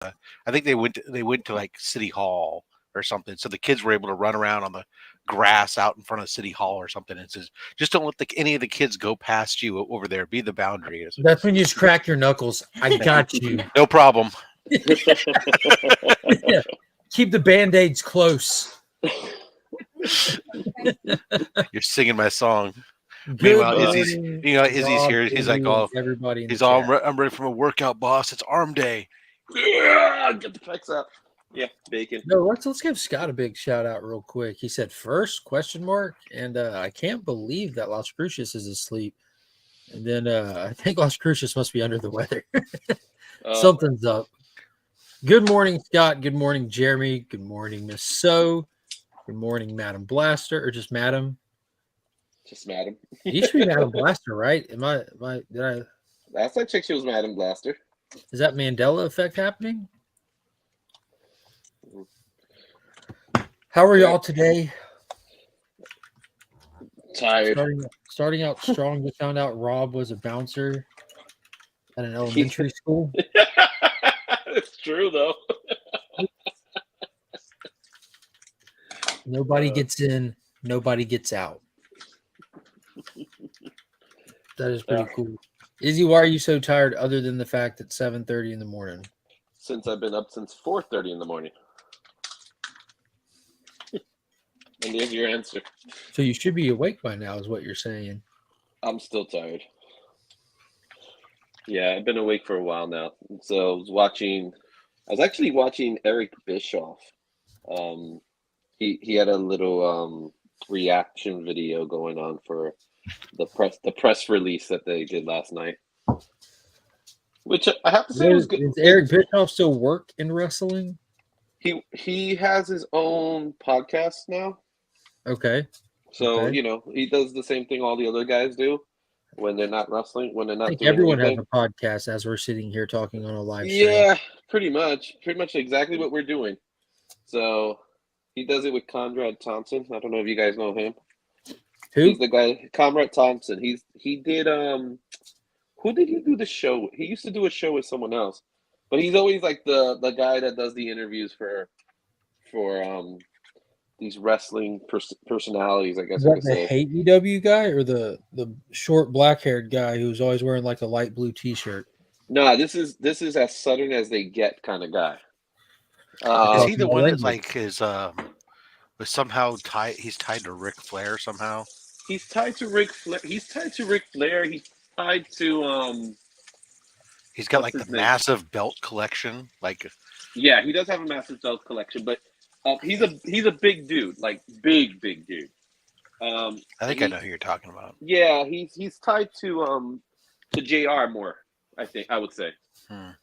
I think they went to like City Hall or something. So the kids were able to run around on the grass out in front of City Hall or something. And it says, just don't let any of the kids go past you over there. Be the boundary. That's when you just crack your knuckles. I got you. No problem. Yeah. Keep the Band-Aids close. You're singing my song. Good Meanwhile, morning, Izzy's Rob, here. He's Izzy, like, oh, everybody in he's the all, chat. I'm ready for my workout, boss. It's arm day. Yeah, get the pecs up. Yeah, bacon. No, let's give Scott a big shout out real quick. He said first ? And I can't believe that Las Cruces is asleep. And then I think Las Cruces must be under the weather. Something's up. Good morning, Scott. Good morning, Jeremy. Good morning, Miss So. Good morning, Madam Blaster, or just Madam? Just Madam. You should be Madam Blaster, right? Last I checked, she was Madam Blaster. Is that Mandela effect happening? How are y'all today? Tired. Starting out strong, we found out Rob was a bouncer at an elementary school. It's true, though. Nobody gets in, nobody gets out. That is pretty cool. Izzy, why are you so tired other than the fact that 7:30 in the morning? Since I've been up since 4:30 in the morning. And there's your answer. So you should be awake by now, is what you're saying. I'm still tired. Yeah, I've been awake for a while now. So I was actually watching Eric Bischoff. He had a little reaction video going on for the press release that they did last night. Which I have to say was good. Does Eric Bischoff still work in wrestling? He has his own podcast now. Okay. So, he does the same thing all the other guys do when they're not wrestling, when they're not doing everyone anything. has a podcast as we're sitting here talking on a live stream. Yeah, pretty much exactly what we're doing. So he does it with Conrad Thompson. I don't know if you guys know him. Who? He's the guy, Conrad Thompson. He did who did he do the show? He used to do a show with someone else. But he's always like the guy that does the interviews for these wrestling personalities, I guess. Is that the hate EW guy or the short black haired guy who's always wearing like a light blue T-shirt? No, this is as Southern as they get kind of guy. Is he the one that like is was somehow tied? He's tied to Ric Flair somehow. He's tied to Ric Flair. He's tied to He's got like the massive belt collection. Like, yeah, he does have a massive belt collection, but he's a big dude, like big dude. I think I know who you're talking about. Yeah, he's tied to JR more. I would say. And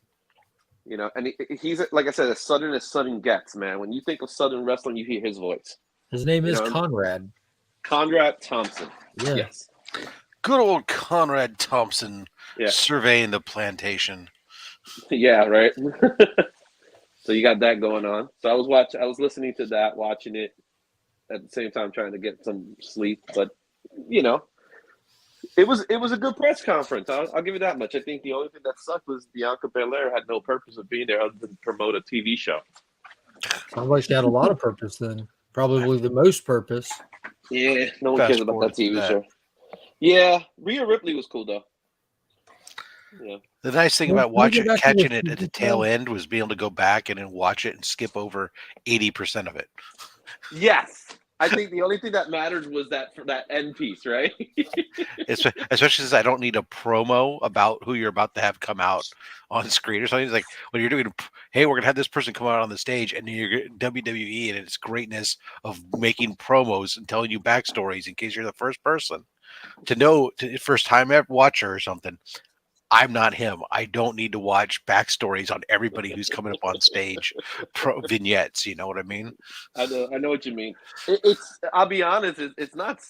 he's like I said, as Southern gets, man. When you think of Southern wrestling, you hear his voice. His name is Conrad. Conrad Thompson. Yeah. Yes. Good old Conrad Thompson surveying the plantation. Yeah, right. So you got that going on. So I was listening to that, watching it at the same time, trying to get some sleep. But it was a good press conference. I'll give you that much. I think the only thing that sucked was Bianca Belair had no purpose of being there other than promote a TV show. Sounds like she had a lot of purpose then. Probably the most purpose. Yeah, no one cares about that TV show. Yeah, Rhea Ripley was cool though. Yeah. The nice thing about catching it at the tail end was being able to go back and then watch it and skip over 80% of it. Yes. I think the only thing that mattered was that end piece, right? Especially since I don't need a promo about who you're about to have come out on screen or something. It's like when you're doing, hey, we're gonna have this person come out on the stage, and you're WWE and its greatness of making promos and telling you backstories in case you're the first person to know, first time watcher or something. I'm not him. I don't need to watch backstories on everybody who's coming up on stage, vignettes. You know what I mean? I know what you mean. It's. I'll be honest. It's not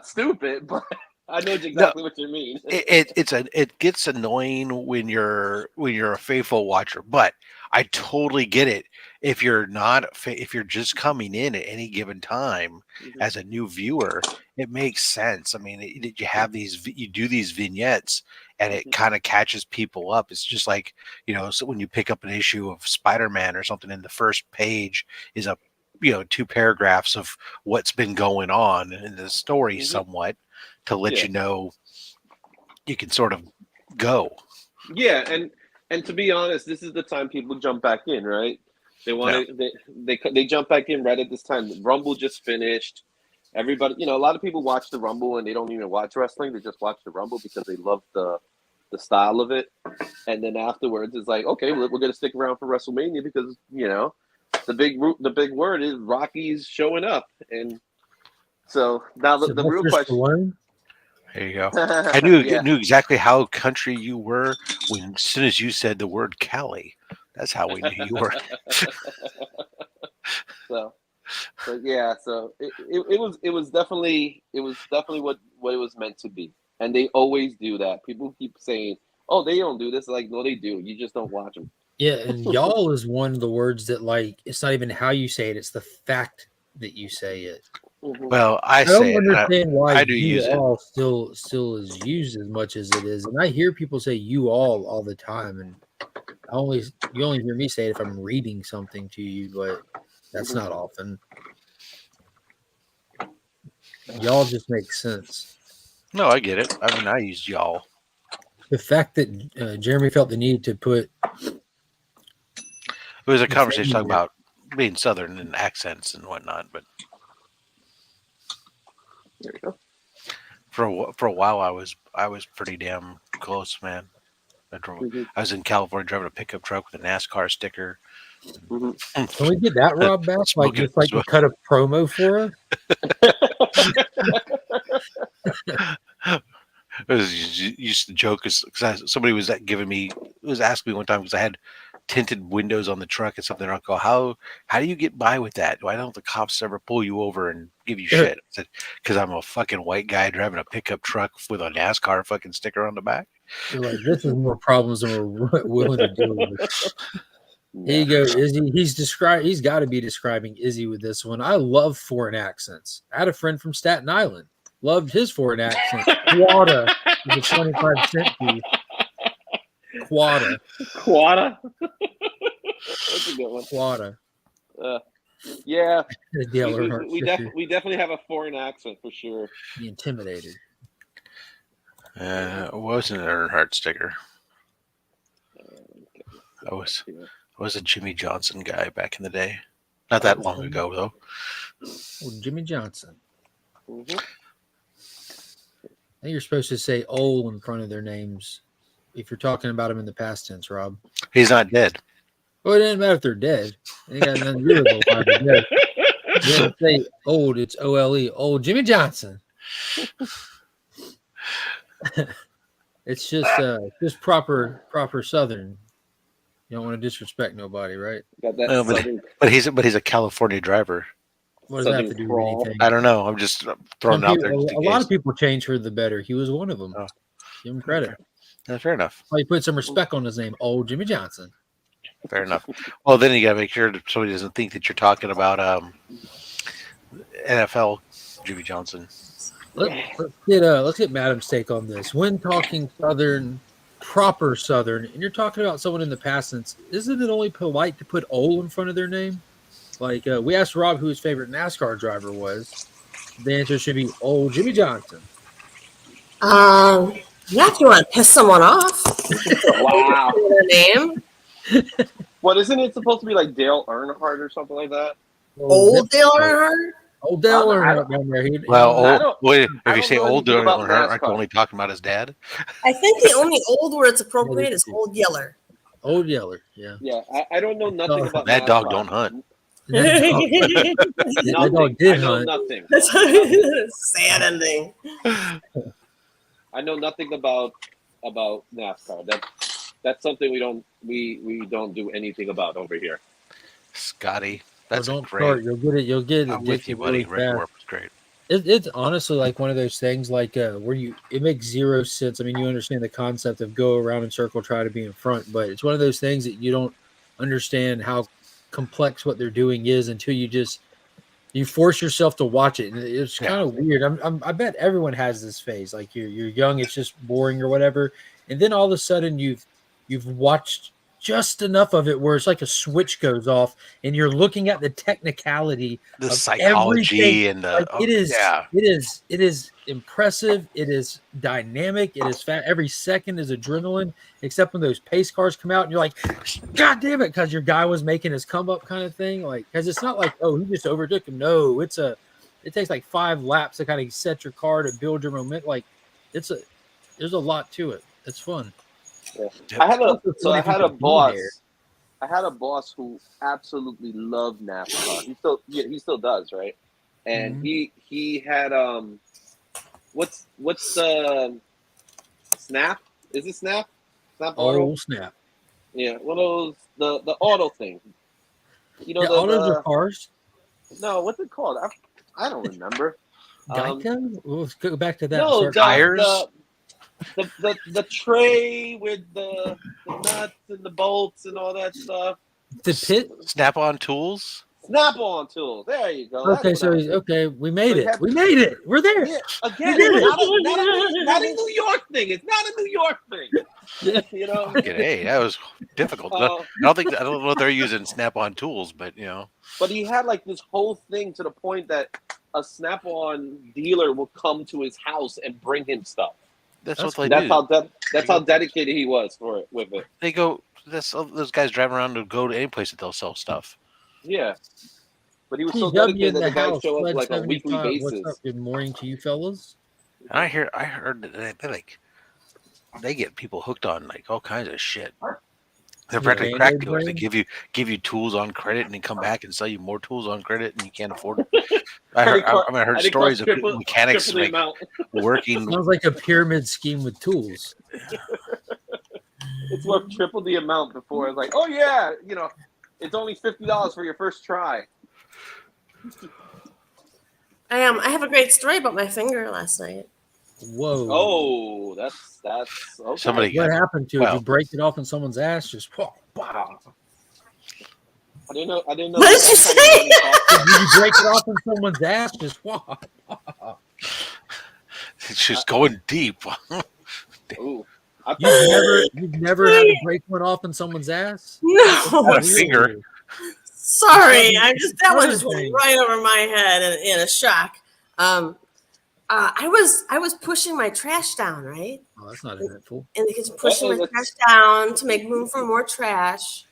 stupid, but I know exactly what you mean. It gets annoying when you're a faithful watcher, but I totally get it. If you're if you're just coming in at any given time as a new viewer, it makes sense. I mean, you have you do these vignettes, and it kind of catches people up. It's just like, so when you pick up an issue of Spider-Man or something, and the first page is 2 paragraphs of what's been going on in the story, somewhat, to let you know you can sort of go. Yeah, and to be honest, this is the time people jump back in, right? They want to they jump back in right at this time. The Rumble just finished. Everybody, a lot of people watch the Rumble and they don't even watch wrestling. They just watch the Rumble because they love the style of it. And then afterwards, it's like, okay, we're going to stick around for WrestleMania because the big word is Rocky's showing up, and so now the real question. There you go. I knew exactly how country you were as soon as you said the word Cali. That's how we knew you were. So it was definitely what it was meant to be, and they always do that. People keep saying, "Oh, they don't do this." Like, no, they do. You just don't watch them. Yeah, and y'all is one of the words that, like, it's not even how you say it; it's the fact that you say it. Well, I don't understand why I do you use all still is used as much as it is, and I hear people say "you all" the time, and you only hear me say it if I'm reading something to you, but that's not often. Y'all just make sense. No, I get it. I mean, I use y'all. The fact that Jeremy felt the need to put it was a conversation talking about being Southern and accents and whatnot, but there you go. For a while, I was pretty damn close, man. I was in California driving a pickup truck with a NASCAR sticker. Can we get that, Rob, back? To cut a promo for us? It was used to joke because somebody was asking me one time because I had tinted windows on the truck and something. I'll go, how do you get by with that? Why don't the cops ever pull you over and give you shit? I said, because I'm a fucking white guy driving a pickup truck with a NASCAR fucking sticker on the back. You're like, this is more problems than we're willing to deal with. Here you go, Izzy. He's got to be describing Izzy with this one. I love foreign accents. I had a friend from Staten Island. Loved his foreign accent. Quada is a 25-cent piece. Quada. That's a good one. Quada. Yeah. We definitely have a foreign accent for sure. Be intimidated. It wasn't an Earnhardt sticker. I was a Jimmy Johnson guy back in the day. Not that long ago, though. Oh, Jimmy Johnson. I think you're supposed to say "ol" in front of their names if you're talking about them in the past tense, Rob. He's not dead. Well, it doesn't matter if they're dead. They got nothing to do with why they're dead. You have to say "old." It's OLE. Old Jimmy Johnson. It's just proper Southern. You don't want to disrespect nobody, right? Got that but he's a California driver. What does that have to do with anything? I don't know. I'm just throwing it out there. A lot of people change for the better. He was one of them. Oh. Give him credit. Fair enough. Well, he put some respect on his name, Old Jimmy Johnson. Fair enough. Well, then you got to make sure that somebody doesn't think that you're talking about NFL Jimmy Johnson. Let's get Madam's take on this. When talking Southern, proper Southern, and you're talking about someone in the past tense, isn't it only polite to put "ol" in front of their name? Like, we asked Rob who his favorite NASCAR driver was. The answer should be "Old Jimmy Johnson." Yeah, if you want to piss someone off. Wow. Their name. What, isn't it supposed to be like Dale Earnhardt or something like that? Old Dale Earnhardt? Old Dale Earnhardt down there. If you say old Dale Earnhardt, aren't you only talking about his dad? I think the only old where it's appropriate is Old Yeller. Old Yeller, yeah. Yeah, I don't know nothing about that. Dog don't hunt. That dog did hunt. Nothing. Sad ending. I know nothing about NASCAR. That's something we don't do anything about over here. Scotty, that's don't great. Start. You'll get it. I'm with you, buddy. Rick Warp is great. It's honestly like one of those things like where it makes zero sense. I mean, you understand the concept of go around in circle, try to be in front, but it's one of those things that you don't understand how complex what they're doing is until you force yourself to watch it. And it's kind of weird. I bet everyone has this phase. Like you're young, it's just boring or whatever. And then all of a sudden you've watched just enough of it where it's like a switch goes off and you're looking at the technicality The of psychology everything. and the Like, it is impressive. It is dynamic. It is fat. Every second is adrenaline, except when those pace cars come out and you're like, God damn it, because your guy was making his come up kind of thing. Like, because it's not like, oh, he just overtook him. No, it takes like 5 laps to kind of set your car to build your momentum. Like, there's a lot to it. It's fun. Yeah. I had a boss. I had a boss who absolutely loved NASCAR. He still does, right? And he had what's the Snap? Is it Snap? Snap Auto? Oh, Snap. Yeah, one of those the auto thing. You know, autos are cars. No, what's it called? I don't remember. Geico? Let's go back to that. No, tires. The tray with the nuts and the bolts and all that stuff. The pit? Snap-on tools. Snap-on tools. There you go. Okay. We made it. We made it. We're there. Yeah, again, not a New York thing. It's not a New York thing. Yeah. You know. Hey, that was difficult. I don't know if they're using Snap-on tools, but you know. But he had like this whole thing to the point that a Snap-on dealer will come to his house and bring him stuff. That's what they do. That's how dedicated he was with it. They go. Those guys drive around to go to any place that they'll sell stuff. Yeah, but he was so dedicated that the guys show up like a weekly basis. What's up? Good morning to you, fellas. And I heard that they get people hooked on like all kinds of shit. They're practically crack dealers. They give you tools on credit and then come back and sell you more tools on credit and you can't afford it. I heard stories of mechanics like working. Sounds like a pyramid scheme with tools. It's worth triple the amount before. It's like, oh yeah, you know, it's only $50 for your first try. I have a great story about my finger last night. Whoa! Oh, that's okay. What happened to it? Did you break it off in someone's ass? Just wow. I didn't know. What did you say? Did you break it off in someone's ass? Just wow. It's just going deep. Ooh. You've never had to break one off in someome's ass? No. A finger. Sorry, that one just went right over my head in a shock. I was pushing my trash down, right? Oh, that's not eventful. In the kitchen, pushing my trash down to make room for more trash.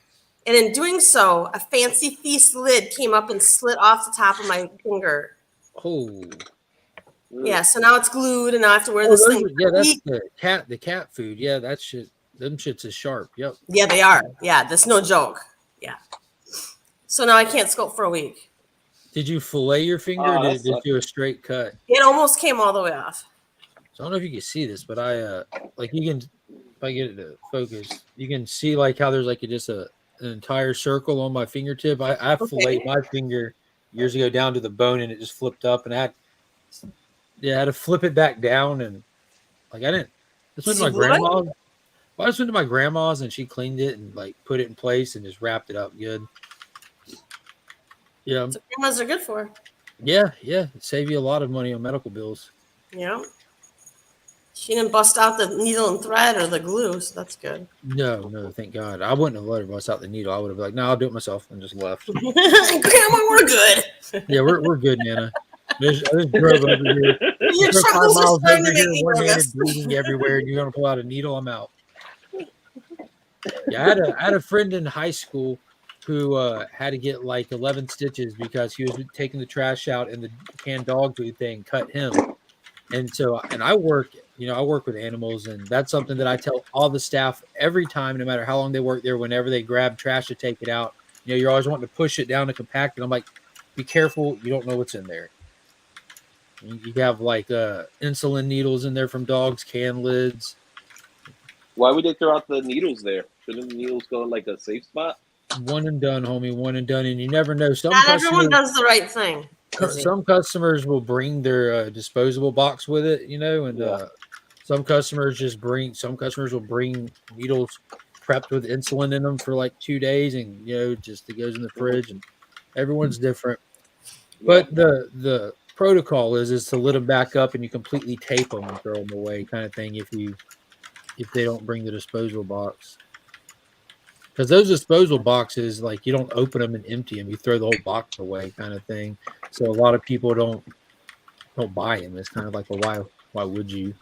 And in doing so, a fancy feast lid came up and slid off the top of my finger. Oh. Yeah, so now it's glued, and now I have to wear this thing. Yeah, that's the cat food. Yeah, that shit. Them shits is sharp. Yep. Yeah, they are. Yeah, that's no joke. Yeah. So now I can't sculpt for a week. Did you fillet your finger or did it do a straight cut? It almost came all the way off. So I don't know if you can see this, but like you can, if I get it to focus, you can see like how there's like just an entire circle on my fingertip. I filleted my finger years ago down to the bone and it just flipped up and I had to flip it back down and like I didn't. This went to my grandma's. I just went to my grandma's and she cleaned it and like put it in place and just wrapped it up good. Yeah. That's what grandmas are good for. Yeah. Save you a lot of money on medical bills. Yeah. She didn't bust out the needle and thread or the glue, so that's good. No, thank God. I wouldn't have let her bust out the needle. I would have been like, no, I'll do it myself and just left. Grandma, we're good. Yeah, we're good, Nana. I just drove over here. Your troubles are starting to make me nervous. Bleeding everywhere, and you're gonna pull out a needle. I'm out. Yeah, I had a friend in high school who had to get like 11 stitches because he was taking the trash out and the canned dog food thing cut him. And so, and I work with animals, and that's something that I tell all the staff every time, no matter how long they work there, whenever they grab trash to take it out. You know, you're always wanting to push it down to compact it. I'm like, be careful, you don't know what's in there. You have like insulin needles in there from dogs, can lids. Why would they throw out the needles there? Shouldn't the needles go in like a safe spot? One and done, homie. One and done. And you never know. Not everyone does the right thing. Some customers will bring their disposable box with it, you know, and some customers will bring needles prepped with insulin in them for like 2 days, and just it goes in the fridge, and everyone's different. But the protocol is to lit them back up, and you completely tape them and throw them away, kind of thing. If they don't bring the disposal box, because those disposal boxes, like, you don't open them and empty them, you throw the whole box away, kind of thing. So a lot of people don't buy them. It's kind of like, well, why would you?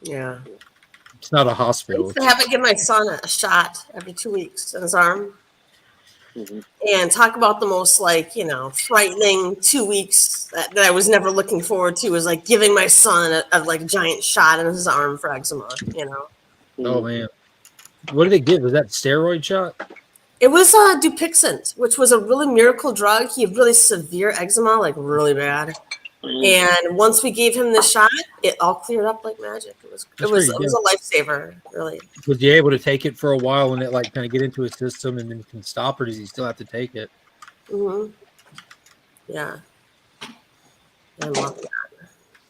Yeah. It's not a I hospital. used to have to give my son a shot every 2 weeks in his arm. And talk about the most, like, frightening 2 weeks that I was never looking forward to, was like giving my son a like giant shot in his arm for eczema. Oh man, what did they give? Was that steroid shot? It was Dupixent, which was a really miracle drug. He had really severe eczema, like really bad. And once we gave him the shot, it all cleared up like magic. It was a lifesaver, really. Was he able to take it for a while and it like kind of get into his system and then can stop, or does he still have to take it? Mm-hmm. Yeah. I love that.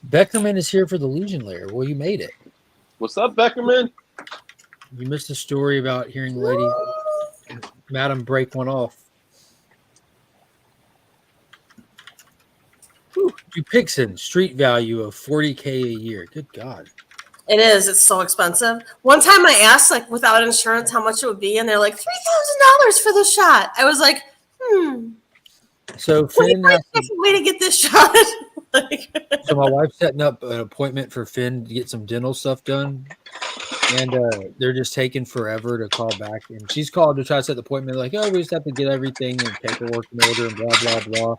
Beckerman is here for the Legion Lair. Well, you made it. What's up, Beckerman? You missed a story about hearing the lady, Madam, break one off. Dupixent, street value of $40K a year. Good God. It is. It's so expensive. One time I asked, like, without insurance, how much it would be, and they're like, $3,000 for the shot. I was like, So Finn, way to get this shot. So my wife's setting up an appointment for Finn to get some dental stuff done, and they're just taking forever to call back. And she's called to try to set the appointment, like, oh, we just have to get everything and paperwork in order and blah blah blah.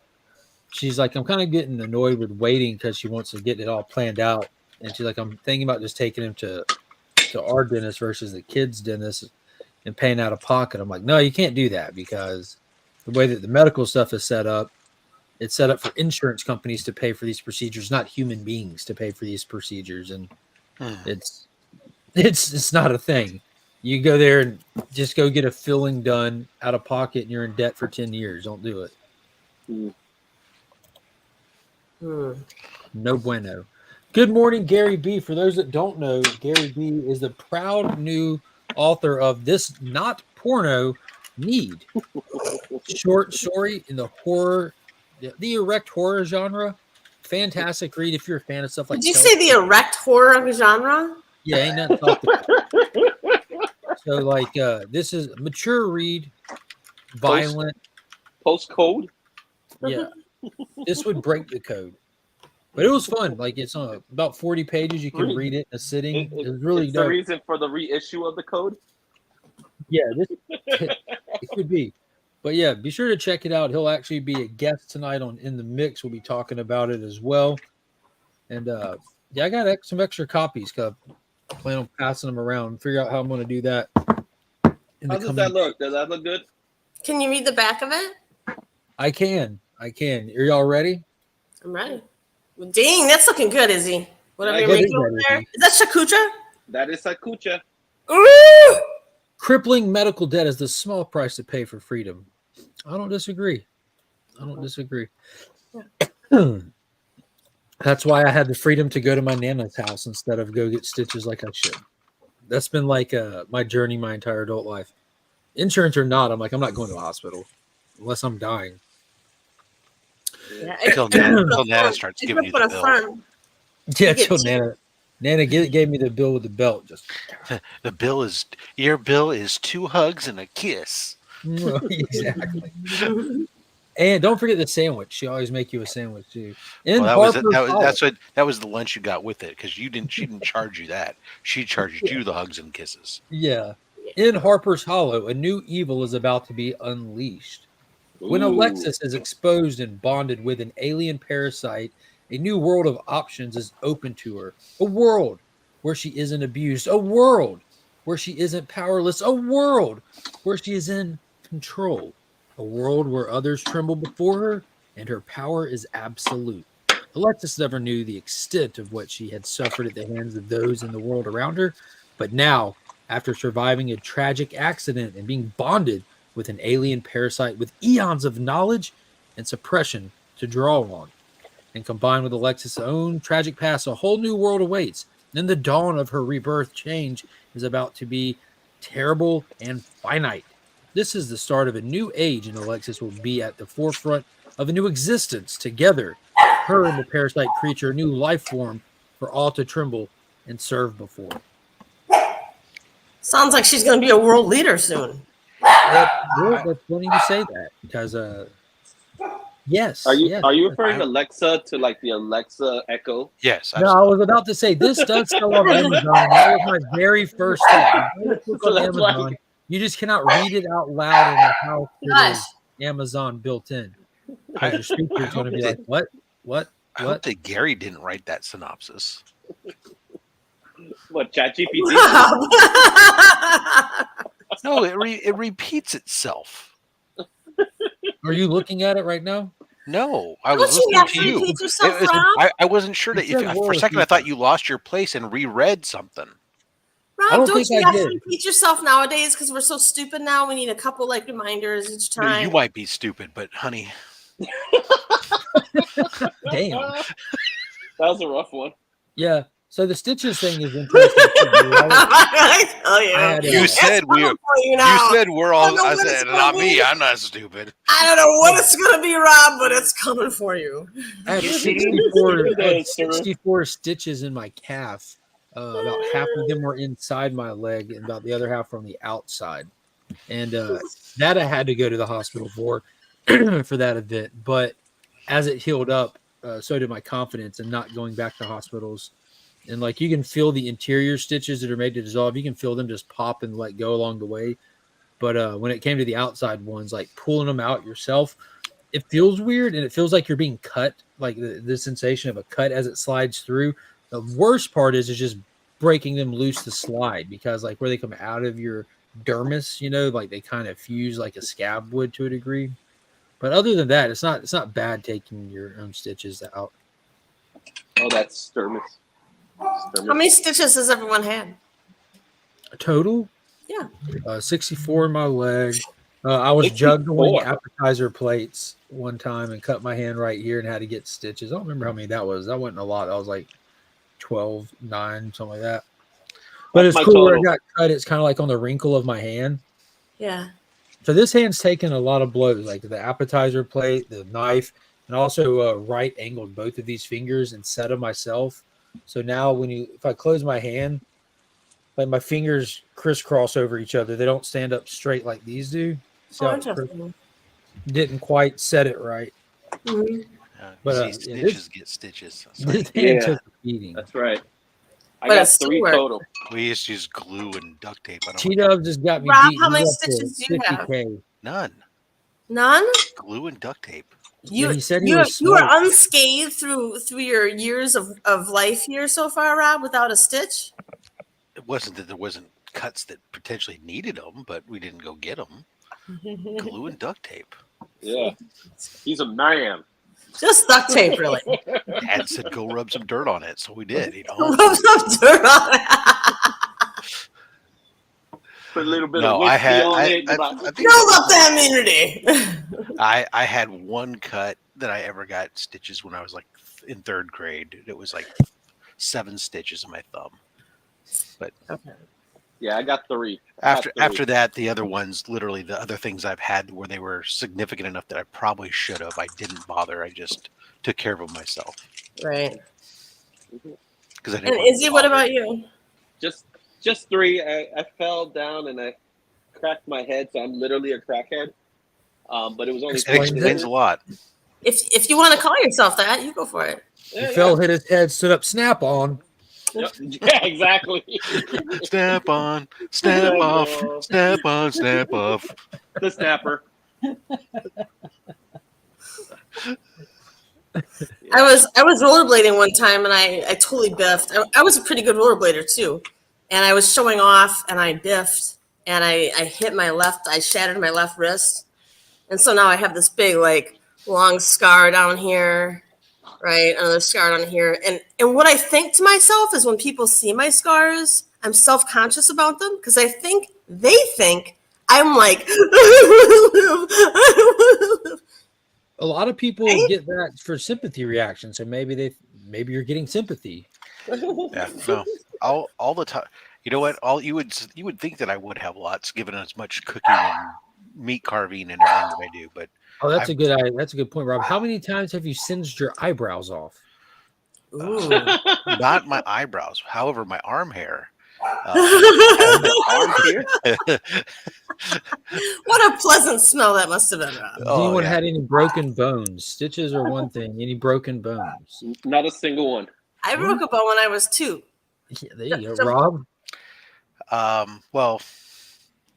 She's like, I'm kind of getting annoyed with waiting because she wants to get it all planned out. And she's like, I'm thinking about just taking him to our dentist versus the kids' dentist and paying out of pocket. I'm like, no, you can't do that, because the way that the medical stuff is set up, it's set up for insurance companies to pay for these procedures, not human beings to pay for these procedures. And it's not a thing. You go there and just go get a filling done out of pocket, and you're in debt for 10 years. Don't do it. No bueno. Good morning, Gary B. For those that don't know, Gary B. is the proud new author of This Not Porno Need, short story in the horror, the erect horror genre. Fantastic read if you're a fan of stuff like. Did you say the erect horror genre? Yeah, ain't nothing talked about. So, like, this is a mature read, violent, post code. Yeah, this would break the code, but it was fun. Like, it's about 40 pages. You can read it in a sitting. It's really it's the reason for the reissue of the code. Yeah, it could be. But yeah, be sure to check it out. He'll actually be a guest tonight on In the Mix. We'll be talking about it as well. And yeah, I got some extra copies. I plan on passing them around. Figure out how I'm going to do that. How does that look? Does that look good? Can you read the back of it? I can. Are y'all ready? I'm ready. Well, dang, that's looking good, Izzy. Whatever you're making over there. Is that shakucha? That is sakucha. Ooh! Crippling medical debt is the small price to pay for freedom. I don't disagree. That's why I had the freedom to go to my Nana's house instead of go get stitches like I should. That's been like my journey my entire adult life. Insurance or not, I'm like, I'm not going to a hospital unless I'm dying. Yeah, Until Nana starts giving you the bill. Yeah, until Nana gave me the bill with the belt. Just your bill is 2 hugs and a kiss. Exactly. And don't forget the sandwich. She always make you a sandwich too. That was the lunch you got with it, because she didn't charge you that. She charged you the hugs and kisses. Yeah. In Harper's Hollow, a new evil is about to be unleashed. When Alexis is exposed and bonded with an alien parasite, a new world of options is open to her. A world where she isn't abused. A world where she isn't powerless. A world where she is in control. A world where others tremble before her and her power is absolute. Alexis never knew the extent of what she had suffered at the hands of those in the world around her. But now, after surviving a tragic accident and being bonded with an alien parasite with eons of knowledge and suppression to draw on, and combined with Alexis' own tragic past, a whole new world awaits. Then the dawn of her rebirth change is about to be terrible and finite. This is the start of a new age, and Alexis will be at the forefront of a new existence together. Her and the parasite creature, a new life form for all to tremble and serve before. Sounds like she's going to be a world leader soon. That's funny you say that because, yes. Are you yes, referring Alexa to like the Alexa Echo? Yes. No, I was about to say this does sell on Amazon. That was my very first thought. So that's Amazon, like- you just cannot read it out loud in the house. Gosh. It is Amazon built in. I- Your speaker's going to be like, what? I hope that Gary didn't write that synopsis. What, ChatGPT? No, it repeats itself. Are you looking at it right now? No, I Don't was you listening have to to you. repeat yourself, It was- Rob? I wasn't sure that It said for a world second I thought people. you lost your place and reread something. Rob, don't don't think you I have to did. repeat yourself nowadays because we're so stupid now? We need a couple like reminders each No, time. you might be stupid, but honey, Damn. That was a rough one. Yeah. So the stitches thing is interesting. I tell you. I had a- you It's said coming we're. for you You now. said we're I all. don't know I what it's said gonna not be. me. I'm not stupid. I don't know what it's gonna be, Rob, but it's coming for you. I had You 64, did I had that, sir. 64 stitches in my calf. About half of them were inside my leg, and about the other half were on the outside. And that I had to go to the hospital for for that event. But as it healed up, so did my confidence in not going back to hospitals. And like you can feel the interior stitches that are made to dissolve. You can feel them just pop and let go along the way. But when it came to the outside ones, like pulling them out yourself, it feels weird and it feels like you're being cut, like the sensation of a cut as it slides through. The worst part is just breaking them loose to slide because like where they come out of your dermis, like they kind of fuse like a scab would to a degree. But other than that, it's not bad taking your own stitches out. Oh, that's Sturmis. How many stitches has everyone had? Total? Yeah. 64 in my leg. I was 64. juggling appetizer plates one time and cut my hand right here and had to get stitches. I don't remember how many that was. That wasn't a lot. That was like 12, 9, something like that. But That's it's my cool where it total. got cut. It's kind of like on the wrinkle of my hand. Yeah. So this hand's taken a lot of blows, like the appetizer plate, the knife, and also right angled both of these fingers and set them myself. So now if I close my hand, like my fingers crisscross over each other. They don't stand up straight like these do. So Interesting. didn't quite set it right. Mhm. But, See, yeah, stitches get stitches. That's This right. hand Yeah. took a beating. That's right. I But got it's still 3 work. total. We used to use glue and duct tape. I don't T-Dub just got me Rob, beat. how many He's up to stitches do you have? 50K. None. None? Glue and duct tape. You, Yeah, he said he you, was you were smart. unscathed through your years of life here so far, Rob, without a stitch? It wasn't that there wasn't cuts that potentially needed them, but we didn't go get them. Glue and duct tape. Yeah. He's a man. Just duct tape, really. Dad said go rub some dirt on it, so we did. You know. Rub some dirt on it. Put a little bit No, of whiskey I had. on I, it. I, about- I, think Build up that immunity. I had one cut that I ever got stitches when I was like in 3rd grade. It was like 7 stitches in my thumb. But yeah, I got 3. after that, the other ones, literally the other things I've had where they were significant enough that I probably should have. I didn't bother. I just took care of them myself Right. because I didn't. And want to Izzy, what bother. about you? Just 3. I fell down and I cracked my head, so I'm literally a crackhead. But it was only It Explains explains a lot. If you want to call yourself that, you go for it. He fell, hit his head, stood up, snap on. Yep. Yeah, exactly. Snap on, snap off, snap on, snap off. The snapper. I was rollerblading one time and I totally biffed. I was a pretty good rollerblader too, and I was showing off and I biffed and I hit I shattered my left wrist, and so now I have this big like long scar down here, right, another scar down here, and what I think to myself is when people see my scars, I'm self-conscious about them because I think they think I'm like. A lot of people Right? get that for sympathy reaction. So maybe you're getting sympathy. Yeah, no, all the time. You know what? All you would think that I would have lots, given as much cooking and meat carving and everything that I do. But Oh, I that's a good point, Rob. How many times have you singed your eyebrows off? Ooh. not my eyebrows. However, my arm hair. Arm here. What a pleasant smell that must have been, Rob. Has Oh, anyone yeah. had any broken bones? Stitches are one thing. Any broken bones? Not a single one. I broke a bone when I was 2. Yeah, there you go, Rob. Well,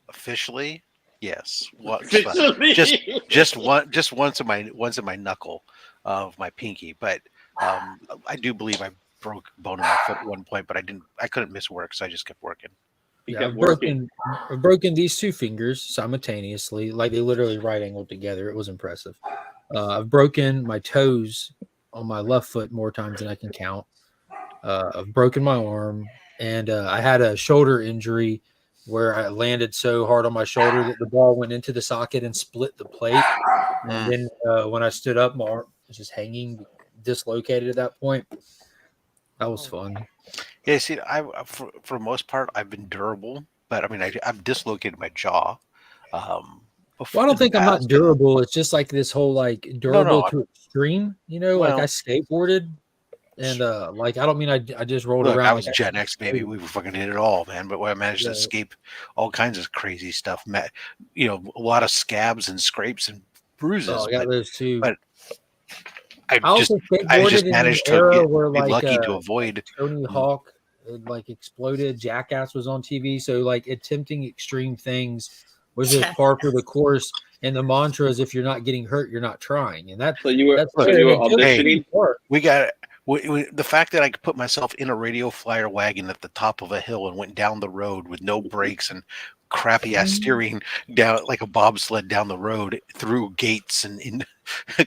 officially, yes. Officially. Just once in my knuckle of my pinky, but I do believe I broke a bone in my foot at one point, but I couldn't miss work, so I just kept working. He Yeah, kept working. I've broken these 2 fingers simultaneously, like they literally right angled together. It was impressive. I've broken my toes on my left foot more times than I can count. I've broken my arm, and I had a shoulder injury where I landed so hard on my shoulder that the ball went into the socket and split the plate. And then when I stood up, my arm was just hanging, dislocated at that point. That was fun. Yeah, see, for the most part, I've been durable, but I mean, I've dislocated my jaw. Well, I don't think I'm not durable. It's just like this whole like durable No, to extreme, like I well- skateboarded and like I don't mean I just rolled Look, around. I like was Gen X, baby. We fucking hit it all, man. But I managed to Yeah. escape all kinds of crazy stuff. A lot of scabs and scrapes and bruises. Oh, I got those too. but I also just skateboarded in an managed to era be where like lucky to avoid. Tony Hawk like exploded. Jackass was on TV, so like attempting extreme things was just par for the course. And the mantra is, if you're not getting hurt, you're not trying. And So you were that's auditioning. We got the fact that I could put myself in a radio flyer wagon at the top of a hill and went down the road with no brakes and crappy ass steering down like a bobsled down the road through gates and in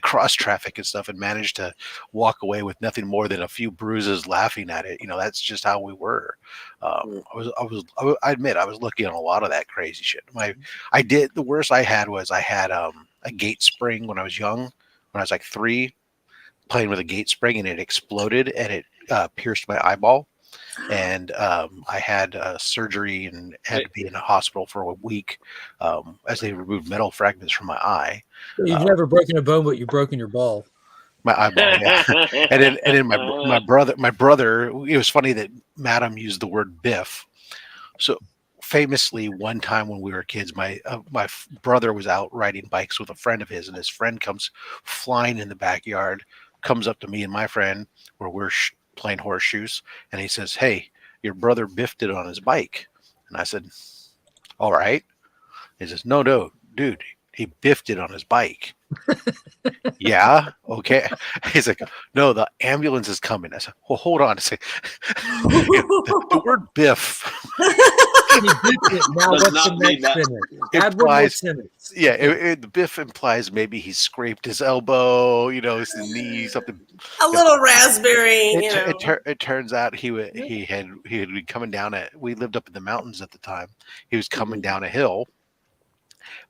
cross traffic and stuff, and managed to walk away with nothing more than a few bruises, laughing at it. That's just how we were. I admit I was lucky on a lot of that crazy shit. The worst I had was I had a gate spring when I was young, when I was like 3, playing with a gate spring, and it exploded and it pierced my eyeball. And I had surgery and had to be in a hospital for a week as they removed metal fragments from my eye. You've never broken a bone, but you've broken your ball. My eyeball, yeah. and then my brother. It was funny that Madam used the word biff. So famously, one time when we were kids, my brother was out riding bikes with a friend of his, and his friend comes flying in the backyard, comes up to me and my friend where we're playing horseshoes, and he says, "Hey, your brother biffed it on his bike." And I said, "All right." He says, "No, dude, he biffed it on his bike." Yeah, okay. He's like, "No, the ambulance is coming." I said, "Well, hold on a second." The word biff Now, Does what's not the mean next that. sentence? Add one more implies, sentence. yeah, the biff implies maybe he scraped his elbow, his knee, something. A little raspberry, It turns out he had been coming down we lived up in the mountains at the time. He was coming down a hill.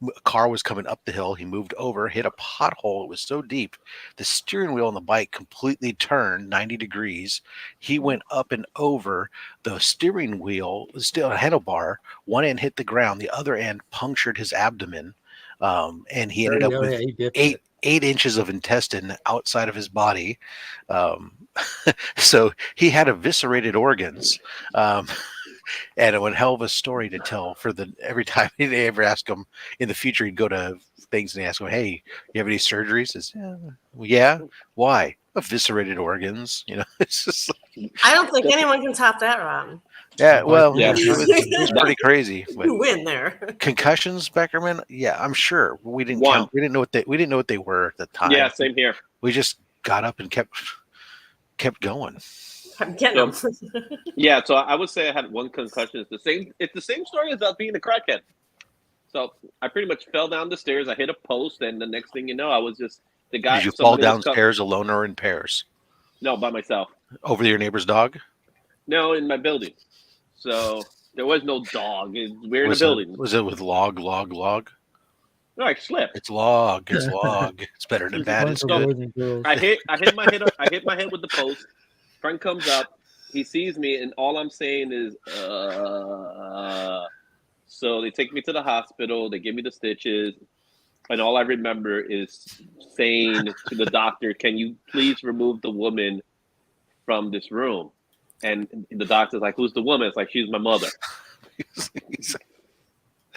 A car was coming up the hill. He moved over, hit a pothole. It was so deep, the steering wheel on the bike completely turned 90 degrees. He went up and over. The steering wheel, still a handlebar, one end hit the ground, the other end punctured his abdomen, and he ended up with 8 inches of intestine outside of his body. So he had eviscerated organs. And one hell of a story to tell for every time they ever ask him in the future, he'd go to things and ask him, "Hey, you have any surgeries?" He says, "Yeah. Why? Eviscerated organs." It's just like, I don't think anyone can top that, Rob. yeah. Well, Yeah. it was pretty crazy. But You win there. concussions, Beckerman. Yeah, I'm sure we didn't One. count. We didn't know what they were at the time. Yeah, same here. We just got up and kept going. I'm getting them. Yeah, so I would say I had one concussion. It's the same story as being a crackhead. So I pretty much fell down the stairs. I hit a post, and the next thing you know, I was just the guy. Did you fall downstairs alone or in pairs? No, by myself. Over your neighbor's dog? No, in my building. So there was no dog. We're in a building. Was it with log? No, I slipped. It's log. It's log. It's better than bad. It's good. I hit my head with the post. Friend comes up, he sees me, and all I'm saying is, So they take me to the hospital. They give me the stitches, and all I remember is saying to the doctor, "Can you please remove the woman from this room?" And the doctor's like, "Who's the woman?" It's like, "She's my mother."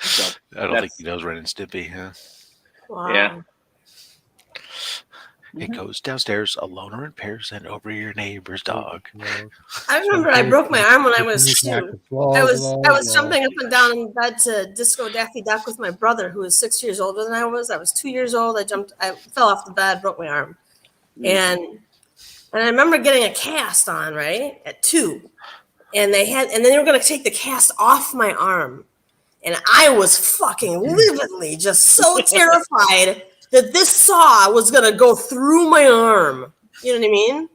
So I don't think he knows Ren and Stimpy. Huh? Wow. Yeah. It goes downstairs alone or in pairs and over your neighbor's dog. I remember I broke my arm when I was 2. I was jumping up and down in bed to Disco Daffy Duck with my brother, who was 6 years older than I was. I was 2 years old. I fell off the bed, broke my arm, and I remember getting a cast on right at 2, and then they were going to take the cast off my arm, and I was fucking lividly just so terrified that this saw was going to go through my arm. You know what I mean? You know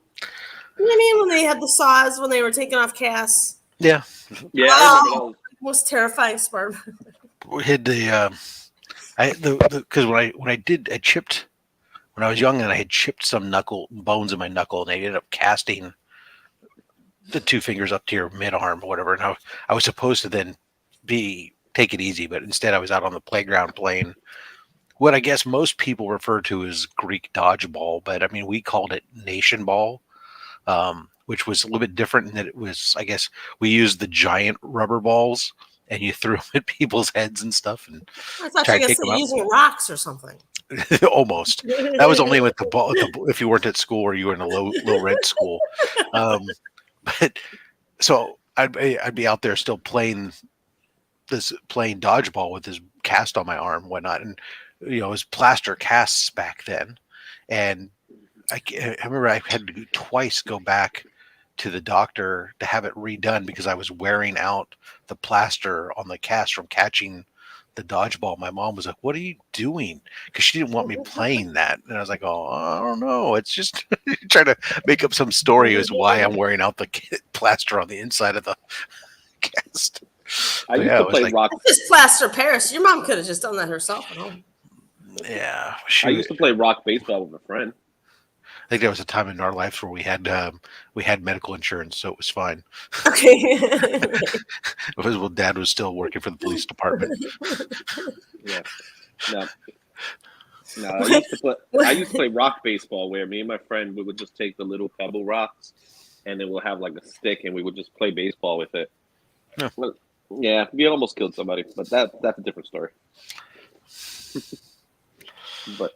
what I mean? When they had the saws, when they were taking off casts. Yeah. Yeah, I remember those. Most terrifying part. We had because when I was young and I had chipped some bones in my knuckle, and they ended up casting the 2 fingers up to your mid arm or whatever. And I was supposed to then take it easy, but instead I was out on the playground playing what I guess most people refer to as Greek dodgeball, but I mean we called it nation ball, which was a little bit different in that it was, I guess, we used the giant rubber balls and you threw them at people's heads and stuff. And I thought you were going to say using rocks or something. Almost. That was only with the ball if you weren't at school or you were in a low rent school. But so I'd be out there still playing dodgeball with this cast on my arm, whatnot, and it was plaster casts back then, and I remember I had to twice go back to the doctor to have it redone because I was wearing out the plaster on the cast from catching the dodgeball. My mom was like, "What are you doing?" Because she didn't want me playing that, and I was like, "Oh, I don't know. It's just trying to make up some story as why I'm wearing out the plaster on the inside of the cast." I used to play rock. Just plaster Paris. Your mom could have just done that herself at home. Yeah, I used to play rock baseball with a friend. I think there was a time in our lives where we had medical insurance, so it was fine. Okay. Well, Dad was still working for the police department. Yeah. No. I used to play rock baseball where me and my friend, we would just take the little pebble rocks and then we'll have like a stick and we would just play baseball with it. Yeah, yeah, we almost killed somebody, but that's a different story. But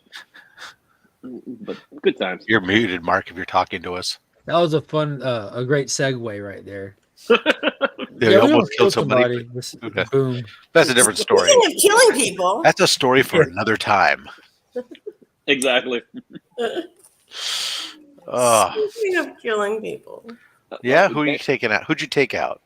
good times. You're muted, Mark, if you're talking to us. That was a great segue right there. You almost killed somebody. Okay. Boom. That's a different story. Speaking of killing people. That's a story for another time. Exactly. Speaking of killing people. Yeah, who are you taking out? Who'd you take out?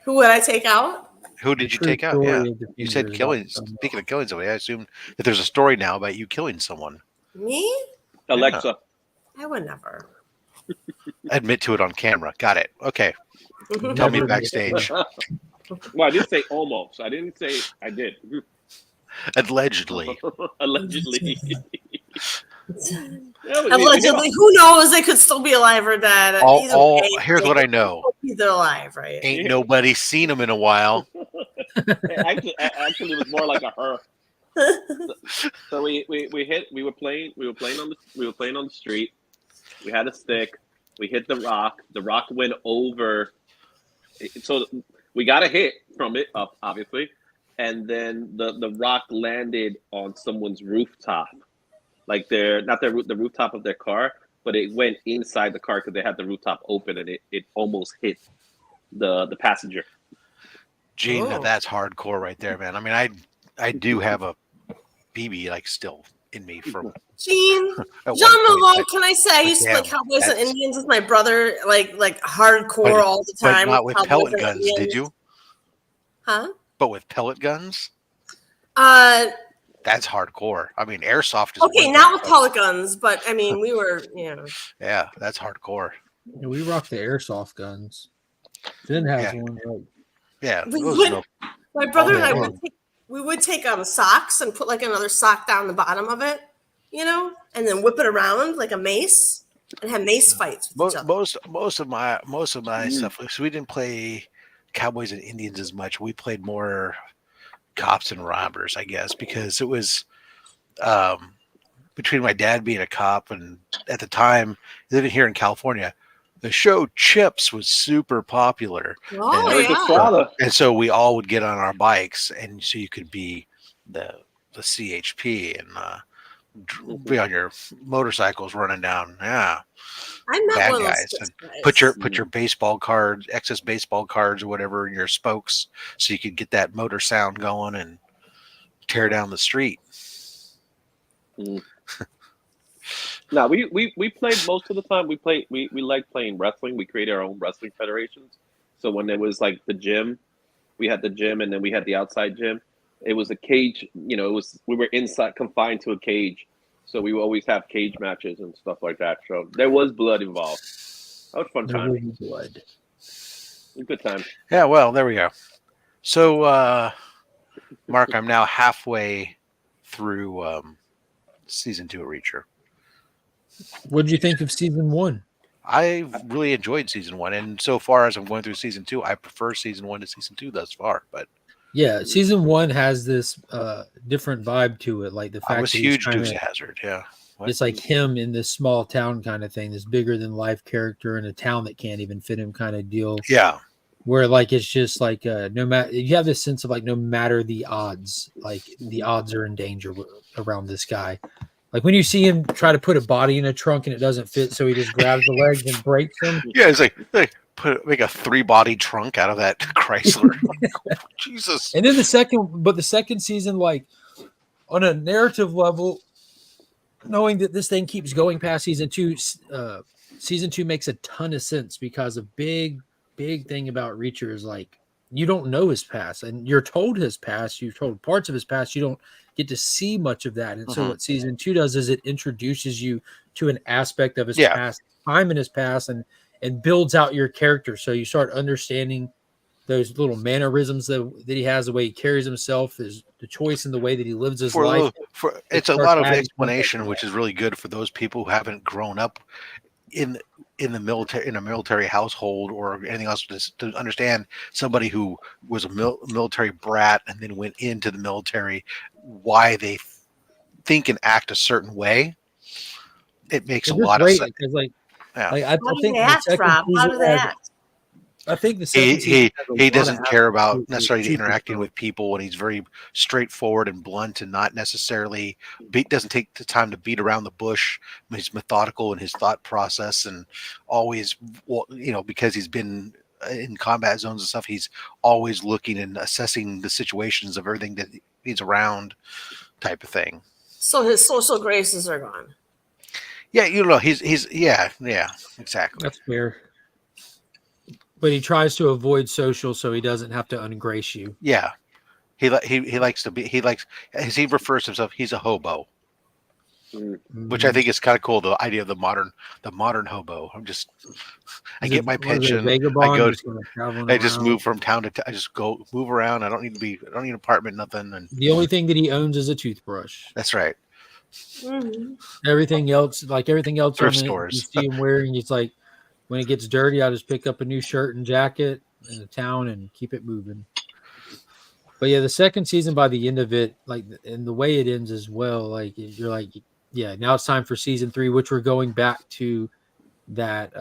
Who would I take out? Who did you take out? Yeah, you said killing. Speaking of killing somebody, I assume that there's a story now about you killing someone. Me? Alexa. I would never. Admit to it on camera. Got it. Okay. Tell me backstage. Well, I did say almost. I didn't say I did. Allegedly. Allegedly. Allegedly. Who knows? They could still be alive or dead. Here's what I know. They're alive, right? Ain't nobody seen them in a while. Actually, it was more like a her. So we were playing on the street. We had a stick. We hit the rock. The rock went over. So we got a hit from it, obviously, and then the rock landed on someone's rooftop, like the rooftop of their car, but it went inside the car because they had the rooftop open, and it almost hit the passenger. Gene, that's hardcore right there, man. I mean, I do have a BB like still in me from Gene. Jean Malone, can I say I used to play Cowboys and Indians with my brother, like hardcore all the time. But not with pellet guns, did you? Huh? But with pellet guns? That's hardcore. I mean, airsoft is okay, not with pellet guns, but I mean, we were, Yeah, that's hardcore. Yeah, we rocked the airsoft guns. Finn has one. Right? Yeah, my brother and I would take socks and put like another sock down the bottom of it, and then whip it around like a mace. and have mace fights with each other. Most of my stuff. So we didn't play cowboys and Indians as much. We played more cops and robbers, I guess, because it was between my dad being a cop and at the time living here in California, the show Chips was super popular. Oh, Very good yeah. father. And so we all would get on our bikes, and so you could be the CHP and be on your motorcycles running down. Yeah, I'm not bad one of those guys. guys. And put your baseball cards, excess baseball cards or whatever in your spokes, so you could get that motor sound going and tear down the street. No, we played most of the time. We like playing wrestling. We created our own wrestling federations. So when there was like the gym, we had the gym, and then we had the outside gym. It was a cage. You know, we were inside, confined to a cage. So we would always have cage matches and stuff like that. So there was blood involved. That was a fun time. Blood. Good time. Yeah, well, there we go. So, Mark, I'm now halfway through season 2 of Reacher. What did you think of season 1? I really enjoyed season 1, and so far as I'm going through season 2, I prefer season 1 to season 2 thus far. But yeah, season 1 has this different vibe to it, like the fact I was that huge Dukes of Hazzard. Yeah, it's like him in this small town kind of thing, this bigger than life character in a town that can't even fit him kind of deal. Yeah, where like it's just like no matter, you have this sense of like no matter the odds, like the odds are in danger around this guy. Like when you see him try to put a body in a trunk and it doesn't fit, so he just grabs the legs and breaks them. Yeah, it's like make a 3-body trunk out of that Chrysler. Jesus. And then the second season, like on a narrative level, knowing that this thing keeps going past season 2, season 2 makes a ton of sense because a big thing about Reacher is like you don't know his past, and you're told his past. You're told parts of his past. You don't get to see much of that. And so what season 2 does is it introduces you to an aspect of his past, time in his past, and builds out your character. So you start understanding those little mannerisms that he has, the way he carries himself, the choice in the way that he lives his life. It's a lot of explanation, which is really good for those people who haven't grown up in the military, in a military household or anything else, to understand somebody who was a military brat and then went into the military, why they think and act a certain way. It makes a lot of sense. I think the second he doesn't care about necessarily interacting with people, and he's very straightforward and blunt, and not necessarily doesn't take the time to beat around the bush. He's methodical in his thought process, and always, because he's been in combat zones and stuff, he's always looking and assessing the situations of everything that he's around, type of thing. So his social graces are gone. Yeah, he's exactly. That's fair. But he tries to avoid social so he doesn't have to ungrace you. Yeah. He likes to be, as he refers to himself, he's a hobo. Which I think is kind of cool, the idea of the modern hobo. I get my pension, I just move from town to town, I just move around. I don't need an apartment, nothing. And the only thing that he owns is a toothbrush. That's right. Everything else thrift stores. You see him wearing, it's like, when it gets dirty, I'll just pick up a new shirt and jacket in the town and keep it moving. But yeah, the second season, by the end of it, like, and the way it ends as well, like you're like, yeah, now it's time for season 3, which we're going back to that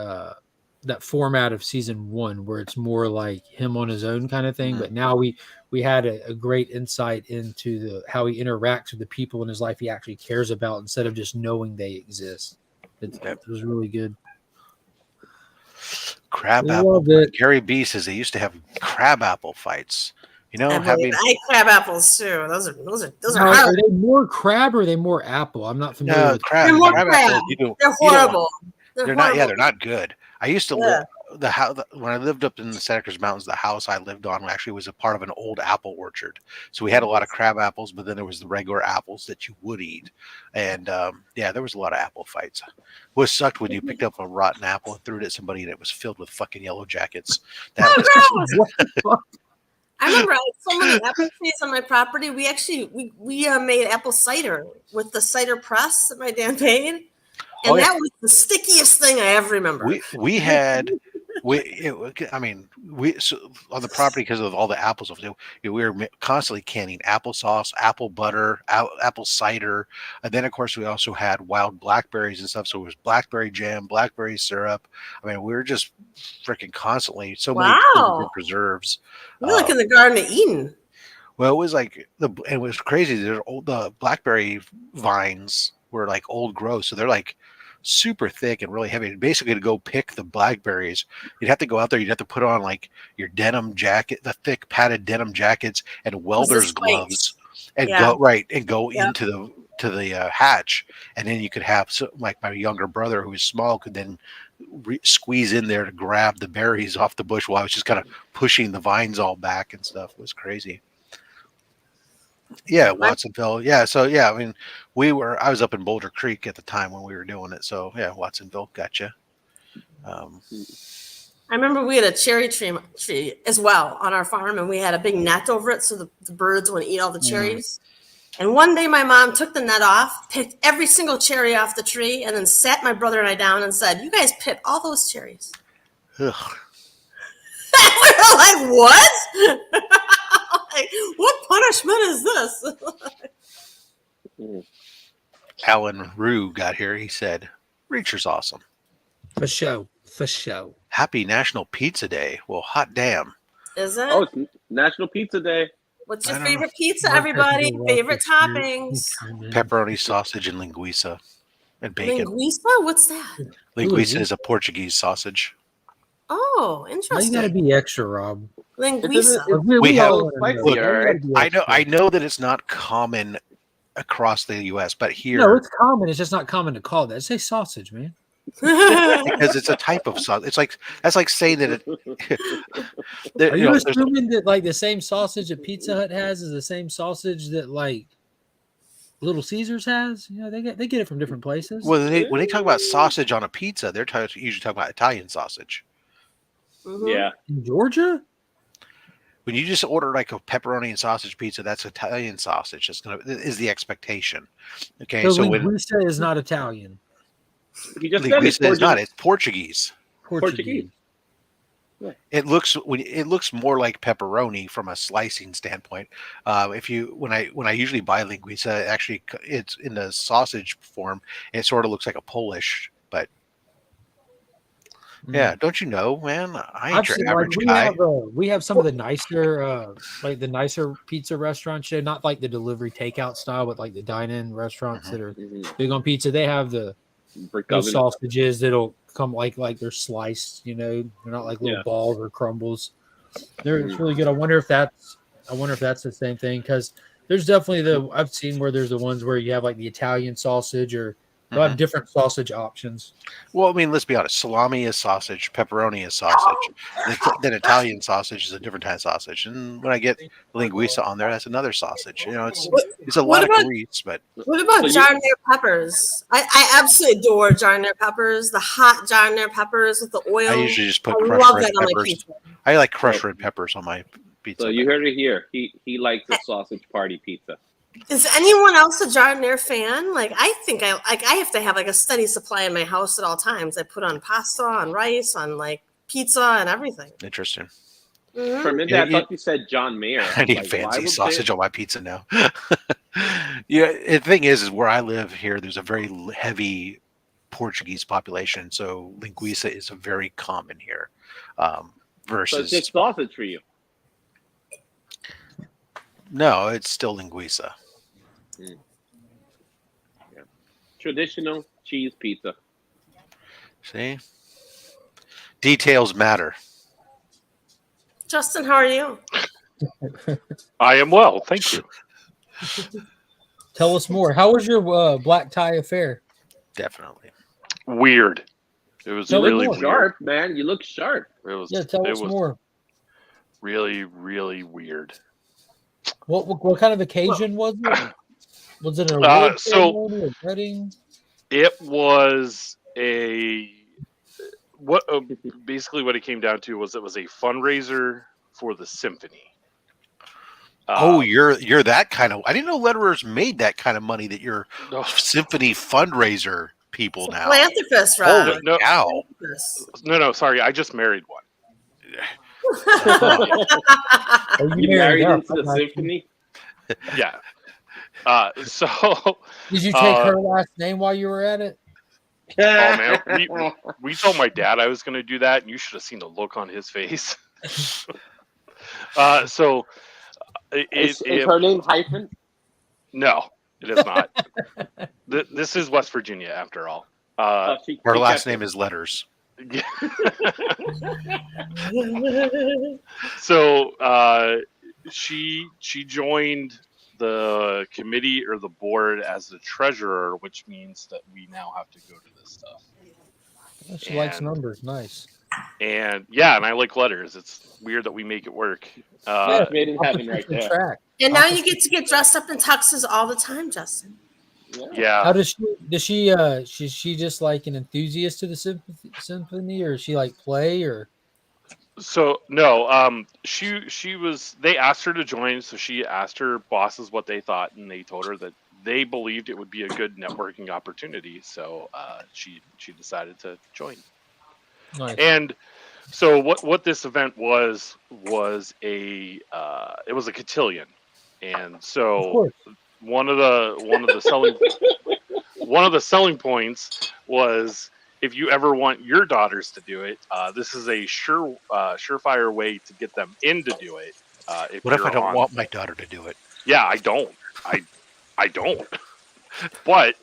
format of season 1, where it's more like him on his own kind of thing. But now we had a great insight into how he interacts with the people in his life he actually cares about, instead of just knowing they exist. It was really good. Crabapple. Gary B says they used to have crabapple fights. I like crab apples too. Those are hard. Are they more crab or are they more apple? I'm not familiar with crab. They're more crab. They're horrible. They're not. Yeah, they're not good. I used to live when I lived up in the Santa Cruz Mountains. The house I lived on actually was a part of an old apple orchard, so we had a lot of crab apples. But then there was the regular apples that you would eat, and there was a lot of apple fights. What sucked when you picked up a rotten apple and threw it at somebody and it was filled with fucking yellow jackets. I remember I had so many apple trees on my property. We actually we made apple cider with the cider press that my dad made. And that was the stickiest thing I ever remember. We had I mean, so on the property because of all the apple stuff. We were constantly canning applesauce, apple butter, apple cider, and then of course we also had wild blackberries and stuff. So it was blackberry jam, blackberry syrup. I mean, we were just freaking constantly many different preserves. We're like in the Garden of Eden. Well, it was like it was crazy. The blackberry vines were like old growth, so they're like super thick and really heavy. And basically, to go pick the blackberries, you'd have to go out there. You'd have to put on like your denim jacket, the thick padded denim jackets, and welder's gloves, and go into the hatch. And then you could have like my younger brother, who was small, could then squeeze in there to grab the berries off the bush while I was just kind of pushing the vines all back and stuff. It was crazy. Yeah, Watsonville. Yeah, so yeah, I mean, I was up in Boulder Creek at the time when we were doing it. So yeah, Watsonville, gotcha. I remember we had a cherry tree as well on our farm, and we had a big net over it so the birds wouldn't eat all the cherries. And one day my mom took the net off, picked every single cherry off the tree, and then sat my brother and I down and said, "You guys pick all those cherries." Ugh. We were like, what? Like, what punishment is this? Alan Rue got here. He said, Reacher's awesome. For show. Happy National Pizza Day. Well, hot damn. Is it? Oh, it's National Pizza Day. What's your favorite pizza, everybody? Favorite toppings? Pepperoni, sausage, and linguiça. And bacon. Linguiça? What's that? Linguiça is a Portuguese sausage. Oh, interesting. You gotta be extra, Rob. Linguiça. I know that it's not common across the U.S., but here... No, it's common. It's just not common to call that. Say sausage, man. Because it's a type of sausage. That's like saying that Are you assuming that like the same sausage that Pizza Hut has is the same sausage that like Little Caesars has? You know, they get it from different places. Well, when they talk about sausage on a pizza, they're usually talking about Italian sausage. Mm-hmm. Yeah. In Georgia? When you just order like a pepperoni and sausage pizza, that's Italian sausage. Is the expectation. Okay, so linguiça is not Italian. You just linguiça is not. It's Portuguese. Portuguese. Yeah. It looks more like pepperoni from a slicing standpoint. When I usually buy linguiça, actually it's in the sausage form. It sort of looks like a Polish, but yeah, don't you know, man? I ain't your average guy. We have some of the nicer, like the nicer pizza restaurants. Not like the delivery takeout style, but like the dine-in restaurants that are big on pizza. They have those sausages that'll come like they're sliced. You know, they're not like little balls or crumbles. It's really good. I wonder if that's the same thing, because there's definitely I've seen where there's the ones where you have like the Italian sausage or. They'll have different sausage options. Well, I mean, let's be honest. Salami is sausage. Pepperoni is sausage. Then Italian sausage is a different kind of sausage. And when I get linguiça on there, that's another sausage. You know, it's a lot of grease. But what about jarnier peppers? I absolutely adore jarnier peppers. The hot jarnier peppers with the oil. I usually just put crushed red peppers. I like crushed red peppers on my pizza. So you heard it here. He likes a sausage party pizza. Is anyone else a jarnier fan? Like, I think I have to have like a steady supply in my house at all times. I put on pasta, on rice, on like pizza and everything. Interesting. Mm-hmm. For a minute, I thought you said John Mayer. I need fancy sausage on my pizza now. Yeah, the thing is where I live here, there's a very heavy Portuguese population, so linguiça is very common here. Versus so it's sausage for you. No, it's still linguiça. Yeah. Traditional cheese pizza. See? Details matter. Justin, how are you? I am well, thank you. Tell us more. How was your black tie affair? Definitely. Weird. It was really weird. Sharp, man. You look sharp. Tell us more. Really, really weird. What kind of occasion was it? Was it an award ceremony or wedding? It was basically what it came down to was it was a fundraiser for the symphony. You're that kind of. I didn't know letterers made that kind of money. That you're symphony fundraiser. people now. Philanthropist, Rob. Holy no, Cow. Philanthropist. no, sorry, I just married one. Oh, You married into the symphony? Yeah. So Did you take her last name while you were at it? oh man, we told my dad I was going to do that, and you should have seen the look on his face. So Is her name hyphen? no, it is not. This is West Virginia, after all. Her last name is Letters. So she joined the committee or the board as the treasurer, which means that we now have to go to this stuff. Oh, she likes numbers. Nice. And yeah, and I like letters. It's weird that we make it work. Made in heaven right there. Track. And now you get to get dressed up in tuxes all the time, Justin. Yeah. How does she? She just like an enthusiast to the symphony, or she like play, or? So no, she was. They asked her to join, so she asked her bosses what they thought, and they told her that they believed it would be a good networking opportunity. So she decided to join. Nice. And so what this event was a it was a cotillion, and so one of the selling points was, if you ever want your daughters to do it, this is a surefire way to get them in to do it. What if I don't want my daughter to do it? Yeah, I don't. I don't. But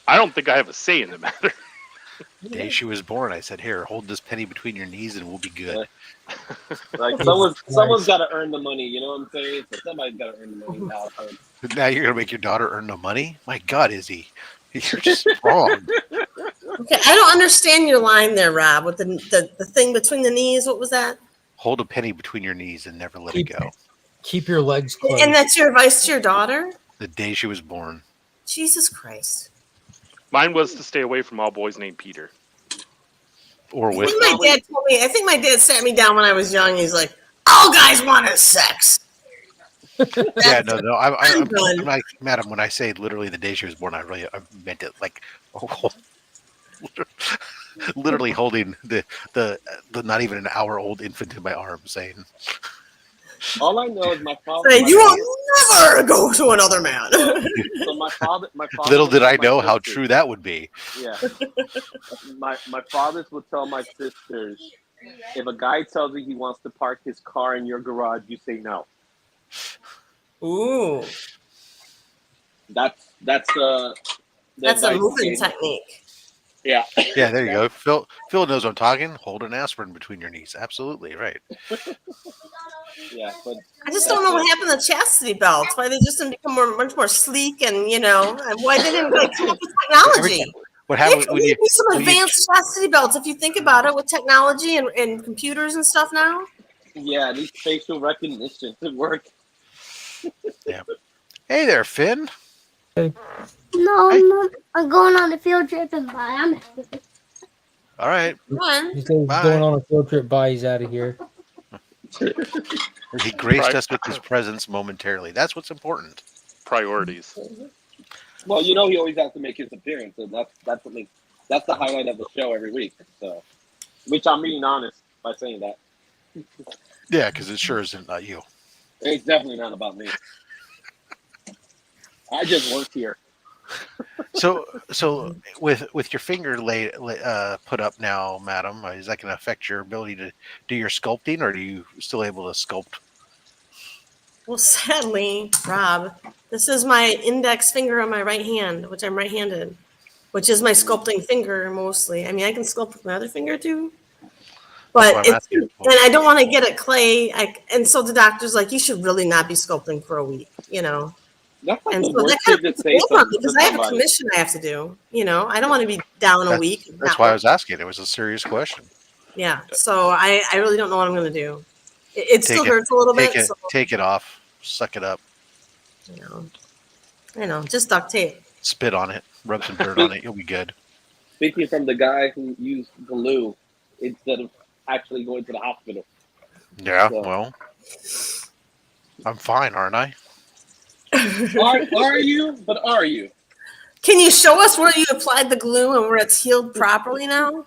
I don't think I have a say in the matter. The day she was born, I said, "Here, hold this penny between your knees, and we'll be good." Like someone's got to earn the money. You know what I'm saying? So somebody's got to earn the money now. Now you're gonna make your daughter earn the money? My God, Izzy, you're just wrong. Okay, I don't understand your line there, Rob. With the thing between the knees, what was that? Hold a penny between your knees and never let it go. Keep your legs closed. And that's your advice to your daughter? The day she was born. Jesus Christ. Mine was to stay away from all boys named Peter. Or with. I think my dad sat me down when I was young. He's like, "All guys want is sex." Yeah, no. I'm done. like, madam, when I say literally the day she was born, I meant it. Like, literally holding the not even an hour old infant in my arms, saying, all I know is my father. You will never go to another man. So my father. Little did I know how true that would be. Yeah. My fathers would tell my sisters, if a guy tells you he wants to park his car in your garage, you say no. Ooh. That's a moving technique. Yeah. Yeah, there you go. Phil knows what I'm talking. Hold an aspirin between your knees. Absolutely right. Yeah, but I just don't know what happened to chastity belts. Why they just didn't become much more sleek, and why they didn't come up with technology. What happened when you some advanced chastity belts? If you think about it, with technology and computers and stuff now. Yeah, these facial recognition to work. Yeah. Hey there, Finn. No, I'm going on a field trip and bye. I'm happy. All right. He says he's going on a field trip. Bye. He's out of here. He graced us with his presence momentarily. That's what's important. Priorities. Well, he always has to make his appearance, and that's the highlight of the show every week. So, which I'm being honest by saying that. Yeah, because it sure isn't not you. It's definitely not about me. I just work here. So with your finger put up now, madam, is that going to affect your ability to do your sculpting, or are you still able to sculpt? Well, sadly, Rob, this is my index finger on my right hand, which I'm right-handed, which is my sculpting finger mostly. I mean, I can sculpt with my other finger too, but and I don't want to get it clay. And so the doctor's like, you should really not be sculpting for a week, That's like and the so worst that kind thing of to say because I have a commission I have to do. I don't want to be down a week. That's why I was asking. It was a serious question. Yeah, so I really don't know what I'm going to do. It still hurts a little bit. Take it off. Suck it up. I know. Just duct tape. Spit on it. Rub some dirt on it. You'll be good. Speaking from the guy who used glue instead of actually going to the hospital. Yeah, well, I'm fine, aren't I? Are you? But are you? Can you show us where you applied the glue and where it's healed properly now?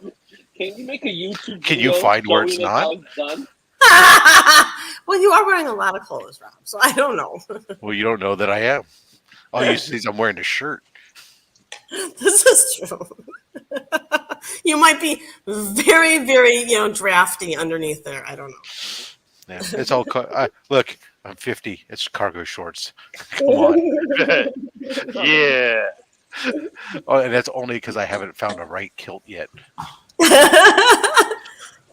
Can you make a YouTube Can you video find where it's showing us not? how it's done? Well, you are wearing a lot of clothes, Rob, so I don't know. Well, you don't know that I am. All you see is I'm wearing a shirt. This is true. You might be very, very, drafty underneath there. I don't know. Yeah, it's all. Look, I'm 50. It's cargo shorts. Come on. Yeah. Oh, and that's only because I haven't found a right kilt yet.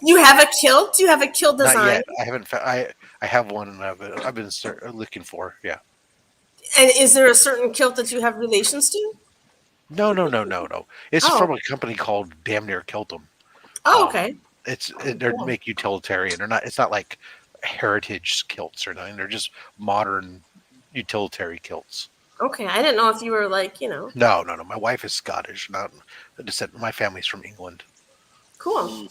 You have a kilt? You have a kilt Not design? yet. I haven't. I have one, and I've been looking for. Yeah. And is there a certain kilt that you have relations to? No. It's Oh. from a company called Damn Near Kiltum. Oh, okay. They're make utilitarian. They're not. It's not like heritage kilts or nothing. They're just modern utilitarian kilts. Okay. I didn't know if you were like, No. My wife is Scottish. My family's from England. Cool.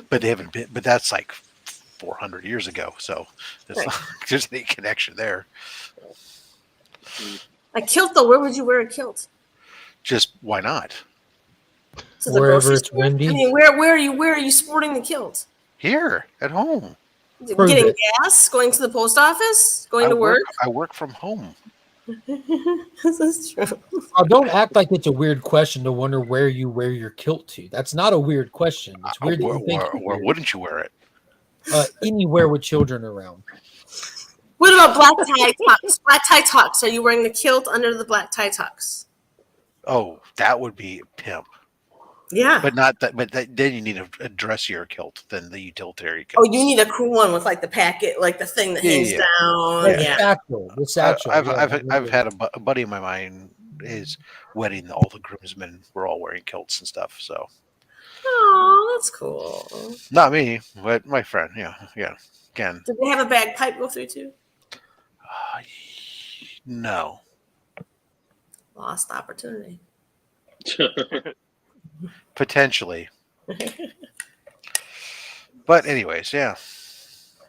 But they haven't been. But that's like 400 years ago. So it's Right. not like there's any connection there. A kilt, though. Where would you wear a kilt? Just why not? To the Wherever grocery it's store? windy. I mean, where are you sporting the kilt? Here at home. Prove Getting it. gas? Going to the post office? Going to work? I work from home. This is true. Oh, don't act like it's a weird question to wonder where you wear your kilt to. That's not a weird question. It's weird that you think it's Where weird. wouldn't you wear it? Anywhere with children around. What about black tie tux? Black tie tux. Are you wearing the kilt under the black tie tux? Oh, that would be pimp. Yeah. But not that. But then you need a dressier kilt than the utilitarian kilt. Oh, you need a cool one with like the packet, like the thing that hangs Yeah. down. Like Yeah. the satchel. I've had a buddy of mine. His wedding, all the groomsmen were all wearing kilts and stuff. So Oh, that's cool. not me, but my friend. Yeah. Again, Did they have a bagpipe go through too? no. Lost opportunity. Potentially. But anyways, yeah.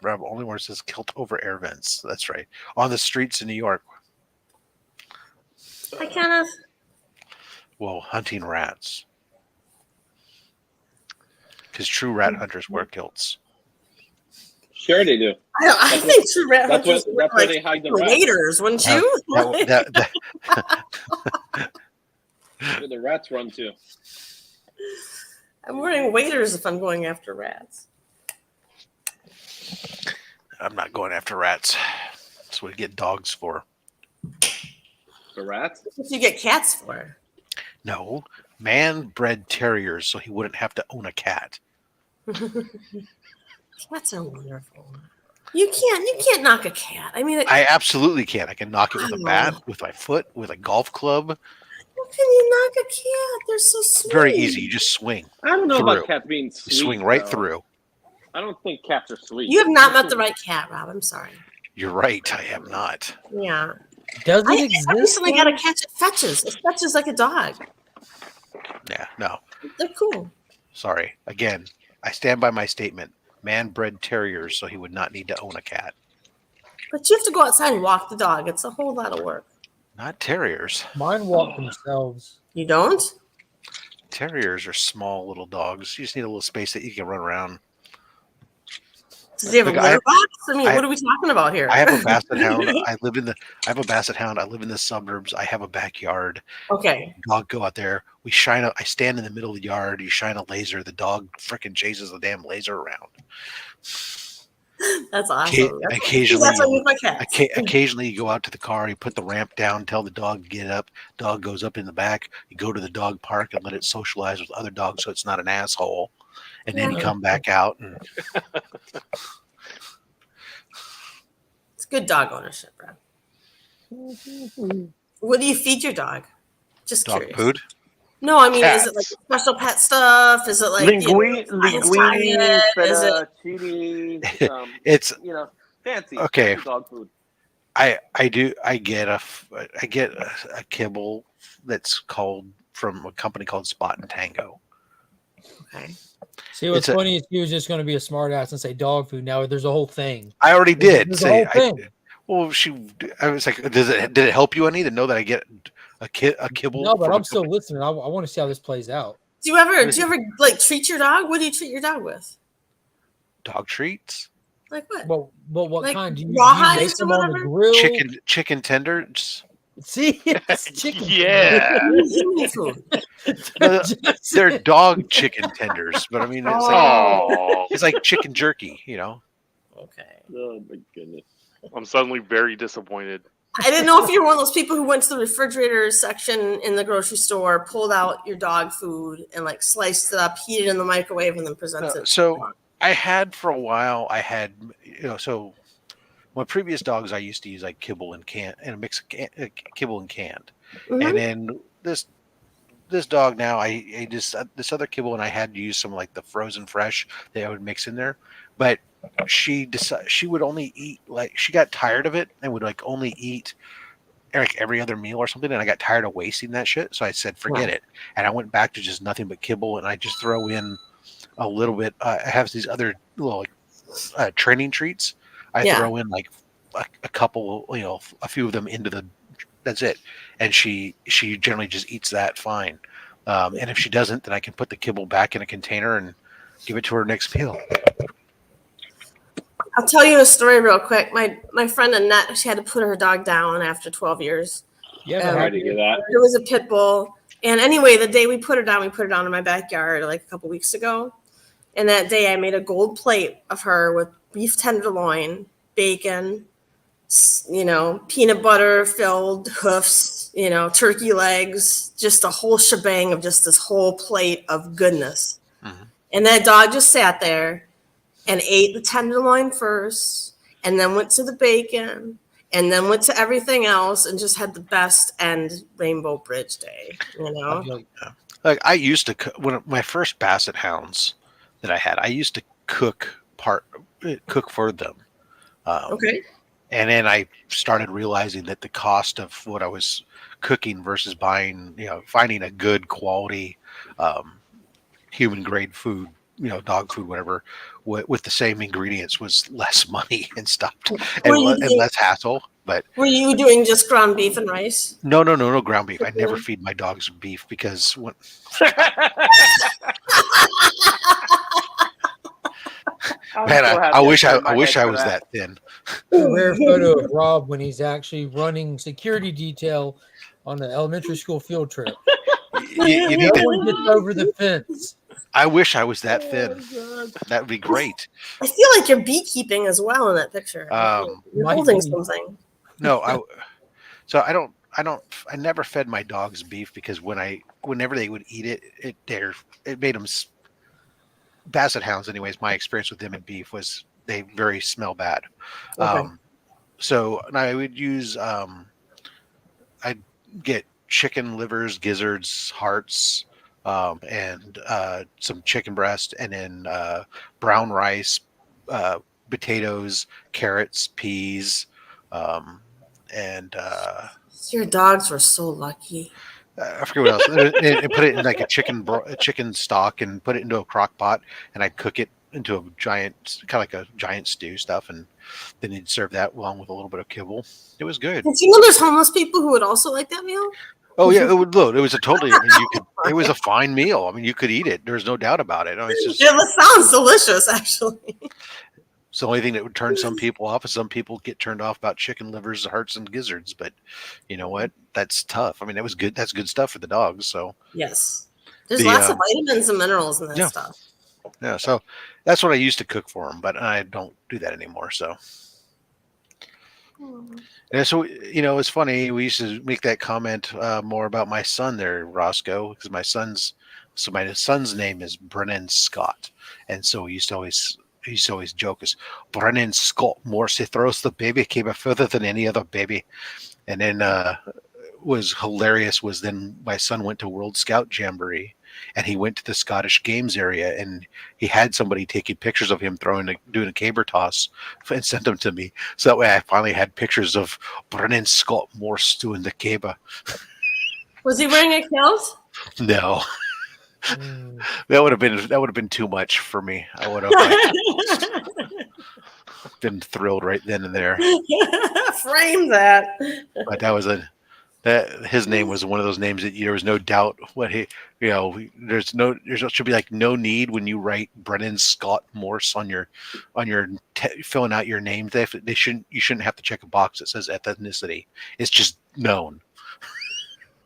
Rob only wears his kilt over air vents. That's right. On the streets in New York. I kind of. Well, hunting rats. Because true rat hunters wear kilts. Sure, they do. I think true rat That's hunters what- would that's where like they hide the rats. waders, wouldn't you? That- Where the rats run to. I'm wearing waders if I'm going after rats. I'm not going after rats. That's what we get dogs for. The rats? What do you get cats for? No, man bred terriers so he wouldn't have to own a cat. Cats are wonderful. You can't knock a cat. I mean, I absolutely can. I can knock it with a Oh. bat, with my foot, with a golf club. how can you knock a cat? They're so sweet. Very easy. You just swing. I don't know Through. about cats being You sweet. swing right though. through. I don't think cats are sweet. You have not met the right cat, Rob. I'm sorry. You're right. I am not. Yeah. Does it I exist? recently got a cat that fetches. It fetches like a dog. Yeah, no. They're cool. Sorry. Again, I stand by my statement. Man bred terriers so he would not need to own a cat. But you have to go outside and walk the dog. It's a whole lot of work. Not terriers. Mine walk themselves. You don't? Terriers are small little dogs. You just need a little space that you can run around. Does he have a Look, litter box? I mean, I- what are we talking about here? I have a basset hound. I have a basset hound. I live in the suburbs. I have a backyard. Okay. Dog go out there. I stand in the middle of the yard. You shine a laser. The dog freaking chases the damn laser around. That's awesome. Occasionally, That's what I use my cats. occasionally you go out to the car. You put the ramp down. Tell the dog to get up. Dog goes up in the back. You go to the dog park and let it socialize with other dogs, so it's not an asshole. And then you Yeah. come back out and It's good dog ownership, bro. What do you feed your dog? Just dog curious. food. No, I mean, is Cats. it like special pet stuff? Is it like Linguine, science diet? Is it fettuccine, It's fancy. Okay. fancy dog food. I get a kibble that's called from a company called Spot and Tango. okay? See, what's It's a- funny is he was just going to be a smart ass and say dog food. Now there's a whole thing. I already did There's a say. whole thing. I was like, did it help you any to know that I get a kibble. No, but from a I'm still company. listening. I want to see how this plays out. Do you ever like treat your dog? What do you treat your dog with? Dog treats. Like what? Well, what Like kind? Do you rawhides make or them on the whatever? grill? Chicken tenders. See, it's chicken. Yeah. Human food. No, Just- they're dog chicken tenders, but I mean Oh, it's like chicken jerky, Okay. Oh my goodness. I'm suddenly very disappointed. I didn't know if you were one of those people who went to the refrigerator section in the grocery store, pulled out your dog food, and like sliced it up, heated it in the microwave, and then presented it. So I had for a while. So my previous dogs I used to use like kibble and a mix of kibble and canned, Mhm. and then this dog now I just this other kibble, and I had to use some like the frozen fresh that I would mix in there, but she would only eat, like, she got tired of it and would like only eat like every other meal or something, and I got tired of wasting that shit, so I said forget it, and I went back to just nothing but kibble, and I just throw in a little bit. I have these other little like training treats. I throw in like a couple, a few of them into the. That's it, and she generally just eats that fine. And if she doesn't, then I can put the kibble back in a container and give it to her next meal. I'll tell you a story real quick. My friend Annette, she had to put her dog down after 12 years. Yeah, Sorry to hear that. It was a pit bull. And anyway, the day we put her down in my backyard like a couple weeks ago. And that day I made a gold plate of her with beef tenderloin, bacon, peanut butter filled hoofs, turkey legs, just a whole shebang of just this whole plate of goodness. Mm-hmm. And that dog just sat there and ate the tenderloin first, and then went to the bacon, and then went to everything else, and just had the best end Rainbow Bridge day, Like I used to when my first Basset hounds that I had, I used to cook for them. Okay. And then I started realizing that the cost of what I was cooking versus buying, finding a good quality human grade food, dog food, whatever, with the same ingredients was less money and stuff, and less hassle. But were you doing just ground beef and rice? No ground beef. I never feed my dogs beef because when man, I wish I was that thin. A rare photo of Rob when he's actually running security detail on an elementary school field trip. You need No one gets over the fence. I wish I was that thin. That would be great. I feel like you're beekeeping as well in that picture. You're holding something. No, I never fed my dogs beef because whenever they would eat it made them. Basset hounds, anyways, my experience with them and beef was they very smell bad. Okay. So I would use, I'd get chicken livers, gizzards, hearts, and some chicken breast, and then brown rice, potatoes, carrots, peas, and Your dogs were so lucky. I forget what else. And put it in like a chicken stock and put it into a crock pot, and I'd cook it into a giant, kind of like a giant stew stuff, and then you'd serve that along with a little bit of kibble. It was good. Did you know there's homeless people who would also like that meal? Oh yeah, it was a totally. I mean, it was a fine meal. I mean, you could eat it. There's no doubt about it. It sounds delicious, actually. It's the only thing that would turn some people off, is some people get turned off about chicken livers, hearts, and gizzards. But you know what? That's tough. I mean, that was good. That's good stuff for the dogs. So yes, there's lots of vitamins and minerals in that stuff. Yeah, so that's what I used to cook for them, but I don't do that anymore. So, and so it's funny. We used to make that comment more about my son there, Roscoe, because my son's name is Brennan Scott, and so he used to always joke as Brennan Scott Morse throws the baby came further than any other baby. And then was hilarious was then my son went to World Scout Jamboree, and he went to the Scottish Games area, and he had somebody taking pictures of him doing a caber toss and sent them to me. So that way I finally had pictures of Brennan Scott Morse doing the caber. Was he wearing a kilt? No. That would have been too much for me. I would have been thrilled right then and there. Frame that. But that was That his name was one of those names that there was no doubt what he, there should be like no need when you write Brennan Scott Morse on your filling out your name. You shouldn't have to check a box that says ethnicity. It's just known.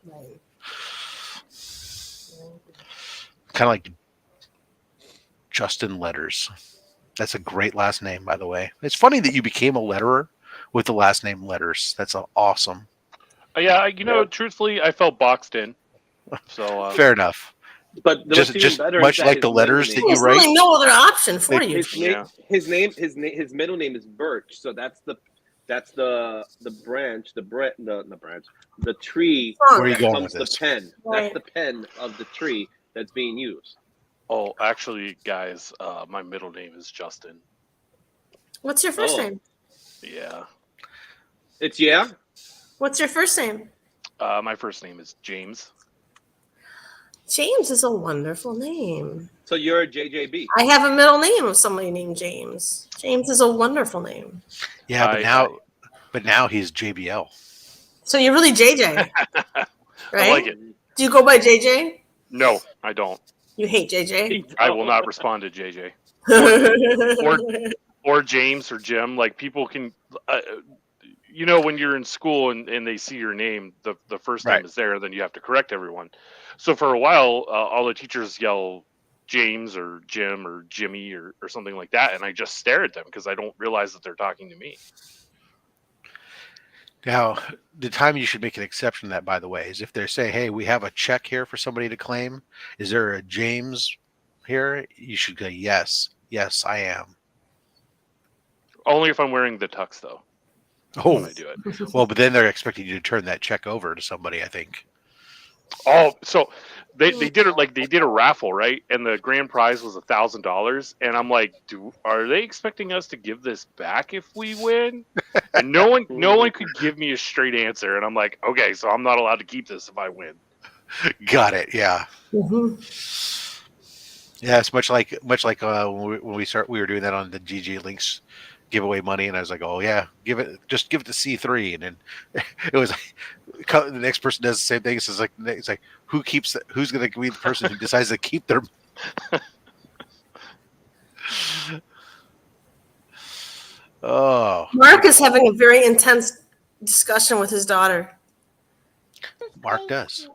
Right. Kind of like Justin Letters. That's a great last name, by the way. It's funny that you became a letterer with the last name Letters. That's awesome. Yeah, truthfully, I felt boxed in. So Fair enough. But what's even Just better much is that like his the letters that middle you There's write. really no other option for you. His middle name is Birch, so that's the branch, the tree Where are you that going comes with this? the pen. Right. That's the pen of the tree that's being used. Oh, actually, guys, my middle name is Justin. What's your first Oh. name? Yeah. It's yeah. What's your first name? My first name is James. James is a wonderful name. So you're a JJB. I have a middle name of somebody named James. James is a wonderful name. Yeah, but now he's JBL. So you're really JJ, right? I like it. Do you go by JJ? No, I don't. You hate JJ? I will not respond to JJ or James or Jim. Like people can, when you're in school and they see your name, the first name is there, then you have to correct everyone. So for a while, all the teachers yell James or Jim or Jimmy or something like that, and I just stare at them because I don't realize that they're talking to me. Now, the time you should make an exception to that, by the way, is if they say, hey, we have a check here for somebody to claim. Is there a James here? You should go, yes, I am. Only if I'm wearing the tux, though. Oh, when I do it. Well, but then they're expecting you to turn that check over to somebody, I think. Oh, so they did it like they did a raffle, right? And the grand prize was $1,000, and I'm like, are they expecting us to give this back if we win? And no one could give me a straight answer, and I'm like, okay, so I'm not allowed to keep this if I win. Got it. Yeah. Mm-hmm. Yeah, it's much like when we were doing that on the GG Links giveaway money, and I was like, oh yeah, give it to C3, and then it was like the next person does the same thing. So it's like who's going to be the person who decides to keep their oh, Mark is having a very intense discussion with his daughter. Mark does.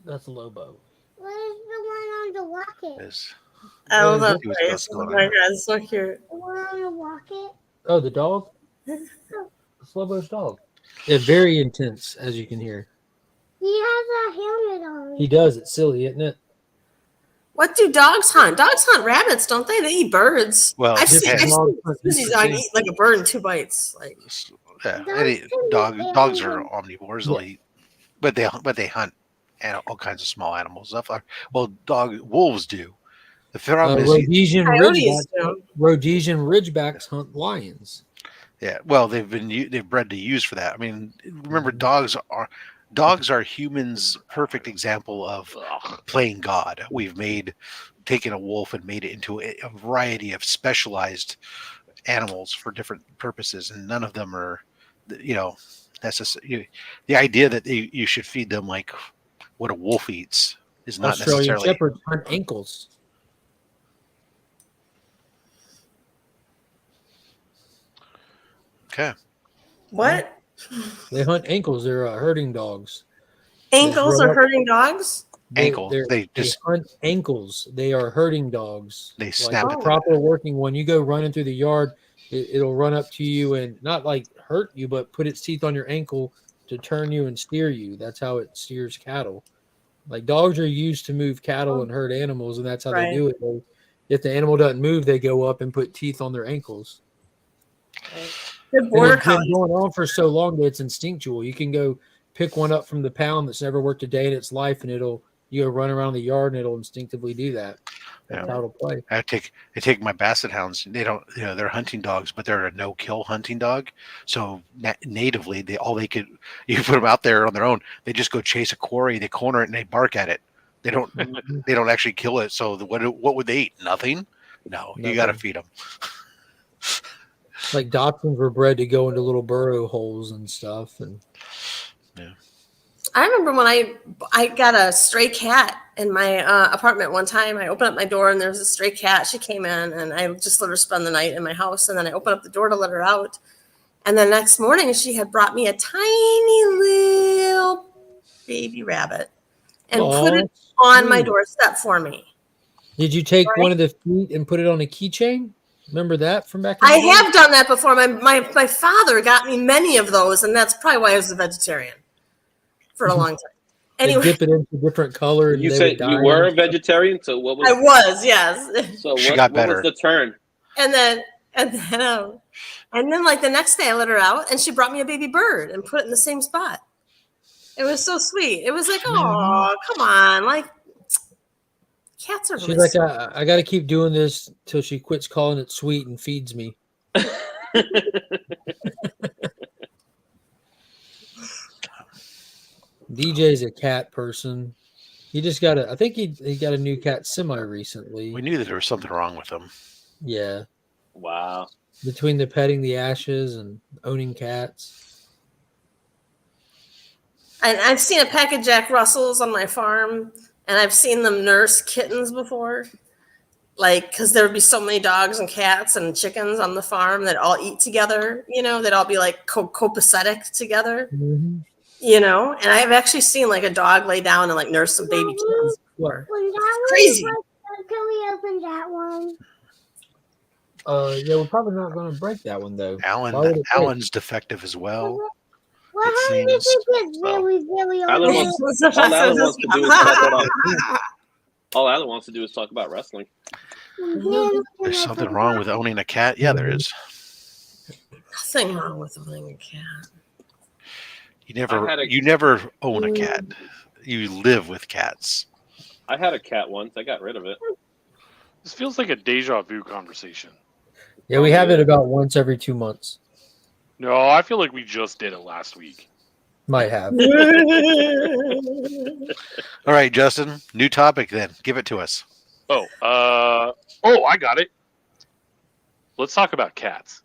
That's Lobo. What is the one on the rocket? Yes. I love that He was place. going Oh on. my god, it's so cute. The one on the rocket? Oh, the dog? It's Lobo's dog. Yeah, very intense, as you can hear. He has a helmet on. He does. It's silly, isn't it? What do dogs hunt? Dogs hunt rabbits, don't they? They eat birds. Well, I've seen depends. Susie's dog eat like a bird in 2 bites. Like, Yeah, Dogs dogs can are eat omnivores. They'll eat, but they hunt all kinds of small animals. Well, wolves do. The problem is, Rhodesian coyotes do. Ridgebacks hunt lions. yeah. Well, they've bred to use for that. I mean, remember, dogs are humans' perfect example of playing God. We've taken a wolf and made it into a variety of specialized animals for different purposes, and none of them are, necessary. The idea that you should feed them like what a wolf eats is not Australian necessarily. shepherds hunt ankles. Okay. What? They hunt ankles. They're herding dogs. Ankles are herding dogs? Ankle. They hunt ankles. They are herding dogs. They snap like at the proper working one. You go running through the yard, it'll run up to you and not like hurt you, but put its teeth on your ankle to turn you and steer you. That's how it steers cattle. Like dogs are used to move cattle and herd animals, and that's how they do it. If the animal doesn't move, they go up and put teeth on their ankles. Good border It's been collie. going on for so long that it's instinctual. You can go pick one up from the pound that's never worked a day in its life, and you go run around the yard, and it'll instinctively do that. That's how it'll play. I take my basset hounds. They don't, they're hunting dogs, but they're a no-kill hunting dog. So natively, you put them out there on their own. They just go chase a quarry, they corner it, and they bark at it. They don't actually kill it. So what would they eat? Nothing. No, Nothing. You got to feed them. Like dachshunds were bred to go into little burrow holes and stuff. And I remember when I got a stray cat in my apartment one time. I opened up my door and there was a stray cat. She came in and I just let her spend the night in my house. And then I opened up the door to let her out. And the next morning she had brought me a tiny little baby rabbit and put it on my doorstep for me. Did you take one of the feet and put it on a keychain? Remember that from back in I the day? have done that before. My father got me many of those, and that's probably why I was a vegetarian for a long time. They Anyway, dip it into different color. And You they said would die you were a and stuff. vegetarian, so what was? I was, yes. So She what, got what better. was the turn? And then like the next day I let her out and she brought me a baby bird and put it in the same spot. It was so sweet. It was like, oh, come on. Like, cats are She's really like, I got to keep doing this till she quits calling it sweet and feeds me. DJ's a cat person. He just got I think he got a new cat semi recently. We knew that there was something wrong with him. Yeah. Wow. Between the petting the ashes and owning cats. And I've seen a pack of Jack Russells on my farm, and I've seen them nurse kittens before. Like, because there would be so many dogs and cats and chickens on the farm that all eat together, you know, they'd all be like copacetic together, you know. And I've actually seen like a dog lay down and like nurse some baby kittens before. When that Crazy. one breaks, can we open that one? Yeah, we're probably not going to break that one though. Why would it break? Alan's defective as well. Well, It how many seems think it's so. really, really Alan old? wants, all Alan wants to do is talk about. All Alan wants to do is talk about wrestling. There's something wrong with owning a cat. Yeah, there is. Nothing wrong with owning a cat. You never own a cat. You live with cats. I had a cat once. I got rid of it. This feels like a deja vu conversation. Yeah, we have it about once every 2 months. No, I feel like we just did it last week. Might have. All right, Justin. New topic then. Give it to us. I got it. Let's talk about cats.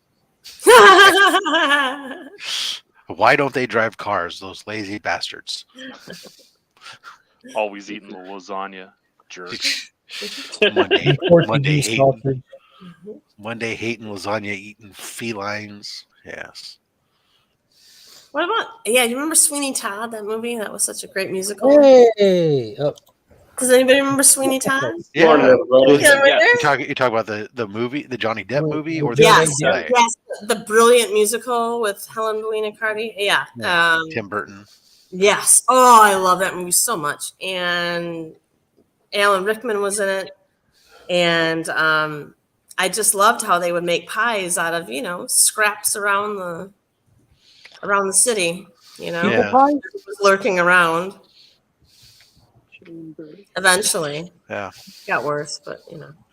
Why don't they drive cars, those lazy bastards? Always eating the lasagna. Jerk. Monday hating lasagna, eating felines. Yes. What about, you remember Sweeney Todd, that movie? That was such a great musical. Hey! Oh. Does anybody remember Sweeney Todd? Yeah. Yeah. You talk about the movie, the Johnny Depp movie, or Yes, the yes, the brilliant musical with Helen Bonham Carter. Yeah. Tim Burton. Yes. Oh, I love that movie so much. And Alan Rickman was in it. And I just loved how they would make pies out of, scraps around the city, lurking around. Eventually. Yeah. Got worse, but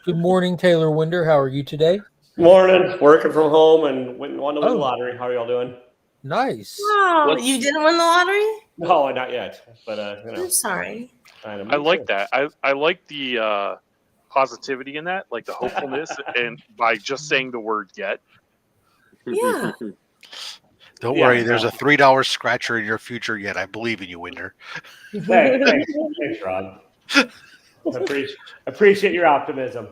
Good morning, Taylor Winder. How are you today? Morning. Working from home and won the lottery. How are y'all doing? Nice. Oh, you didn't win the lottery? No, not yet. But I'm sorry. I like that. I like the positivity in that, like the hopefulness, and by just saying the word "yet." Yeah. Don't worry, there's a $3 scratcher in your future yet. I believe in you, Winder. Thanks, Rod. Appreciate your optimism.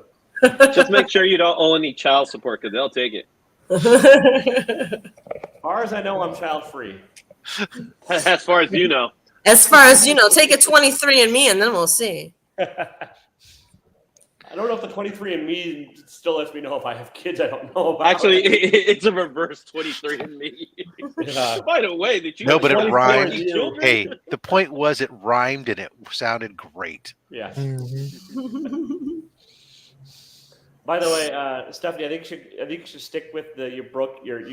Just make sure you don't owe any child support because they'll take it. As far as I know, I'm child free. As far as you know. As far as you know, take a 23andMe and then we'll see. I don't know if the 23andMe still lets me know if I have kids I don't know about. Actually, it's a reverse 23andMe. By the way, did you? No, but it rhymed. Children? Hey, the point was it rhymed and it sounded great. Yeah. Mm-hmm. By the way, Stephanie, I think you should stick with you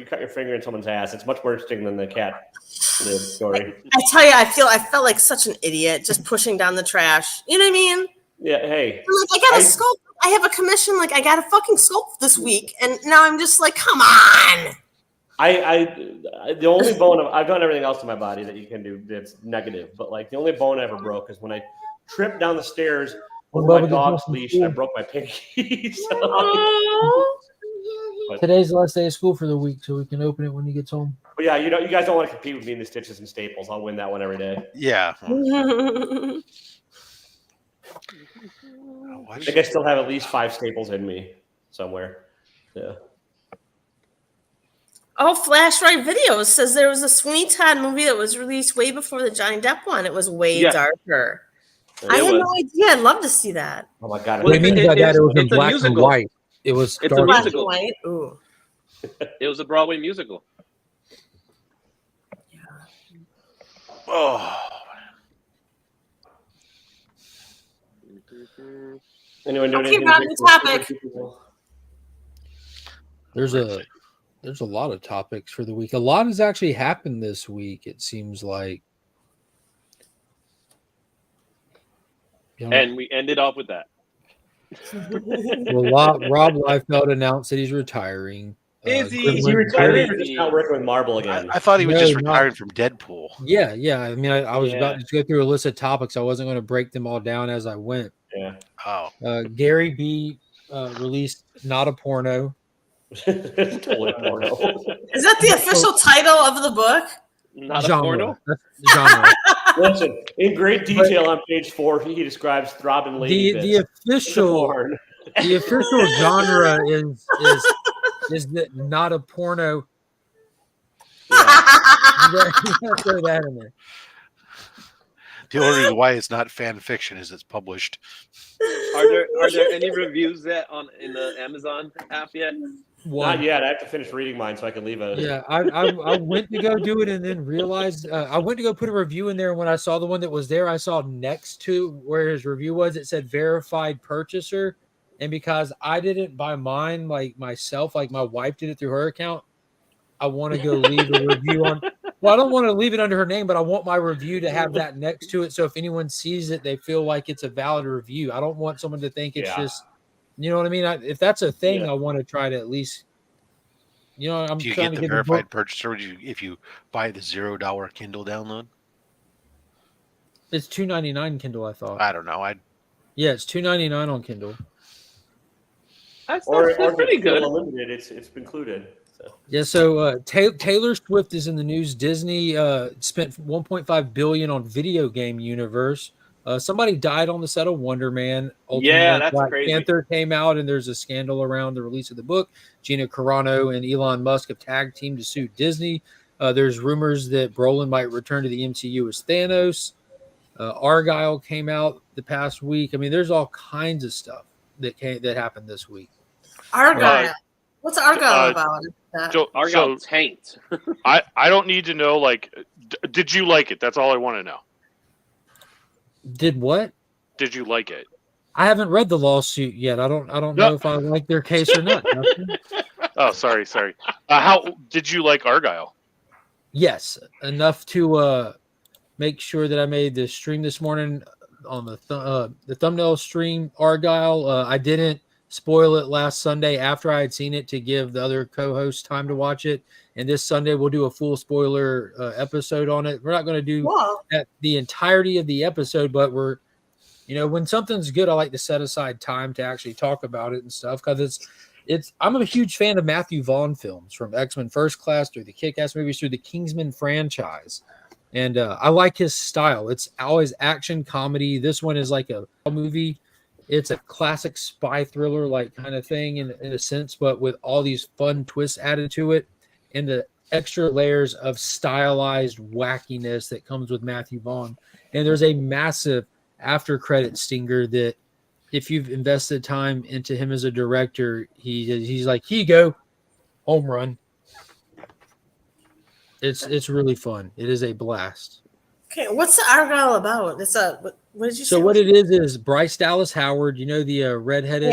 cut your finger in someone's ass. It's much more interesting than the cat story. I tell you, I felt like such an idiot just pushing down the trash. You know what I mean? Yeah. Hey. I got a sculpt. I have a commission. I got a fucking sculpt this week, and now I'm just like, come on. The only bone I've done everything else to my body that you can do that's negative, but the only bone I ever broke is when I tripped down the stairs with my dog's leash and I broke my pinky. Today's the last day of school for the week, so we can open it when he gets home. But yeah, you guys don't want to compete with me in the stitches and staples. I'll win that one every day. Yeah. I think I still have at least 5 staples in me somewhere. Yeah. Oh, Flash Right Videos says there was a Sweeney Todd movie that was released way before the Johnny Depp one. It was way darker. I had no idea. I'd love to see that. Oh my god! What do you mean by that? It was in black and white. It was It's a musical. Black and white. Ooh. It was a Broadway musical. Yeah. Oh. Anyone Okay, Rob, new topic. There's a lot of topics for the week. A lot has actually happened this week, it seems like. And we ended off with that. Well, Rob Liefeld announced that he's retiring. Is he? Is he retiring or just not working with Marble again? I thought he was just retiring from Deadpool. Yeah. I mean, I was about to go through a list of topics. I wasn't going to break them all down as I went. Yeah. Oh. Gary B released Not a Porno. Totally porno. Is that the official title of the book? Not genre. a porno? That's the genre. Listen, in great detail on page 4, he describes throbbing lady the official genre is that not a porno. Throw that in there. The only reason why it's not fan fiction is it's published. Are there any reviews yet in the Amazon app yet? Not yet. I have to finish reading mine so I can leave a. Yeah, I went to go do it and then realized I went to go put a review in there. And when I saw the one that was there, I saw next to where his review was, it said verified purchaser. And because I didn't buy mine like myself, like my wife did it through her account, I want to go leave a review on. Well, I don't want to leave it under her name, but I want my review to have that next to it. So if anyone sees it, they feel like it's a valid review. I don't want someone to think it's just, you know what I mean? If that's a thing, I want to try to at least, you know, I'm Do you trying get to the get verified purchaser if you buy the $0 Kindle download? It's $2.99 Kindle, I thought. I don't know. Yeah, it's $2.99 on Kindle. That's pretty good. Unlimited, it's included. So. Yeah, so Taylor Swift is in the news. Disney spent $1.5 billion on video game universe. Somebody died on the set of Wonder Man. Yeah, that's Black crazy. Panther came out, and there's a scandal around the release of the book. Gina Carano and Elon Musk have tag teamed to sue Disney. There's rumors that Brolin might return to the MCU as Thanos. Argyle came out the past week. I mean, there's all kinds of stuff that happened this week. Argyle. What's Argyle about? Argyle tanked. I don't need to know. Like, did you like it? That's all I want to know. Did what? Did you like it? I haven't read the lawsuit yet. I don't know if I like their case or not. Oh, sorry. How did you like Argyle? Yes, enough to make sure that I made the stream this morning on the thumbnail stream. Argyle. I didn't spoil it last Sunday after I had seen it to give the other co-hosts time to watch it. And this Sunday we'll do a full spoiler episode on it. We're not going to do the entirety of the episode, but we're, you know, when something's good, I like to set aside time to actually talk about it and stuff because I'm a huge fan of Matthew Vaughn films, from X-Men First Class through the Kick-Ass movies through the Kingsman franchise. And I like his style. It's always action comedy. This one is like a movie. It's a classic spy thriller like kind of thing in a sense, but with all these fun twists added to it and the extra layers of stylized wackiness that comes with Matthew Vaughn. And there's a massive after credit stinger that if you've invested time into him as a director, he's like, here you go, home run. It's really fun. It is a blast. Okay, what's the Argyle about? What did you say? So what it is Bryce Dallas Howard, you know, the redheaded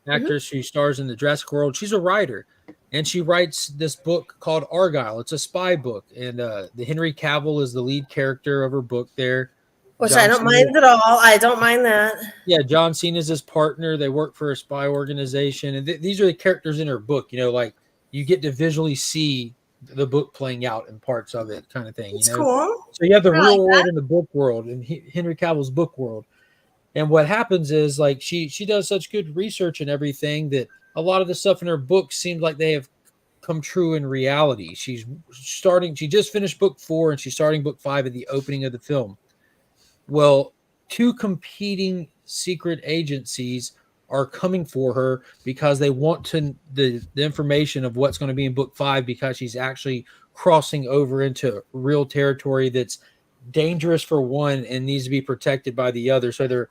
actress who stars in the Jurassic World. She's a writer, and she writes this book called Argyle. It's a spy book, and the Henry Cavill is the lead character of her book there. Which I don't mind at all. I don't mind that. Yeah, John Cena's his partner. They work for a spy organization, and these are the characters in her book. You know, like you get to visually see the book playing out in parts of it, kind of thing. It's you know, cool. So you have the real world and the book world, and Henry Cavill's book world. And what happens is, like, she does such good research and everything that a lot of the stuff in her book seems like they have come true in reality. She just finished book 4 and she's starting book 5 at the opening of the film. Well, 2 competing secret agencies are coming for her because they want the information of what's going to be in book 5, because she's actually crossing over into real territory that's dangerous for one and needs to be protected by the other. So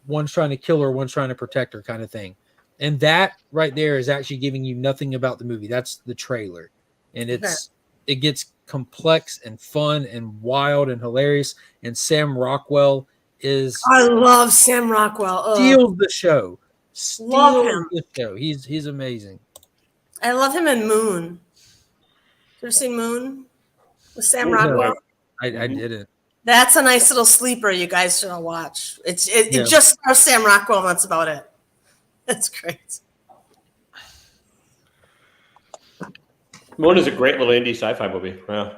one's trying to kill her, one's trying to protect her, kind of thing. And that right there is actually giving you nothing about the movie. That's the trailer. And it gets complex and fun and wild and hilarious. And Sam Rockwell I love Sam Rockwell. Steals the show. Love him. The show. He's amazing. I love him in Moon. You ever seen Moon with Sam Rockwell? I didn't. That's a nice little sleeper you guys should watch. It just stars Sam Rockwell, and that's about it. That's great. Moon is a great little indie sci-fi movie. Yeah.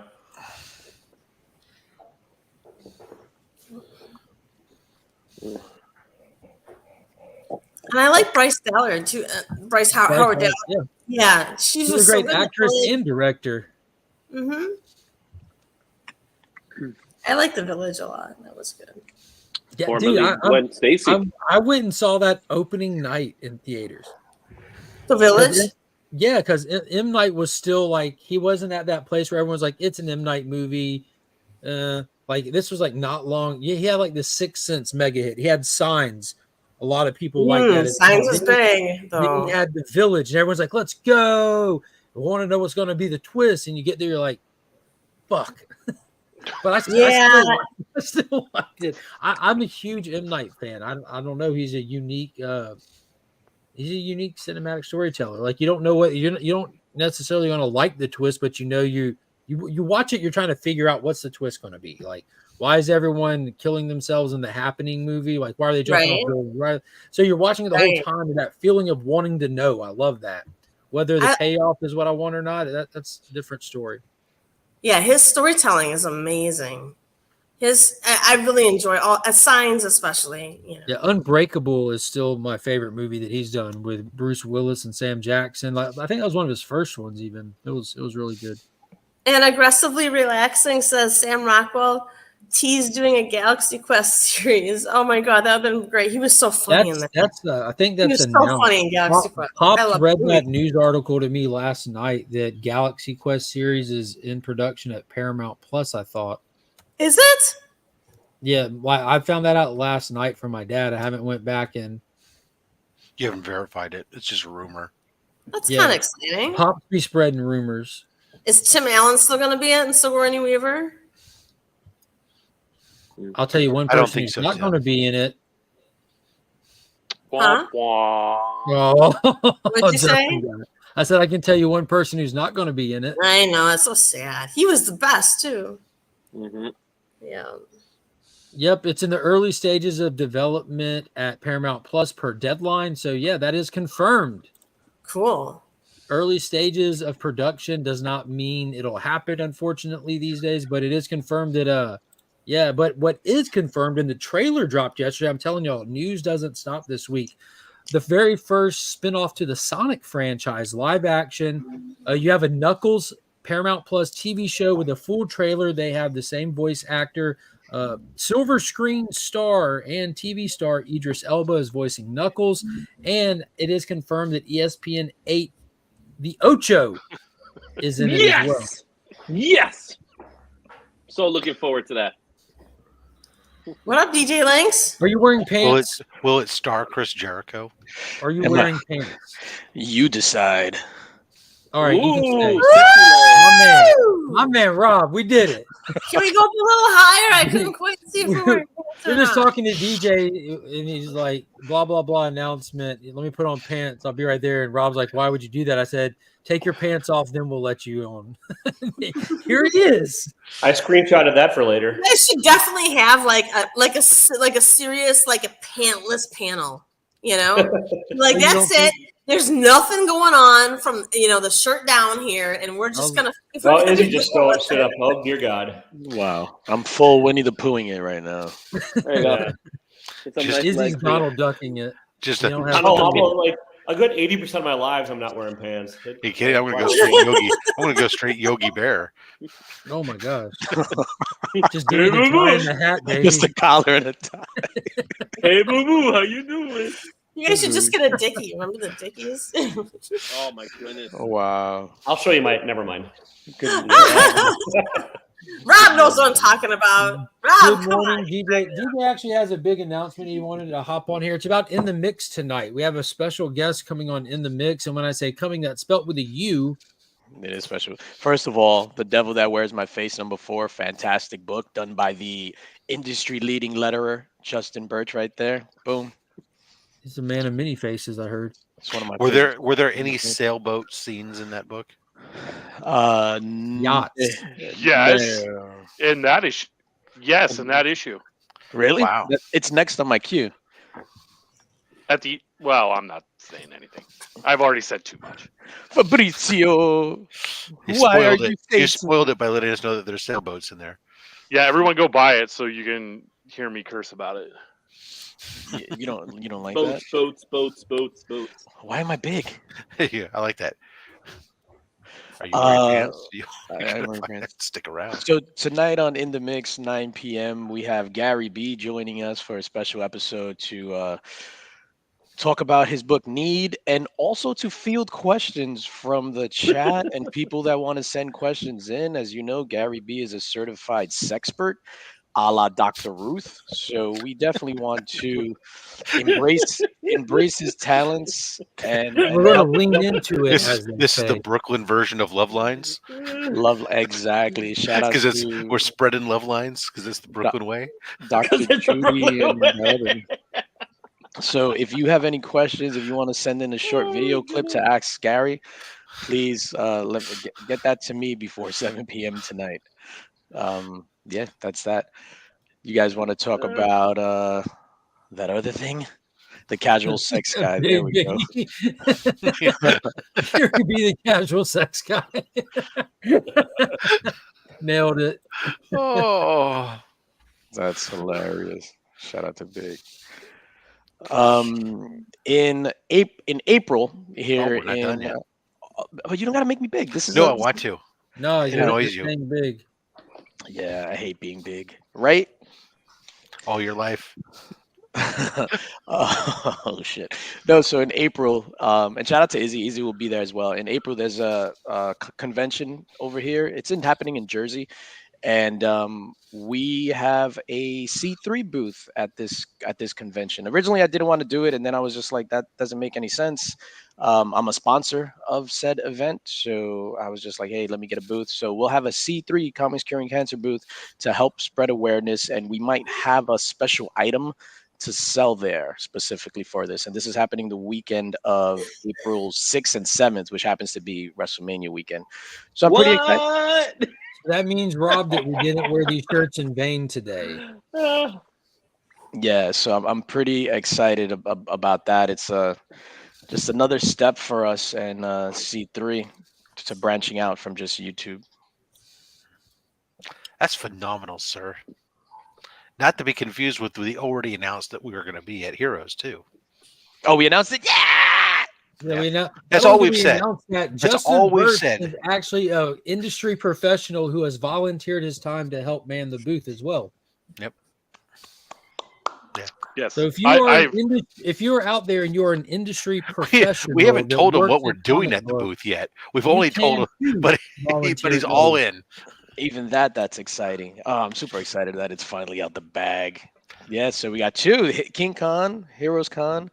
And I like Bryce Dallas too. Howard Dallas. Yeah, she's a great actress and director. Mm-hmm. I like The Village a lot. That was good. Yeah, dude, I went and saw that opening night in theaters. The Village? Yeah, because M. Night was still like, he wasn't at that place where everyone's like, it's an M. Night movie. Like, this was like not long. Yeah, he had like the Sixth Sense mega hit. He had Signs. A lot of people like that. Signs was big, though. Then he had The Village, and everyone's like, let's go. I want to know what's going to be the twist. And you get there, you're like, fuck. But I still liked it. I'm a huge M. Night fan. I don't know. He's a unique cinematic storyteller. Like, you don't know what you don't necessarily going to like the twist, but you know you watch it. You're trying to figure out what's the twist going to be. Like, why is everyone killing themselves in the Happening movie? Like, why are they jumping off buildings? Right. So you're watching it the whole time, and that feeling of wanting to know. I love that. Whether the payoff is what I want or not, that's a different story. Yeah, his storytelling is amazing. I really enjoy all Signs, especially. You know. Yeah, Unbreakable is still my favorite movie that he's done with Bruce Willis and Sam Jackson. Like, I think that was one of his first ones. Even it was really good. And Aggressively Relaxing says Sam Rockwell teased doing a Galaxy Quest series. Oh my god, that would have been great. He was so funny in that. I think that's he was so funny in Galaxy Quest. Pops read that news article to me last night that Galaxy Quest series is in production at Paramount Plus. I thought. Is it? Yeah, I found that out last night from my dad. I haven't went back and. You haven't verified it. It's just a rumor. That's kind of exciting. Pops be spreading rumors. Is Tim Allen still going to be it and Sigourney Weaver? I'll tell you one person who's not going to be in it. Huh? Oh, what'd you say? I said I can tell you one person who's not going to be in it. I know, it's so sad. He was the best too. Mm-hmm. Yeah. Yep, it's in the early stages of development at Paramount Plus per deadline. So yeah, that is confirmed. Cool. Early stages of production does not mean it'll happen, unfortunately, these days, but it is confirmed that yeah, but what is confirmed, and the trailer dropped yesterday, I'm telling y'all, news doesn't stop this week. The very first spinoff to the Sonic franchise, live action. You have a Knuckles Paramount Plus TV show with a full trailer. They have the same voice actor, silver screen star and TV star Idris Elba is voicing Knuckles. And it is confirmed that ESPN 8, the Ocho, is in it as well. Yes. So looking forward to that. What up, DJ Lanks? Are you wearing pants? Will it star Chris Jericho? Are you wearing pants? You decide. All right, you can stay. My man, Rob, we did it. Can we go up a little higher? I couldn't quite see if we were. We're just talking to DJ, and he's like, blah, blah, blah announcement. Let me put on pants. I'll be right there. And Rob's like, why would you do that? I said, take your pants off, then we'll let you on. Here it is. I screenshotted that for later. You guys should definitely have like a serious, like a pantless panel, you know? Like, that's it. There's nothing going on from, the shirt down here, and we're just going to... Well, Izzy just stood up. Oh, dear God. Wow. I'm full Winnie the Poohing it right now. There you go. Izzy's Donald ducking it. Just like a good 80% of my lives, I'm not wearing pants. You kidding? I'm gonna go straight Yogi. I'm gonna go straight Yogi Bear. Oh my gosh! Just give me the tie and the hat, baby. Just a collar and a tie. Hey, boo boo, how you doing? You guys should just get a dickie. Remember the dickies? Oh my goodness. Oh, wow. I'll show you my. Never mind. Good, Rob knows what I'm talking about. Rob, Good come morning, on. DJ. DJ actually has a big announcement. He wanted to hop on here. It's about In the Mix tonight. We have a special guest coming on In the Mix, and when I say coming, that's spelt with a U. It is special. First of all, The Devil That Wears My Face, #4, fantastic book done by the industry-leading letterer, Justin Birch, right there. Boom. He's a man of many faces, I heard. It's one of my Were there any sailboat scenes in that book? Yachts. Yes. No. In that issue. Yes, in that issue. Really? Wow. It's next on my queue. Well, I'm not saying anything. I've already said too much. Fabrizio, You why are spoiled you it. You facing? spoiled it by letting us know that there's sailboats in there. Yeah, everyone go buy it so you can hear me curse about it. You don't like that? Boats. Why am I big? Yeah, I like that. Are you wearing pants? I'm wearing pants. Stick around. So tonight on In the Mix, 9 p.m., we have Gary B joining us for a special episode to talk about his book Need, and also to field questions from the chat and people that want to send questions in. As you know, Gary B is a certified sexpert, a la Dr. Ruth. So we definitely want to embrace his talents and We're going to lean into it. This is the Brooklyn version of Love Lines. love exactly. Shout out Because to we're spreading love lines because it's the Brooklyn way. Dr. Judy and so if you have any questions, if you want to send in a short video clip to ask Gary, please get that to me before 7 p.m. tonight. Yeah, that's that. You guys want to talk about that other thing? The casual sex guy. There we go. Here could be the casual sex guy. Nailed it. Oh, that's hilarious. Shout out to Big. In April here we're not done yet. But you don't gotta make me big. This is I want to. No, It you're annoys you. saying big. Yeah, I hate being big. Right? All your life. Oh shit. No, so in April, and shout out to Izzy. Izzy will be there as well. In April, there's a convention over here. It's happening in Jersey. And we have a C3 booth at this convention. Originally, I didn't want to do it, and then I was just like, that doesn't make any sense. I'm a sponsor of said event, so I was just like, hey, let me get a booth. So we'll have a C3 Comics Curing Cancer booth to help spread awareness, and we might have a special item to sell there specifically for this. And this is happening the weekend of April 6th and 7th, which happens to be WrestleMania weekend. So I'm pretty excited. That means, Rob, that we didn't wear these shirts in vain today. Yeah, so I'm pretty excited about that. It's just another step for us and C3 to branching out from just YouTube. That's phenomenal, sir. Not to be confused with we already announced that we were going to be at Heroes too. Oh, we announced it? Yeah! Yeah, we know. That's all we've said. That's all we've said. Is actually an industry professional who has volunteered his time to help man the booth as well. Yep. Yeah. Yes. So if you are out there and you're an industry professional, we haven't told him what we're doing at the booth yet. We've only told him, but he's all in. Even that's exciting. Oh, I'm super excited that it's finally out the bag. Yeah, so we got two: King Con, Heroes Con.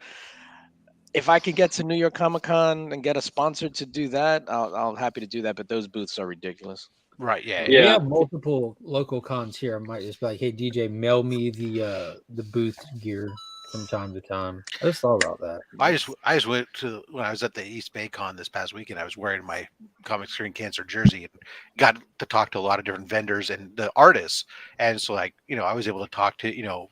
If I could get to New York Comic Con and get a sponsor to do that, I'll happy to do that. But those booths are ridiculous. Right? Yeah. We have multiple local cons here. I might just be like, hey DJ, mail me the booth gear from time to time. I just thought about that. I just went to when I was at the East Bay Con this past weekend. I was wearing my Comic Screen Cancer jersey and got to talk to a lot of different vendors and the artists. And so, like, I was able to talk to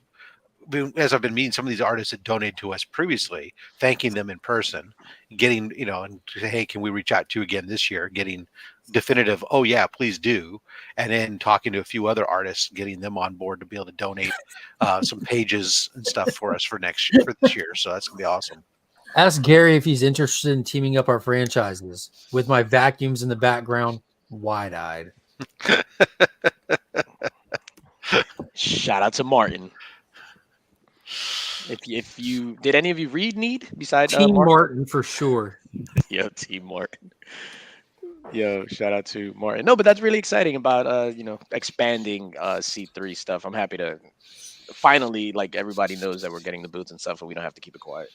as I've been meeting some of these artists that donated to us previously, thanking them in person, getting, and say, hey, can we reach out to you again this year? Getting definitive, oh yeah, please do. And then talking to a few other artists, getting them on board to be able to donate some pages and stuff for us for this year. So that's gonna be awesome. Ask Gary if he's interested in teaming up our franchises. With my vacuums in the background, wide-eyed. Shout out to Martin. If you did any of you read Need besides Team Martin? Martin for sure. Yo, Team Martin. Yo, shout out to Martin. No, but that's really exciting about expanding C3 stuff. I'm happy to finally, like, everybody knows that we're getting the boots and stuff, and we don't have to keep it quiet.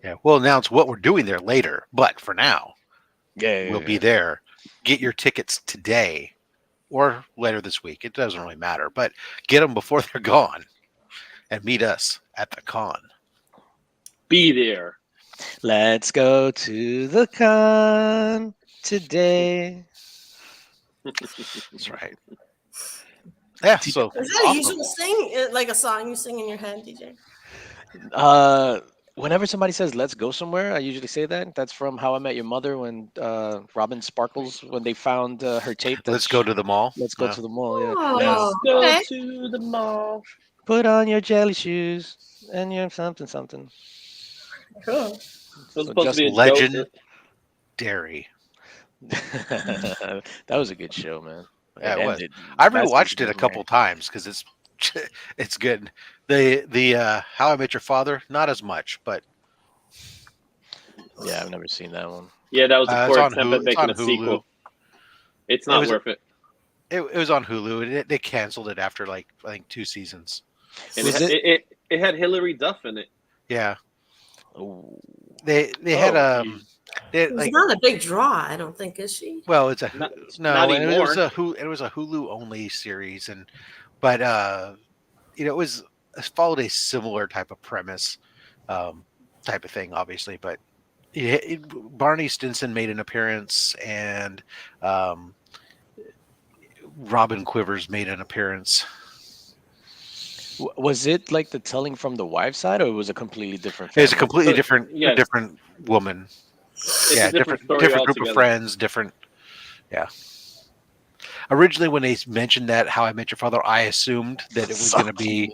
Yeah, we'll announce what we're doing there later, but for now, Yeah, we'll be there. Get your tickets today or later this week. It doesn't really matter, but get them before they're gone and meet us at the con. Be there. Let's go to the con today. That's right. Yeah, so Is that a usual thing? Like a song you sing in your head, DJ? Whenever somebody says "Let's go somewhere," I usually say that. That's from How I Met Your Mother when Robin Sparkles, when they found her tape. Let's go to the mall. Let's go to the mall. Yeah. Oh, Go okay. to the mall. Put on your jelly shoes and your something. Cool. It's supposed to be a Legendary. That was a good show, man. Yeah, it was. ended- I that's rewatched the it a couple times because it's good. The How I Met Your Father, not as much, but Yeah, I've never seen that one. Yeah, that was a it's poor on attempt Hulu. at making a It's on sequel. It's not was- worth it. it was on Hulu, and they canceled it after like I think 2 seasons. And Was it had Hillary Duff in it. Yeah, Oh, they had geez. they, It's like not a big draw, I don't think, is she? well, it's a Not- no, not and it anymore. was a Hulu only series, but it followed a similar type of premise, type of thing, obviously, but Barney Stinson made an appearance, and Robin Quivers made an appearance. was it like the telling from the wife's side, or was it a completely different? It's a family? completely different, Yes. different woman. It's Yeah, a different story group of altogether. friends, different. Yeah. Originally, when they mentioned that How I Met Your Father, I assumed that it was going to be.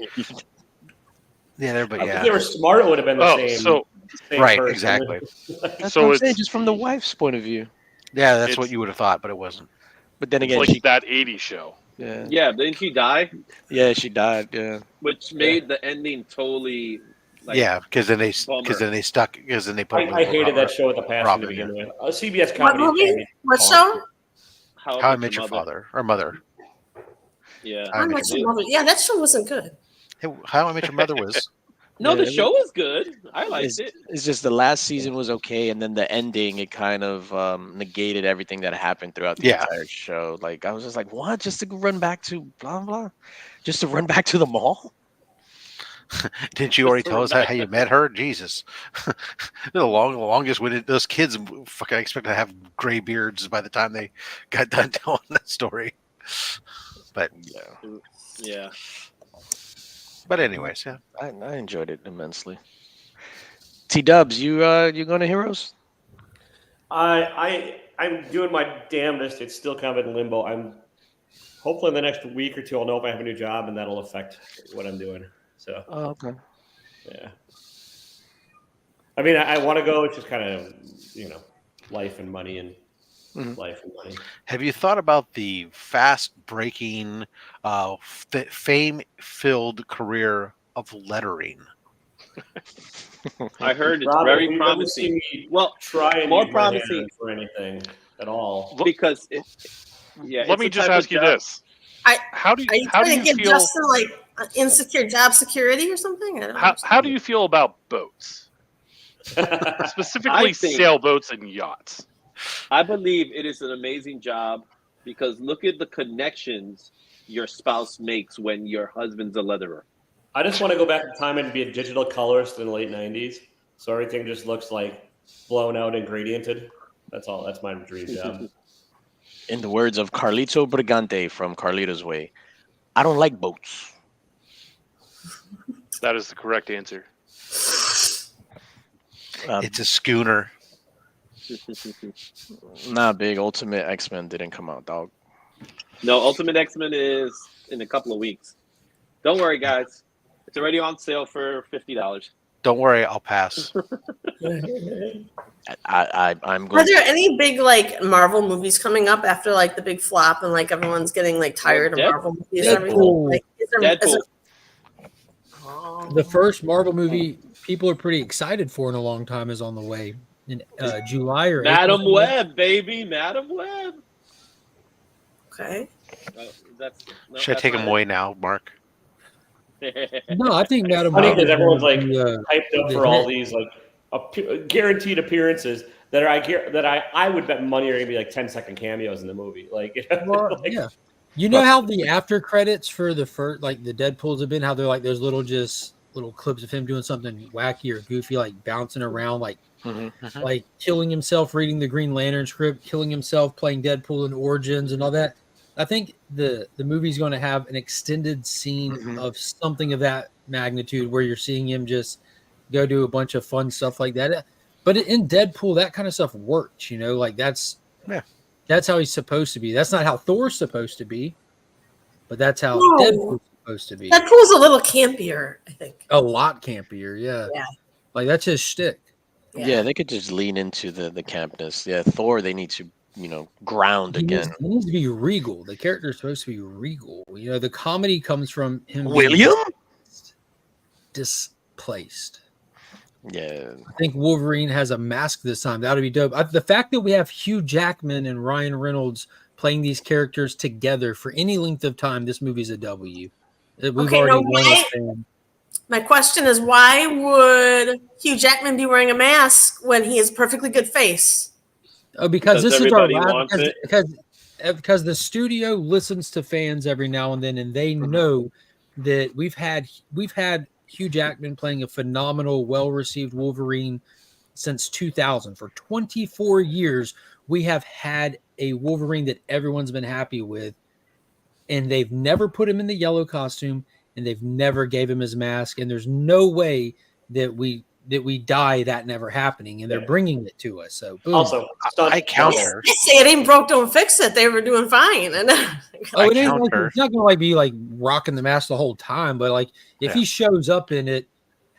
Yeah, but If yeah, they were smart, it would have been the Oh, same. so same right, person. exactly. That's So what I'm saying, it's- just from the wife's point of view. Yeah, that's what It's- you would have thought, but it wasn't. But then it's again, like she that 80s show. Yeah, didn't she die? yeah, she died. Yeah, Which made the ending totally. Like, Yeah, because then they bummer. put. I hated that show with the passion Robin, to begin yeah. with. CBS What Comedy. movie? Academy. What show? How How I Met Your Father or Mother. Yeah. How I I'm Met not Your sure. Mother. Yeah, that show wasn't good. How I Met Your Mother was. No, Yeah, the show was good. I liked it's, it. it's just the last season was okay, and then the ending, it kind of negated everything that happened throughout the Yeah. entire show. Like, I was just like, what? Just to run back to blah blah, just to run back to the mall? Didn't you already tell us how you met her? Jesus, the longest when those kids fucking expect to have gray beards by the time they got done telling that story. But Yeah, Yeah. but anyways, yeah. I enjoyed it immensely. T Dubs, you going to Heroes? I'm doing my damnedest. It's still kind of in limbo. I'm hopefully in the next week or two I'll know if I have a new job, and that'll affect what I'm doing. So Oh, okay. yeah. I mean, I want to go. It's just kind of life and money and Mhm. life and money. Have you thought about the fast-breaking, fame-filled career of lettering? I heard it's Rob, very if you've ever seen promising. me Well, try and more use my promising. hands for anything at all. because Let it's me the just type of ask you job- this: how do Are you how do trying you to give feel? Justin like insecure job security or something? I don't How do you feel about boats, I specifically think- sailboats and yachts? I believe it is an amazing job because look at the connections your spouse makes when your husband's a letterer. I just want to go back in time and be a digital colorist in the late 90s. So everything just looks like blown out and gradiented. That's all. That's my dream job. In the words of Carlito Brigante from Carlito's Way, I don't like boats. That is the correct answer. It's a schooner. Nah, big Ultimate X-Men didn't come out, dog. No, Ultimate X-Men is in a couple of weeks. Don't worry, guys. It's already on sale for $50. Don't worry, I'll pass. I'm Are going there to. any big like Marvel movies coming up after like the big flop and like everyone's getting like tired of Marvel movies and everything? Deadpool. Like, is Deadpool. The first Marvel movie people are pretty excited for in a long time is on the way in July or Madam April. Web, baby, Madam Web. Okay. Should I take him away now, Mark? No, I think Madam Funny Web because is everyone's like the, hyped up the for all hit. these like guaranteed appearances that I would bet money are gonna be like 10-second cameos in the movie. Like, Well, like yeah. You know how the after credits for the first, like the Deadpools have been, how they're like those little clips of him doing something wacky or goofy, like bouncing around, like killing himself reading the Green Lantern script, killing himself playing Deadpool in Origins and all that. I think the movie's going to have an extended scene of something of that magnitude where you're seeing him just go do a bunch of fun stuff like that. But in Deadpool, that kind of stuff works, like that's how he's supposed to be. That's not how Thor's supposed to be, but that's how Deadpool's supposed to be. Deadpool's a little campier, I think. A lot campier, yeah. Like that's his shtick. Yeah, they could just lean into the campness. Yeah, Thor, they need to, ground again. He needs to be regal. The character is supposed to be regal. The comedy comes from him William? displaced. Yeah. I think Wolverine has a mask this time. That would be dope. The fact that we have Hugh Jackman and Ryan Reynolds playing these characters together for any length of time, this movie's a W. We've already won a fan. My question is, why would Hugh Jackman be wearing a mask when he has a perfectly good face? Oh, because this is our wants it. because the studio listens to fans every now and then, and they know that we've had Hugh Jackman playing a phenomenal, well-received Wolverine since 2000. For 24 years, we have had a Wolverine that everyone's been happy with, and they've never put him in the yellow costume, and they've never gave him his mask, and there's no way that we die that never happening, and they're bringing it to us. So boom. Also, I counter. I say it ain't broke, don't fix it. They were doing fine. And it ain't like, it's not gonna be like rocking the mask the whole time, but if he shows up in it,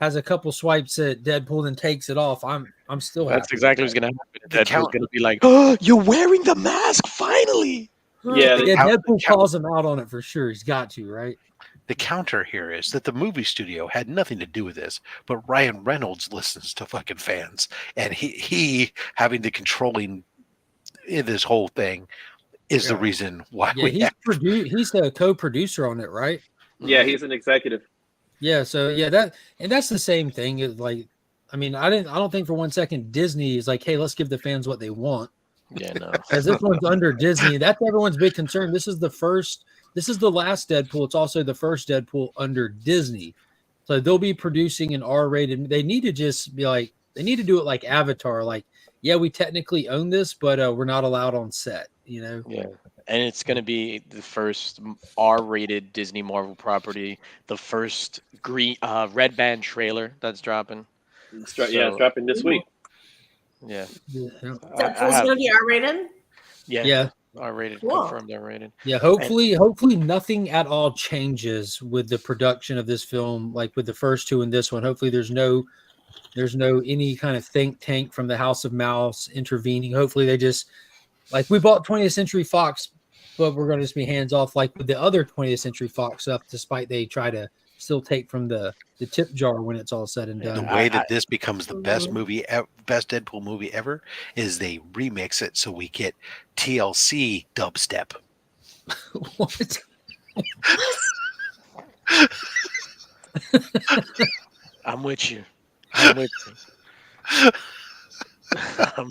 has a couple swipes at Deadpool and takes it off, I'm still happy. That's exactly what's gonna happen. Deadpool's gonna be like, "Oh, you're wearing the mask finally." Yeah, Deadpool calls him out on it for sure. He's got to, right? The counter here is that the movie studio had nothing to do with this, but Ryan Reynolds listens to fucking fans, and he having the controlling in this whole thing is the reason why he's the co-producer on it, right? Yeah, he's an executive. Yeah, so that's the same thing. I don't think for 1 second Disney is like, hey, let's give the fans what they want. Yeah, no. Because this one's under Disney. That's everyone's big concern. This is the last Deadpool. It's also the first Deadpool under Disney. So they'll be producing an R-rated. They need to just be like, they need to do it like Avatar. Like, yeah, we technically own this, but we're not allowed on set, Yeah. And it's going to be the first R-rated Disney Marvel property, the first Red Band trailer that's dropping. It's dropping this week. Yeah. Deadpool's going to be R-rated? Yeah. R-rated, confirmed R-rated. Yeah, hopefully nothing at all changes with the production of this film, like with the first two and this one. Hopefully there's no any kind of think tank from the House of Mouse intervening. Hopefully they just, like, we bought 20th Century Fox, but we're going to just be hands off like with the other 20th Century Fox stuff, despite they try to still take from the tip jar when it's all said and done. The way that this becomes the best Deadpool movie ever is they remix it so we get TLC dubstep. What? I'm with you. I'm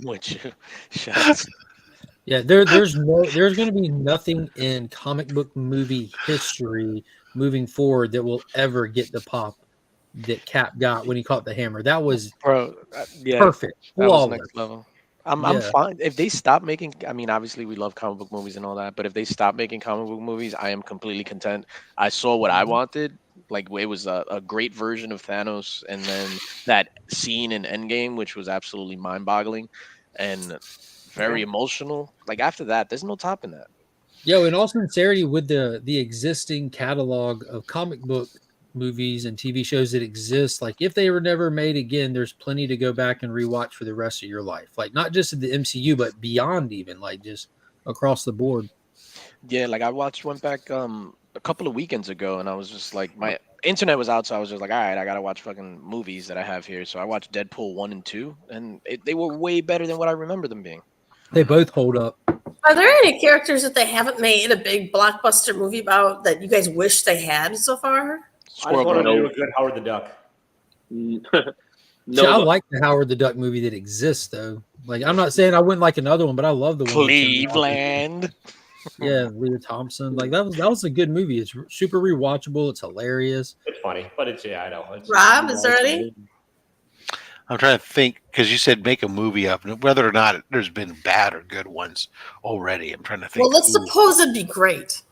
with you. Shots. Yeah, there's going to be nothing in comic book movie history moving forward that will ever get the pop that Cap got when he caught the hammer. That was perfect. That was next level. I'm fine if they stop making. I mean, obviously we love comic book movies and all that, but if they stop making comic book movies, I am completely content. I saw what I wanted. Like, it was a great version of Thanos, and then that scene in Endgame, which was absolutely mind-boggling and very emotional. Like, after that, there's no topping that. Yo, in all sincerity, with the existing catalog of comic book movies and TV shows that exist, like if they were never made again, there's plenty to go back and rewatch for the rest of your life. Like not just in the MCU, but beyond, even like just across the board. Yeah, like I went back a couple of weekends ago, and I was just like, my internet was out, so I was just like, all right, I gotta watch fucking movies that I have here. So I watched Deadpool 1 and 2, and they were way better than what I remember them being. They both hold up. Are there any characters that they haven't made a big blockbuster movie about that you guys wish they had so far? I just want to do a good Howard the Duck. See, I like the Howard the Duck movie that exists, though. Like, I'm not saying I wouldn't like another one, but I love the one. Cleveland. Yeah, Leah Thompson. Like that was a good movie. It's super rewatchable. It's hilarious. It's funny, but it's I know. Rob, is there any? I'm trying to think because you said make a movie up, whether or not there's been bad or good ones already. I'm trying to think. Well, let's suppose it'd be great.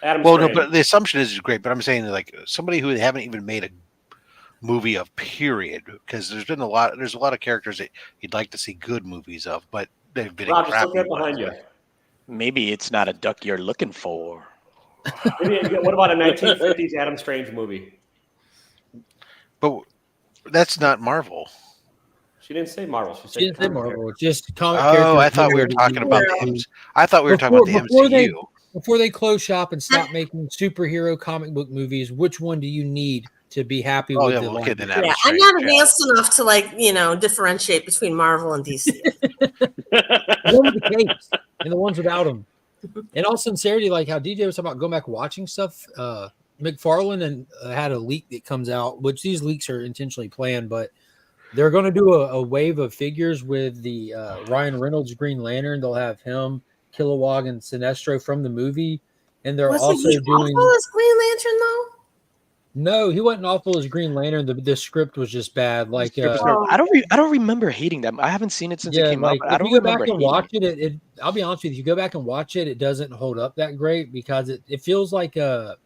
No, but the assumption is great. But I'm saying like somebody who haven't even made a movie of, period, because there's a lot of characters that you'd like to see good movies of, but they've been Rob, crappy just look ones. behind you. Maybe it's not a duck you're looking for. What about a 1950s Adam Strange movie? But that's not Marvel. She didn't say Marvel. She didn't say Marvel. Just comic. Oh, I thought we were talking about the. I thought we were talking about the MCU. Before they close shop and stop making superhero comic book movies, which one do you need to be happy with? I'm not advanced enough to differentiate between Marvel and DC. The one with the capes and the ones without them. In all sincerity, like how DJ was talking about going back watching stuff, McFarlane had a leak that comes out, which these leaks are intentionally planned, but they're going to do a wave of figures with the Ryan Reynolds Green Lantern. They'll have him, Kilowog, and Sinestro from the movie, and they're also doing. Awful as Green Lantern though. No, he wasn't awful as Green Lantern. The script was just bad. Like I don't remember hating them. I haven't seen it since it came out. But I don't remember. If you go back and watch it, I'll be honest with you. If you go back and watch it, it doesn't hold up that great because it feels like a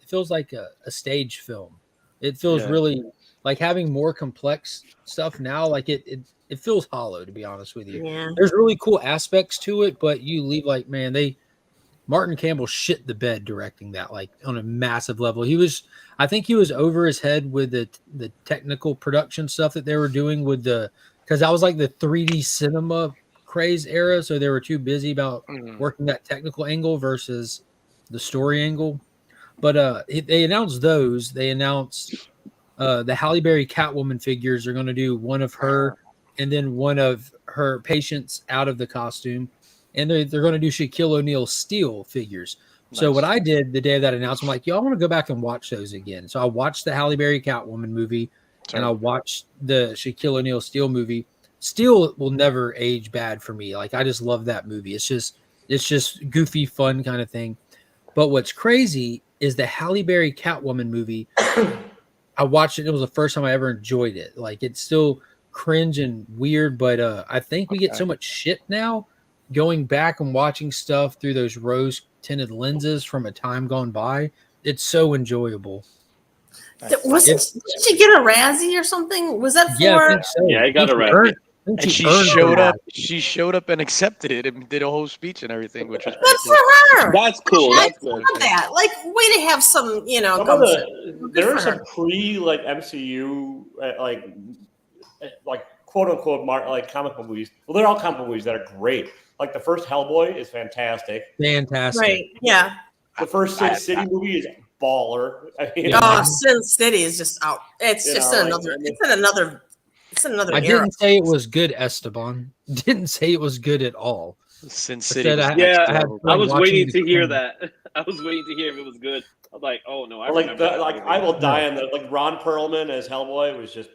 stage film. It feels really like having more complex stuff now. Like it feels hollow, to be honest with you. Yeah. There's really cool aspects to it, but you leave like, man, Martin Campbell shit the bed directing that, like on a massive level. I think he was over his head with the technical production stuff that they were doing because I was like the 3D cinema craze era. So they were too busy about working that technical angle versus the story angle. But they announced those. They announced the Halle Berry Catwoman figures are going to do one of her and then one of her patients out of the costume. And they're going to do Shaquille O'Neal steel figures. Nice. So what I did the day of that announcement, I'm like, yo, I want to go back and watch those again. So I watched the Halle Berry Catwoman movie, and I watched the Shaquille O'Neal steel movie. Steel will never age bad for me. Like I just love that movie. It's just goofy, fun kind of thing. But what's crazy is the Halle Berry Catwoman movie. I watched it. It was the first time I ever enjoyed it. Like it's still cringe and weird, but I think we get so much shit now. Going back and watching stuff through those rose-tinted lenses from a time gone by, it's so enjoyable. Did she get a Razzie or something? Was that for? Yeah, I think so. Yeah, I got a Razzie. And she showed up and accepted it and did a whole speech and everything, which was good for her. That's cool. That's good. That way to have some, there are some MCU quote unquote like comic book movies. Well, they're all comic book movies that are great. Like the first Hellboy is fantastic. Right? Yeah. The first Sin City movie is baller. I mean, Sin City is just out. It's just another. It's in another. I didn't say it was good, Esteban. Didn't say it was good at all. Sin City. I was waiting to hear that. I was waiting to hear if it was good. I was like, oh no, I will die on the Ron Perlman as Hellboy was just.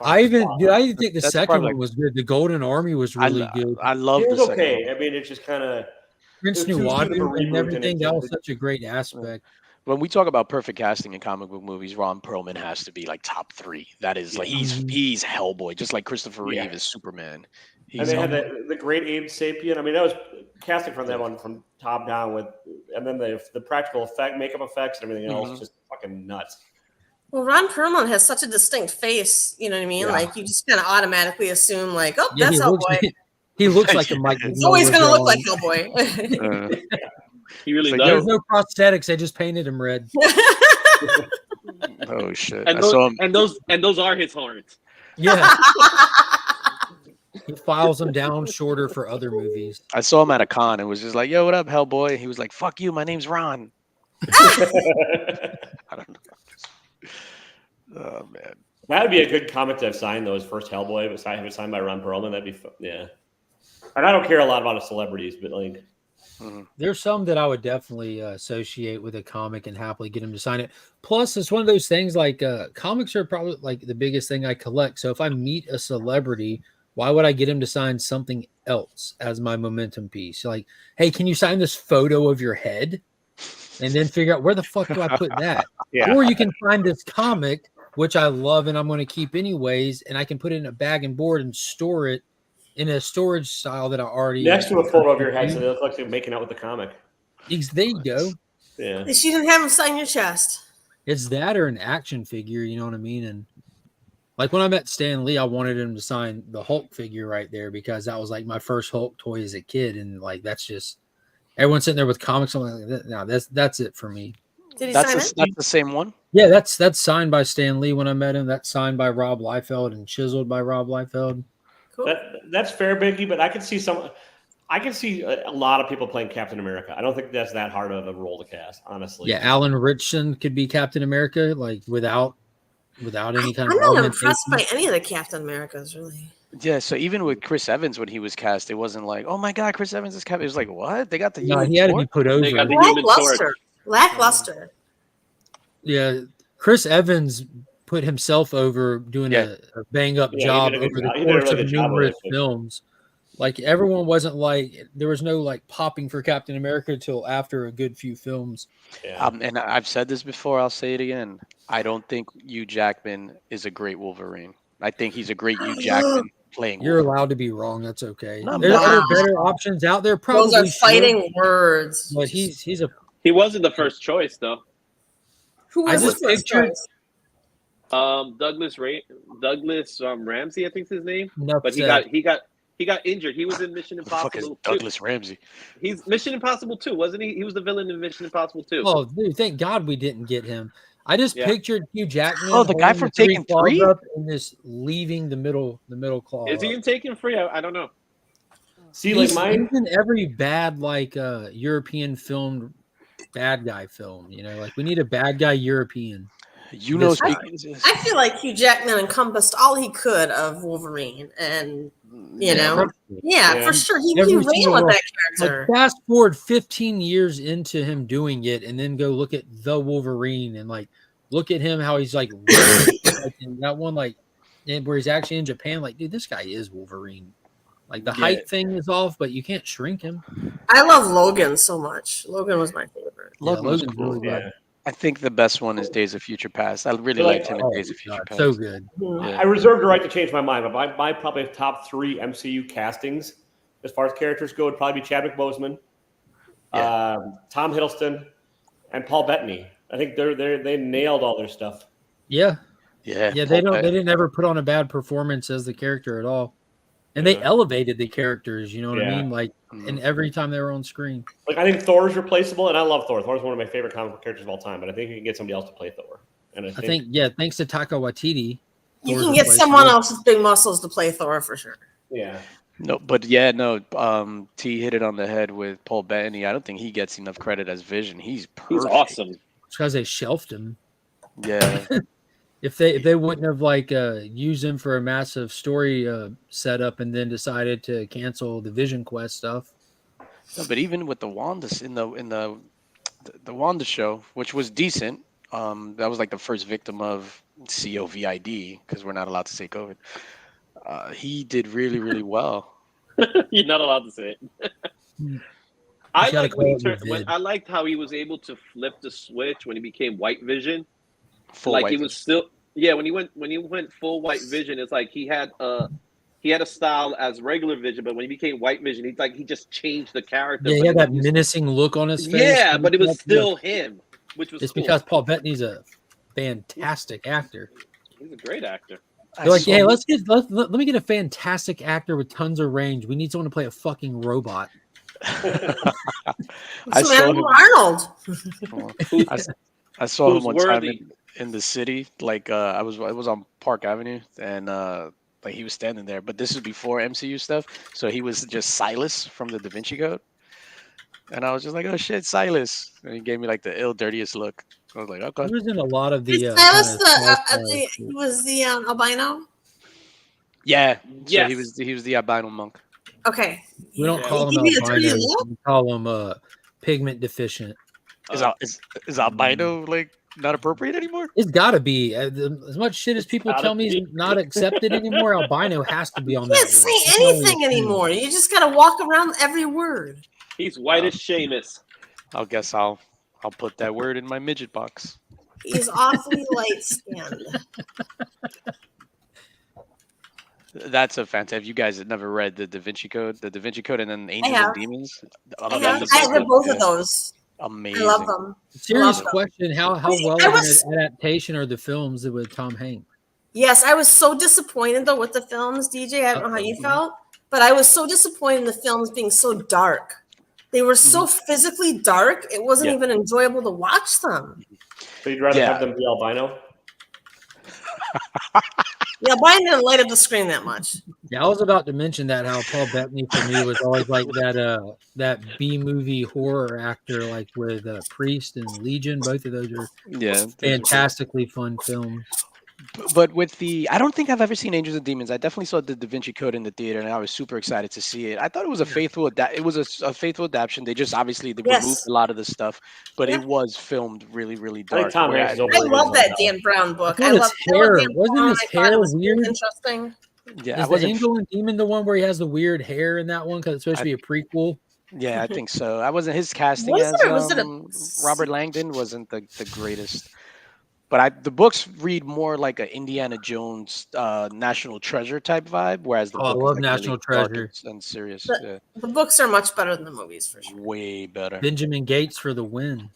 I even think the second one was good. The Golden Army was really good. I love it. Was the okay. Second. I mean, it's just kind of Prince Nuwadu and everything. That was such a great aspect. When we talk about perfect casting in comic book movies, Ron Perlman has to be like top 3. That is like he's Hellboy, just like Christopher Reeve is Superman. And they had the great Abe Sapien. I mean, that was casting from them on from top down and then the practical makeup effects and everything else, just fucking nuts. Well, Ron Perlman has such a distinct face, you know what I mean? Yeah. Like you just kind of automatically assume, like, oh, that's Hellboy. He looks like a Mike. He's always going to look like Hellboy. He really does. There's no prosthetics; they just painted him red. Oh shit! And I saw him. those are his horns. Yeah. He files them down shorter for other movies. I saw him at a con and was just like, "Yo, what up, Hellboy?" He was like, "Fuck you, my name's Ron." I don't know. Oh man. That would be a good comic to have signed, though, his first Hellboy, but have it signed by Ron Perlman. That'd be fun. Yeah. And I don't care a lot about celebrities, but like, there's some that I would definitely associate with a comic and happily get him to sign it. Plus, it's one of those things like comics are probably like the biggest thing I collect. So if I meet a celebrity, why would I get him to sign something else as my momentum piece? Like, hey, can you sign this photo of your head? And then figure out where the fuck do I put that? Yeah. Or you can find this comic, which I love and I'm going to keep anyways, and I can put it in a bag and board and store it in a storage style that I already next to a photo of your head, so they look like they're making out with the comic. There you go. Yeah. She didn't have him sign your chest. It's that or an action figure, you know what I mean? And like when I met Stan Lee, I wanted him to sign the Hulk figure right there because that was like my first Hulk toy as a kid, and like that's just everyone's sitting there with comics. I'm like, no, that's it for me. Did he That's sign it? that's the same one. Yeah, that's signed by Stan Lee when I met him. That's signed by Rob Liefeld and chiseled by Rob Liefeld. Cool. That's fair, Biggie, but I can see a lot of people playing Captain America. I don't think that's that hard of a role to cast, honestly. Yeah, Alan Ritchson could be Captain America, like without any kind I'm of. not impressed by any of the Captain Americas, really. Yeah, so even with Chris Evans when he was cast, it wasn't like, oh my god, Chris Evans is Captain. It was like, what? They got the No, Human he had to Torch? be put over. They got the Human Torch. Lackluster. Yeah, Chris Evans put himself over doing a bang up job over the course of numerous films. Like everyone wasn't like there was no like popping for Captain America until after a good few films. Yeah. And I've said this before, I'll say it again. I don't think Hugh Jackman is a great Wolverine. I think he's a great Hugh Jackman playing You're Wolverine. allowed to be wrong. That's okay. No, There wow. are better options out there. Probably Those are fighting words. but he's a. He wasn't the first choice though. Who I was just his first pictured- choice? Douglas Ramsey, I think's his name. Enough But he got injured. He was in Mission Who the fuck is Impossible 2. Douglas Ramsey? He's Mission Impossible 2, wasn't he? He was the villain in Mission Impossible 2. Oh, dude! Thank God we didn't get him. I just pictured Hugh Jackman. Oh, the guy holding from three Taken claws 3? up and just leaving the middle claw. Is he up. in Taken Free? I don't know. See, like He's mine. in every bad like European filmed bad guy film. You know, like we need a bad guy European. You know, This guy. I feel like Hugh Jackman encompassed all he could of Wolverine, and you know, for sure, he Every ran single with one. that character. Like fast forward 15 years into him doing it, and then go look at the Wolverine and like look at him how he's like, like in that one like where he's actually in Japan. Like, dude, this guy is Wolverine. Like the height thing is off, but you can't shrink him. I love Logan so much. Logan was my favorite. Logan was Logan's cool. really good. I think the best one is Days of Future Past. I really liked him in Days of Future Past. So good. I reserve the right to change my mind, but my probably top 3 MCU castings, as far as characters go, would probably be Chadwick Boseman, Tom Hiddleston, and Paul Bettany. I think they nailed all their stuff. Yeah. Yeah. They didn't ever put on a bad performance as the character at all. And they elevated the characters, you know what I mean? Like, and every time they were on screen. Like, I think Thor's replaceable, and I love Thor. Thor's one of my favorite comic book characters of all time, but I think you can get somebody else to play Thor. And I think thanks to Taika Waititi. You Thor's can get replaceable. someone else with big muscles to play Thor for sure. Yeah. T hit it on the head with Paul Bettany. I don't think he gets enough credit as Vision. He's perfect. He's awesome. It's because they shelved him. Yeah. If they wouldn't have like used him for a massive story setup and then decided to cancel the Vision Quest stuff. No, but even with the Wanda in the Wanda show, which was decent, that was like the first victim of COVID because we're not allowed to say COVID. He did really, really well. You're not allowed to say it. I liked how he was able to flip the switch when he became White Vision. When he went full White Vision, it's like he had a style as regular Vision, but when he became White Vision, he just changed the character. Yeah, he had that menacing look on his face. Yeah, but it was still him, which was cool. Because Paul Bettany's a fantastic actor. He's a great actor. They're like, hey, let me get a fantastic actor with tons of range. We need someone to play a fucking robot. I saw him. Arnold. I saw him one time in the city. Like I was on Park Avenue, and like he was standing there. But this is before MCU stuff, so he was just Silas from the Da Vinci Code, and I was just like, oh shit, Silas, and he gave me like the ill dirtiest look. I was like, okay. He was in a lot of Is the Silas sci-fi. he was the albino? Yeah. So Yes. he was the albino monk. Okay. We don't Yeah. call him Give me a dirty albino. look? We call him pigment deficient. Is albino like not appropriate anymore? It's got to be as much shit as people gotta tell me be. is not accepted anymore. Albino has to be on You that can't list. say You can only anything assume. anymore. You just gotta walk around every word. He's white as Seamus. I guess I'll put that word in my midget box. He's awfully light skinned. That's a fantastic. You guys have never read the Da Vinci Code, and then Angels have. and Demons. I have read both of those. Amazing. I love them. Serious Love them. question: How I well of was- an adaptation are the films with Tom Hanks? Yes, I was so disappointed though with the films, DJ. I don't know how you felt, but I was so disappointed in the films being so dark. They were so physically dark, it wasn't Yeah. even enjoyable to watch them. So you'd rather Yeah. have them be albino? Yeah, mine didn't light up the screen that much. Yeah, I was about to mention that how Paul Bettany for me was always like that B movie horror actor, like with Priest and Legion. Both of those are Yeah. fantastically fun films. But with I don't think I've ever seen Angels and Demons. I definitely saw the Da Vinci Code in the theater, and I was super excited to see it. I thought it was a faithful a faithful adaptation. They just obviously removed a lot of the stuff, but it was filmed really, really I think dark. Tom Hanks is I overrated love that somehow. Dan Brown book. I I thought love his hair- Dan wasn't Brown. his I thought hair it was weird? interesting. Yeah, I Is the wasn't. Angel and Demon the one where he has the weird hair in that one because it's supposed to be a prequel? Yeah, I think so. I wasn't his casting Was as it, or was it a- Robert Langdon wasn't the greatest. But the books read more like a Indiana Jones National Treasure type vibe, whereas the Oh, I book love is like National really dark Treasure. and serious. The- Yeah, The books are much better than the movies for sure. way better. Benjamin Gates for the win.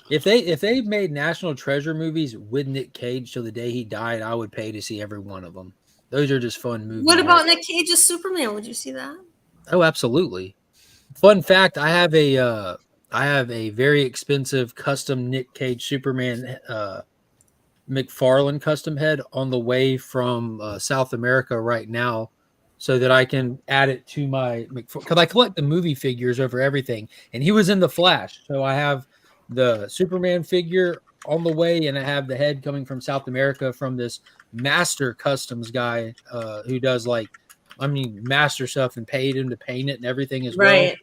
If they made National Treasure movies with Nick Cage till the day he died, I would pay to see every one of them. Those are just fun movies. What about Nick Cage's Superman? Would you see that? Oh, absolutely. Fun fact: I have a very expensive custom Nick Cage Superman McFarlane custom head on the way from South America right now, so that I can add it to my because I collect the movie figures over everything, and he was in the Flash, so I have the Superman figure on the way, and I have the head coming from South America from this master customs guy who does master stuff, and paid him to paint it and everything as well. Right.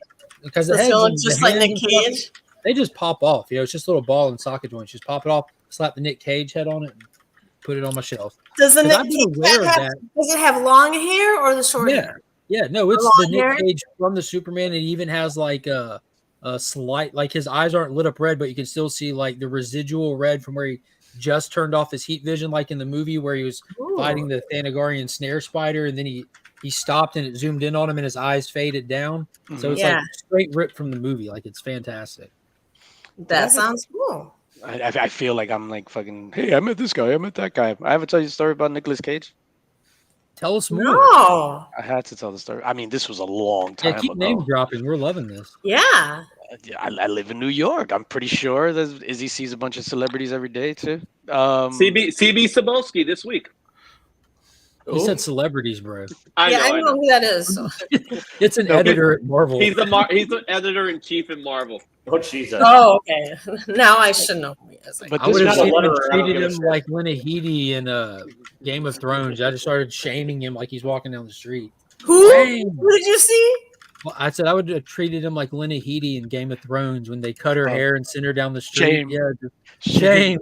Because the Does heads he look and just the like hands Nick and stuff, Cage? they just pop off. It's just a little ball and socket joints. Just pop it off, slap the Nick Cage head on it, and put it on my shelf. Does the 'Cause Nick I've been Cage aware head of have, that. does it have long hair or the short Yeah. hair? Yeah, no, it's long the Nick hair? Cage from the Superman. It even has like a slight, like his eyes aren't lit up red, but you can still see like the residual red from where he just turned off his heat vision, like in the movie where he was fighting the Thanagarian snare spider, and then he stopped and it zoomed in on him and his eyes faded down. So it's like straight ripped from the movie. Like it's fantastic. That sounds cool. I feel like I'm like fucking. Hey, I met this guy. I met that guy. I ever tell you a story about Nicolas Cage? Tell us more. No. I had to tell the story. I mean, this was a long time Yeah, keep ago. name dropping. We're loving this. Yeah. I live in New York. I'm pretty sure Izzy sees a bunch of celebrities every day too. CB Cebulski this week. You said celebrities, bro. I know who that is. So. It's an editor at Marvel. He's the editor in chief in Marvel. Oh Jesus! Oh, okay. Now I should know who he is. But I would have is a even letterer, I don't treated give a him shit. like Lenahidi in Game of Thrones. I just started shaming him like he's walking down the street. Who? Shame. Who did you see? Well, I said I would have treated him like Lenahidi in Game of Thrones when they cut her hair and sent her down the street. Shame. Yeah, just shame.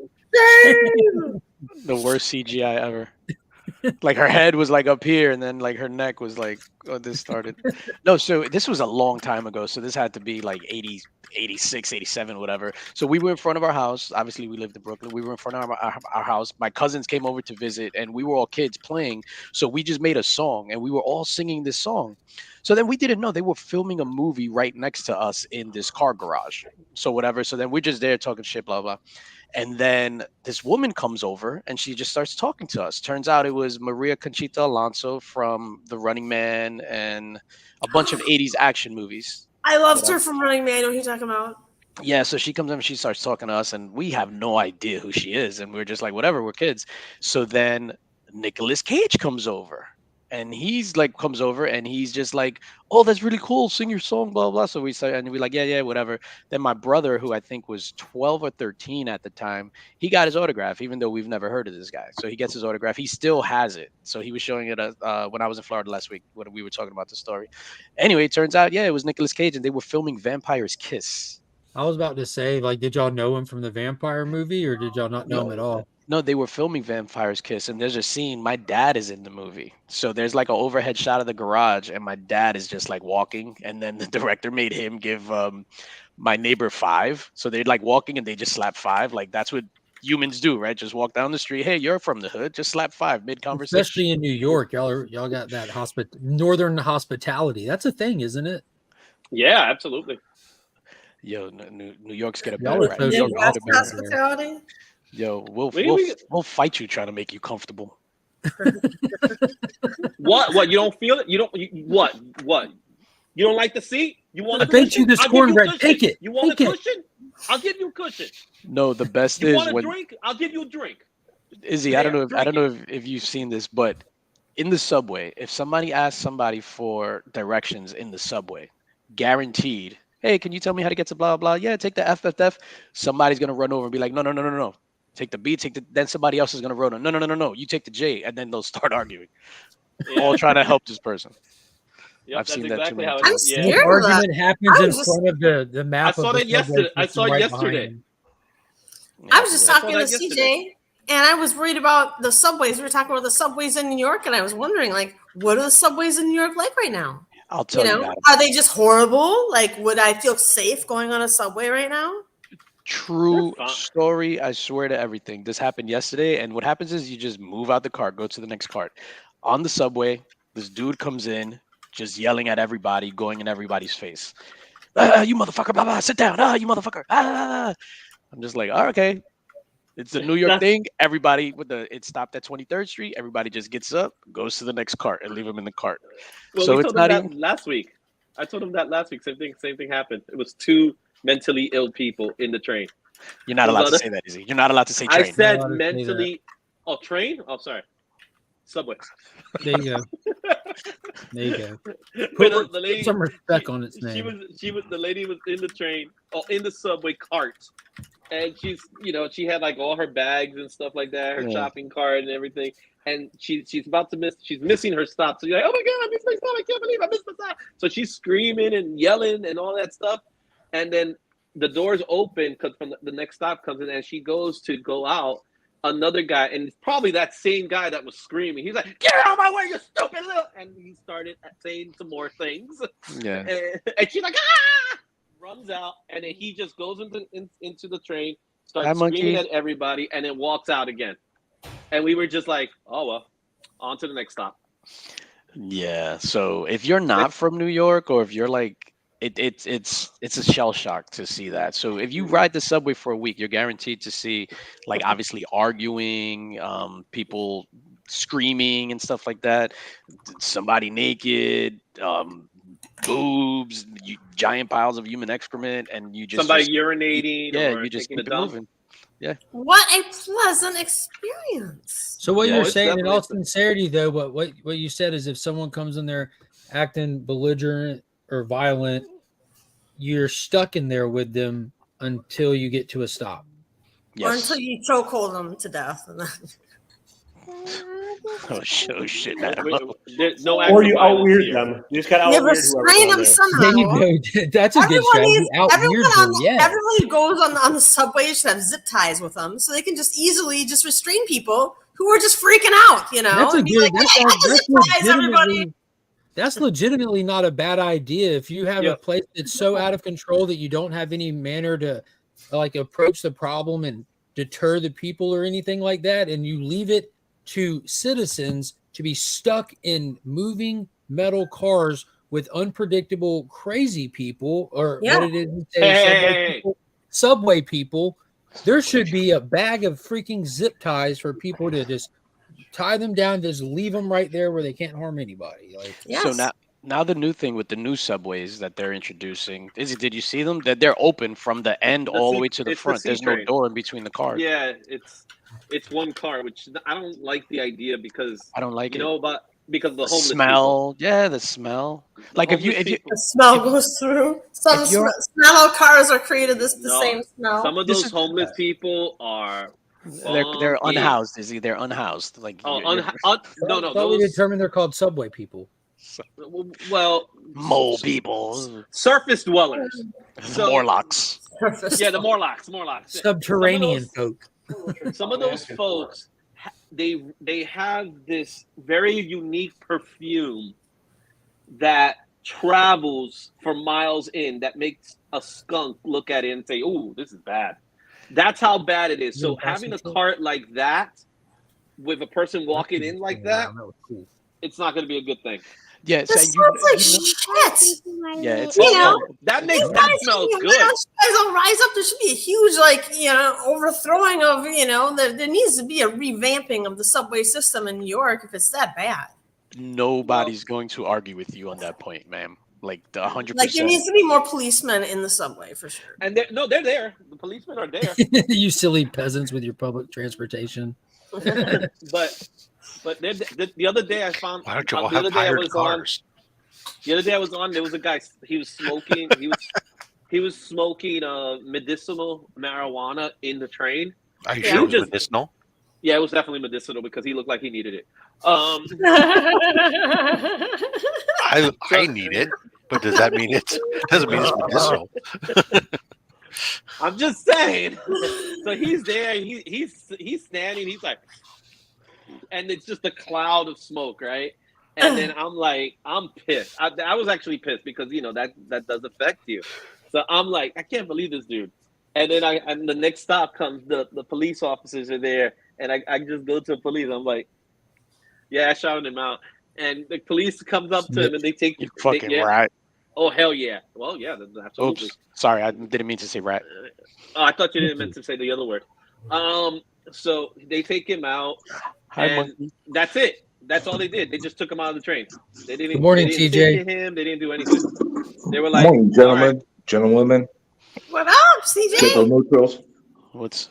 The worst CGI ever. Like her head was like up here, and then like her neck was like, oh, this started. No, so this was a long time ago. So this had to be like 80, 86, 87, whatever. So we were in front of our house. Obviously, we lived in Brooklyn. We were in front of our house. My cousins came over to visit, and we were all kids playing. So we just made a song, and we were all singing this song. So then we didn't know they were filming a movie right next to us in this car garage. So whatever. So then we're just there talking shit, blah, blah. And then this woman comes over and she just starts talking to us. Turns out it was Maria Conchita Alonso from The Running Man and a bunch of 80s action movies. I loved her from Running Man. I know who you're talking about. Yeah, so she comes in and she starts talking to us, and we have no idea who she is, and we're just like, whatever, we're kids. So then Nicolas Cage comes over, and he's like, comes over, and he's just like, oh, that's really cool, sing your song, blah blah. So we start, and we're like, yeah, yeah, whatever. Then my brother, who I think was 12 or 13 at the time, he got his autograph, even though we've never heard of this guy. So he gets his autograph. He still has it. So he was showing it when I was in Florida last week when we were talking about the story. Anyway, it turns out, yeah, it was Nicolas Cage, and they were filming Vampire's Kiss. I was about to say, like, did y'all know him from the vampire movie, or did y'all not know him at all? No, they were filming Vampire's Kiss, and there's a scene. My dad is in the movie, so there's like an overhead shot of the garage, and my dad is just like walking, and then the director made him give my neighbor 5. So they're like walking, and they just slap 5. Like that's what humans do, right? Just walk down the street. Hey, you're from the hood. Just slap 5 mid conversation. Especially in New York, y'all got that northern hospitality. That's a thing, isn't it? Yeah, absolutely. Yo, New York's get a Y'all better are right. New York Midwest got a better. hospitality. Yo, we'll fight you trying to make you comfortable. What? You don't feel it? What? You don't like the seat? You want? I bet you this cornbread. Take it. You want Take a it. cushion? I'll give you a cushion. No, the best You is want a when drink? I'll give you a drink. Izzy. I don't know if you've seen this, but in the subway, if somebody asks somebody for directions in the subway, guaranteed, hey, can you tell me how to get to blah blah? Yeah, take the FFF. Somebody's gonna run over and be like, no. Take the B, then somebody else is gonna run. No. You take the J, and then they'll start arguing. All trying to help this person. Yep, I've that's seen that exactly too how many it times. is. The Yeah. argument happens I in was just- front of the map. I saw of the that yesterday. subway I saw system right yesterday. behind him. I was just I saw talking to that CJ, yesterday. and I was worried about the subways. We were talking about the subways in New York, and I was wondering, like, what are the subways in New York like right now? I'll tell you that. Are they just horrible? Like, would I feel safe going on a subway right now? True story. I swear to everything. This happened yesterday, and what happens is you just move out the cart, go to the next cart. On the subway, this dude comes in, just yelling at everybody, going in everybody's face. You motherfucker, blah blah, sit down. You motherfucker. I'm just like, okay. It's a New York thing. Everybody it stopped at 23rd Street. Everybody just gets up, goes to the next cart, and leave him in the cart. Well, so we it's told not him that even last week. I told him that last week. Same thing happened. It was 2 mentally ill people in the train. You're not allowed to say that, Izzy. You're not allowed to say train. I said mentally. Oh, train? Oh, sorry. Subway. There you go. There you go. Put the lady, some respect on its name. The lady was in the train, in the subway cart, and she's, she had like all her bags and stuff like that, her shopping cart and everything, and she's missing her stop. So you're like, oh my god, I missed my stop! I can't believe I missed the stop! So she's screaming and yelling and all that stuff, and then the doors open because from the next stop comes in, and she goes to go out. Another guy, and it's probably that same guy that was screaming. He's like, "Get out of my way, you stupid little!" And he started saying some more things. Yeah. And she's like, "Ah!" Runs out, and then he just goes into the train, starts screaming at everybody, and then walks out again. And we were just like, "Oh well, on to the next stop." Yeah. So if you're not from New York, or if you're like, it's a shell shock to see that. So if you ride the subway for a week, you're guaranteed to see, like, obviously arguing, people screaming and stuff like that, somebody naked, boobs, giant piles of human excrement, and you just somebody urinating. Yeah, or you just taking keep a it dump. moving. Yeah. What a pleasant experience. So what you're it's saying, in definitely all sincerity, though, what you said is, if someone comes in there acting belligerent or violent, you're stuck in there with them until you get to a stop. Or until you chokehold them to death. Oh shit, There's no or you out weird here. them. You just got out Yeah, weird restrain them somehow. There you go. That's a good strategy. Everyone who goes on the subway should have zip ties with them, so they can just easily restrain people who are just freaking out. That's a good. Everybody. That's legitimately not a bad idea. If you have a place that's so out of control that you don't have any manner to like approach the problem and deter the people or anything like that, and you leave it to citizens to be stuck in moving metal cars with unpredictable crazy people, or what it is, subway people, there should be a bag of freaking zip ties for people to just tie them down, just leave them right there where they can't harm anybody. Like, So Now the new thing with the new subways that they're introducing is did you see them? That they're open from the end all the way to the It's front. C There's no train. door in between the cars. Yeah, it's one car, which I don't like the idea because I don't like you it. know about because the The homeless smell, yeah, the smell. people. Like if you The smell goes through. Some if you're- not all cars are created the No, same smell. some of This those is- homeless people are they're funky. unhoused, Izzy. They're unhoused. Like Oh, you're- no, I thought we those determined they're called subway people. well, mole people, surface dwellers. So Morlocks. yeah, the Morlocks. Subterranean folk. Some of those folks, they have this very unique perfume that travels for miles in that makes a skunk look at it and say, "Ooh, this is bad." That's how bad it is. So having a cart like that with a person walking in like that, it's not going to be a good thing. Yeah, This sounds like shit. Yeah, it's You know, that makes these that guys, smells you know, good. those guys will rise up. There should be a huge, overthrowing of, there needs to be a revamping of the subway system in New York if it's that bad. Nobody's going to argue with you on that point, ma'am. Like the 100%. Like there needs to be more policemen in the subway for sure. And they're there. The policemen are there. You silly peasants with your public transportation. But the other day I found. Why don't you all the other have day I hired was cars? The other day I was on. There was a guy. He was smoking. he was smoking medicinal marijuana in the train. Are you sure it was medicinal? Yeah, it was definitely medicinal because he looked like he needed it. I need it, but does that mean doesn't mean it's medicinal? I'm just saying. So he's there. He's standing. He's like, and it's just a cloud of smoke, right? And then I'm pissed. I was actually pissed because that does affect you. So I'm like, I can't believe this dude. And then and the next stop comes, the police officers are there, and I just go to the police. I'm like, yeah, I shouted him out. And the police comes up to him and they take you fucking rat. Oh hell yeah! Well yeah, absolutely. Oops, sorry, I didn't mean to say rat. Oh, I thought you didn't mean to say the other word. So they take him out, and that's it. That's all they did. They just took him out of the train. They didn't. Good morning, they didn't TJ. ticket him. They didn't do anything. They were Good like, morning, gentlemen, gentlewomen. What up, CJ? Neutrals. What's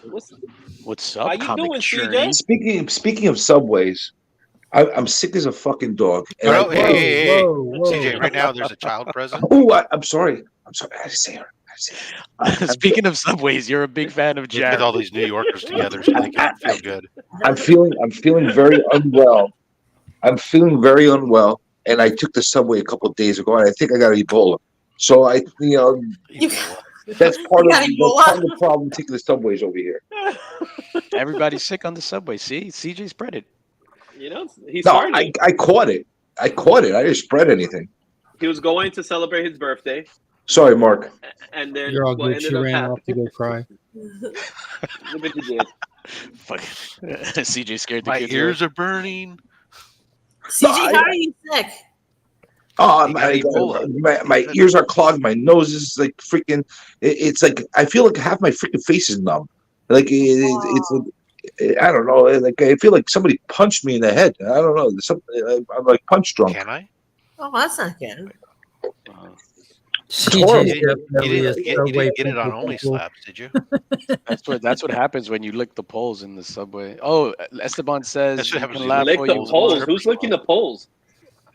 up? How you Comic doing, Journey? CJ? Speaking of subways, I'm sick as a fucking dog. And Oh, hey. Whoa. CJ, right now there's a child present. Oh, I'm sorry. I had to say her. Speaking of subways, you're a big fan of With Jared. all these New Yorkers together, so they can feel good. I'm feeling very unwell. I'm feeling very unwell, and I took the subway a couple of days ago, and I think I got Ebola. So that's part of the problem taking the subways over here. Everybody's sick on the subway. See, CJ spread it. He No, started. I caught it. I didn't spread anything. He was going to celebrate his birthday, Sorry, Mark. and then You're all what good. She ended up ran off to happening. go cry. Look what you did. Fuck. CJ scared the My kids. ears are burning. CJ, how are you sick? Oh, You got Ebola. my ears are clogged. My nose is like freaking. It's like I feel like half my freaking face is numb. Like it's I don't know. Like I feel like somebody punched me in the head. I don't know. There's something. I'm like punch drunk. Can I? Oh, that's not good. You didn't get it on Only Slaps, did you? That's what happens when you lick the poles in the subway. Oh, Esteban says That's what you happens can when you laugh Lick for the you. poles. Who's licking the poles?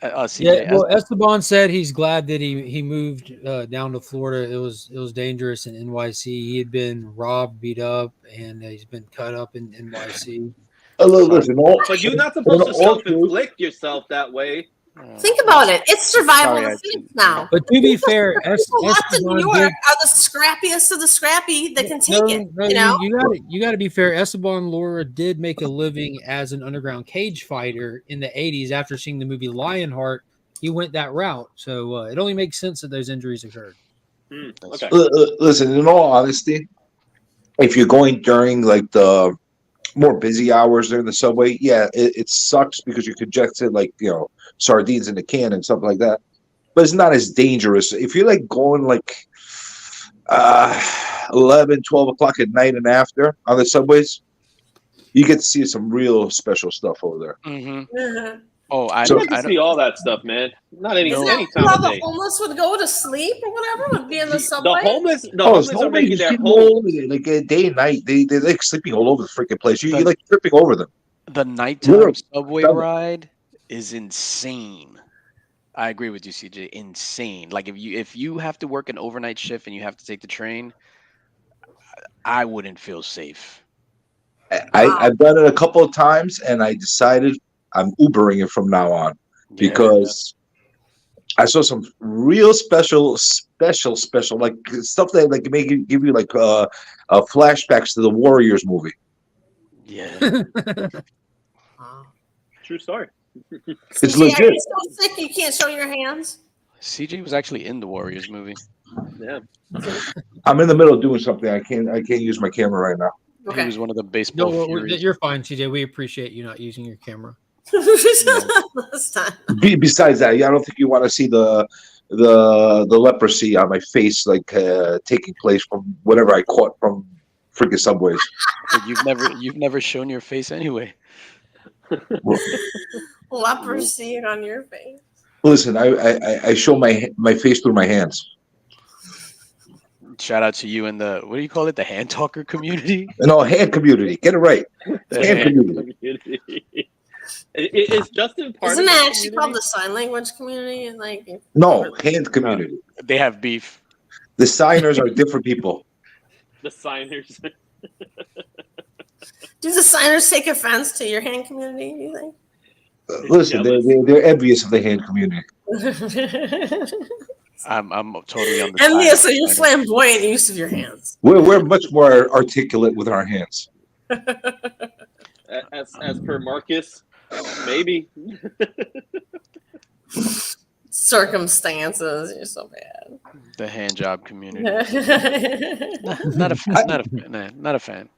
CJ, Yeah, well, Esteban said he's glad that he moved down to Florida. It was dangerous in NYC. He had been robbed, beat up, and he's been cut up in NYC. Listen, But you're not supposed to self-inflict yourself that way. Think about it. It's survival Sorry, of the fittest now. But to be fair, People left in Esteban New York did, are the scrappiest of the scrappy that can take it. you got to be fair. Esteban Laura did make a living as an underground cage fighter in the 80s. After seeing the movie Lionheart, he went that route. So it only makes sense that those injuries occurred. Okay. Listen, in all honesty, if you're going during like the more busy hours during the subway, yeah, it sucks because you're congested, like sardines in a can and stuff like that. But it's not as dangerous if you're like going like 11, 12 o'clock at night and after on the subways. You get to see some real special stuff over there. Mm-hmm. Oh, I I'd So like to see all that stuff, man. Not any Isn't that any where time all of the day. homeless would go to sleep or whatever? Would be in the The subway? homeless, the Oh, homeless are making you their see them home. all over there, like day and night. They're like sleeping all over the freaking place. You're like tripping over them. The nighttime Literally. subway ride is insane. I agree with you, CJ. Insane. Like if you have to work an overnight shift and you have to take the train, I wouldn't feel safe. I've done it a couple of times, and I decided I'm Ubering it from now on because I saw some real special, like stuff that like make it give you like flashbacks to the Warriors movie. Yeah. True story. It's CJ, are legit. you so sick you can't show your hands? CJ was actually in the Warriors movie. Yeah. I'm in the middle of doing something. I can't use my camera right now. He was one of the baseball furies. You're fine, CJ. We appreciate you not using your camera. This time. Besides that, I don't think you want to see the leprosy on my face, like taking place from whatever I caught from freaking subways. But you've never shown your face anyway. Leprosy on your face. Listen, I show my face through my hands. Shout out to you and the what do you call it? The hand talker community? No, hand community. Get it right. Hand community. Is Justin part Isn't of it that actually community? called the sign language community? And like, No, hand community. They have beef. The signers are different people. The signers. do the signers take offense to your hand community? Do you think? Listen, they're envious of the hand community. I'm totally on the Envious side of your flamboyant use of your hands. We're much more articulate with our hands. As per Marcus, maybe. Circumstances, you're so bad. The hand job community. Not a fan.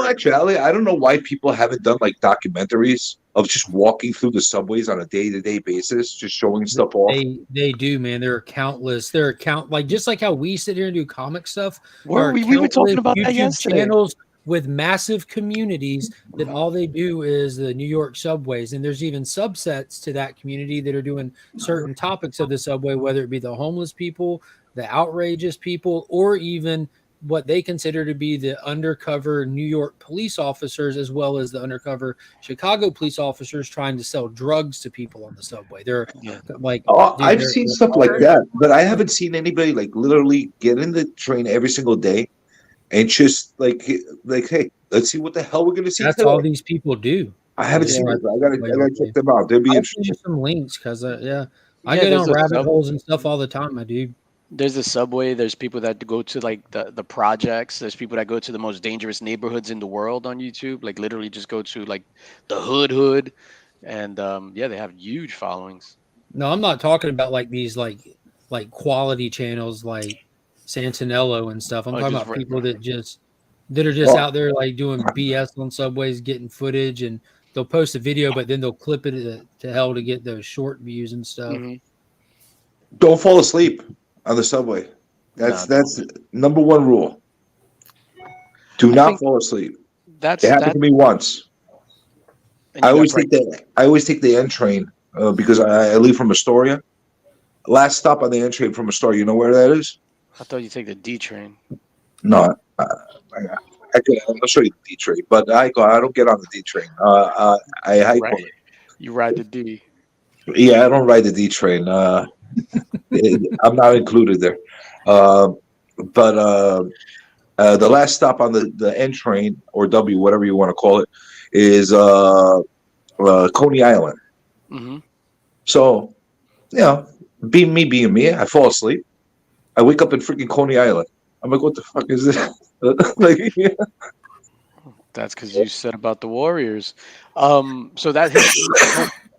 Actually, I don't know why people haven't done like documentaries of just walking through the subways on a day-to-day basis, just showing stuff off. They do, man. There are countless. Like just like how we sit here and do comic stuff. We were talking about that yesterday. Channels with massive communities that all they do is the New York subways, and there's even subsets to that community that are doing certain topics of the subway, whether it be the homeless people, the outrageous people, or even what they consider to be the undercover New York police officers, as well as the undercover Chicago police officers trying to sell drugs to people on the subway. They're like, I've seen stuff like that, but I haven't seen anybody like literally get in the train every single day and just like, hey, let's see what the hell we're gonna see. That's today. all these people do. I haven't seen it. I gotta check them out. They'll be interesting. Some links because I go down rabbit holes and stuff all the time, my dude. There's the subway. There's people that go to like the projects. There's people that go to the most dangerous neighborhoods in the world on YouTube. Like literally just go to like the hood, and they have huge followings. No, I'm not talking about like these like quality channels like Santinello and stuff. I'm talking about people that are just out there like doing BS on subways, getting footage, and they'll post a video, but then they'll clip it to hell to get those short views and stuff. Mm-hmm. Don't fall asleep on the subway. That's number one rule. Do not fall asleep. It happened to me once. I always take the N train because I leave from Astoria. Last stop on the N train from Astoria. You know where that is? I thought you take the D train. No, I'll show you the D train, but I don't get on the D train. I hike. Right. You ride the D. Yeah, I don't ride the D train. I'm not included there. But the last stop on the N train or W, whatever you want to call it, is Coney Island. Mm-hmm. So, being me, I fall asleep. I wake up in freaking Coney Island. I'm like, what the fuck is this? That's because you said about the Warriors. So that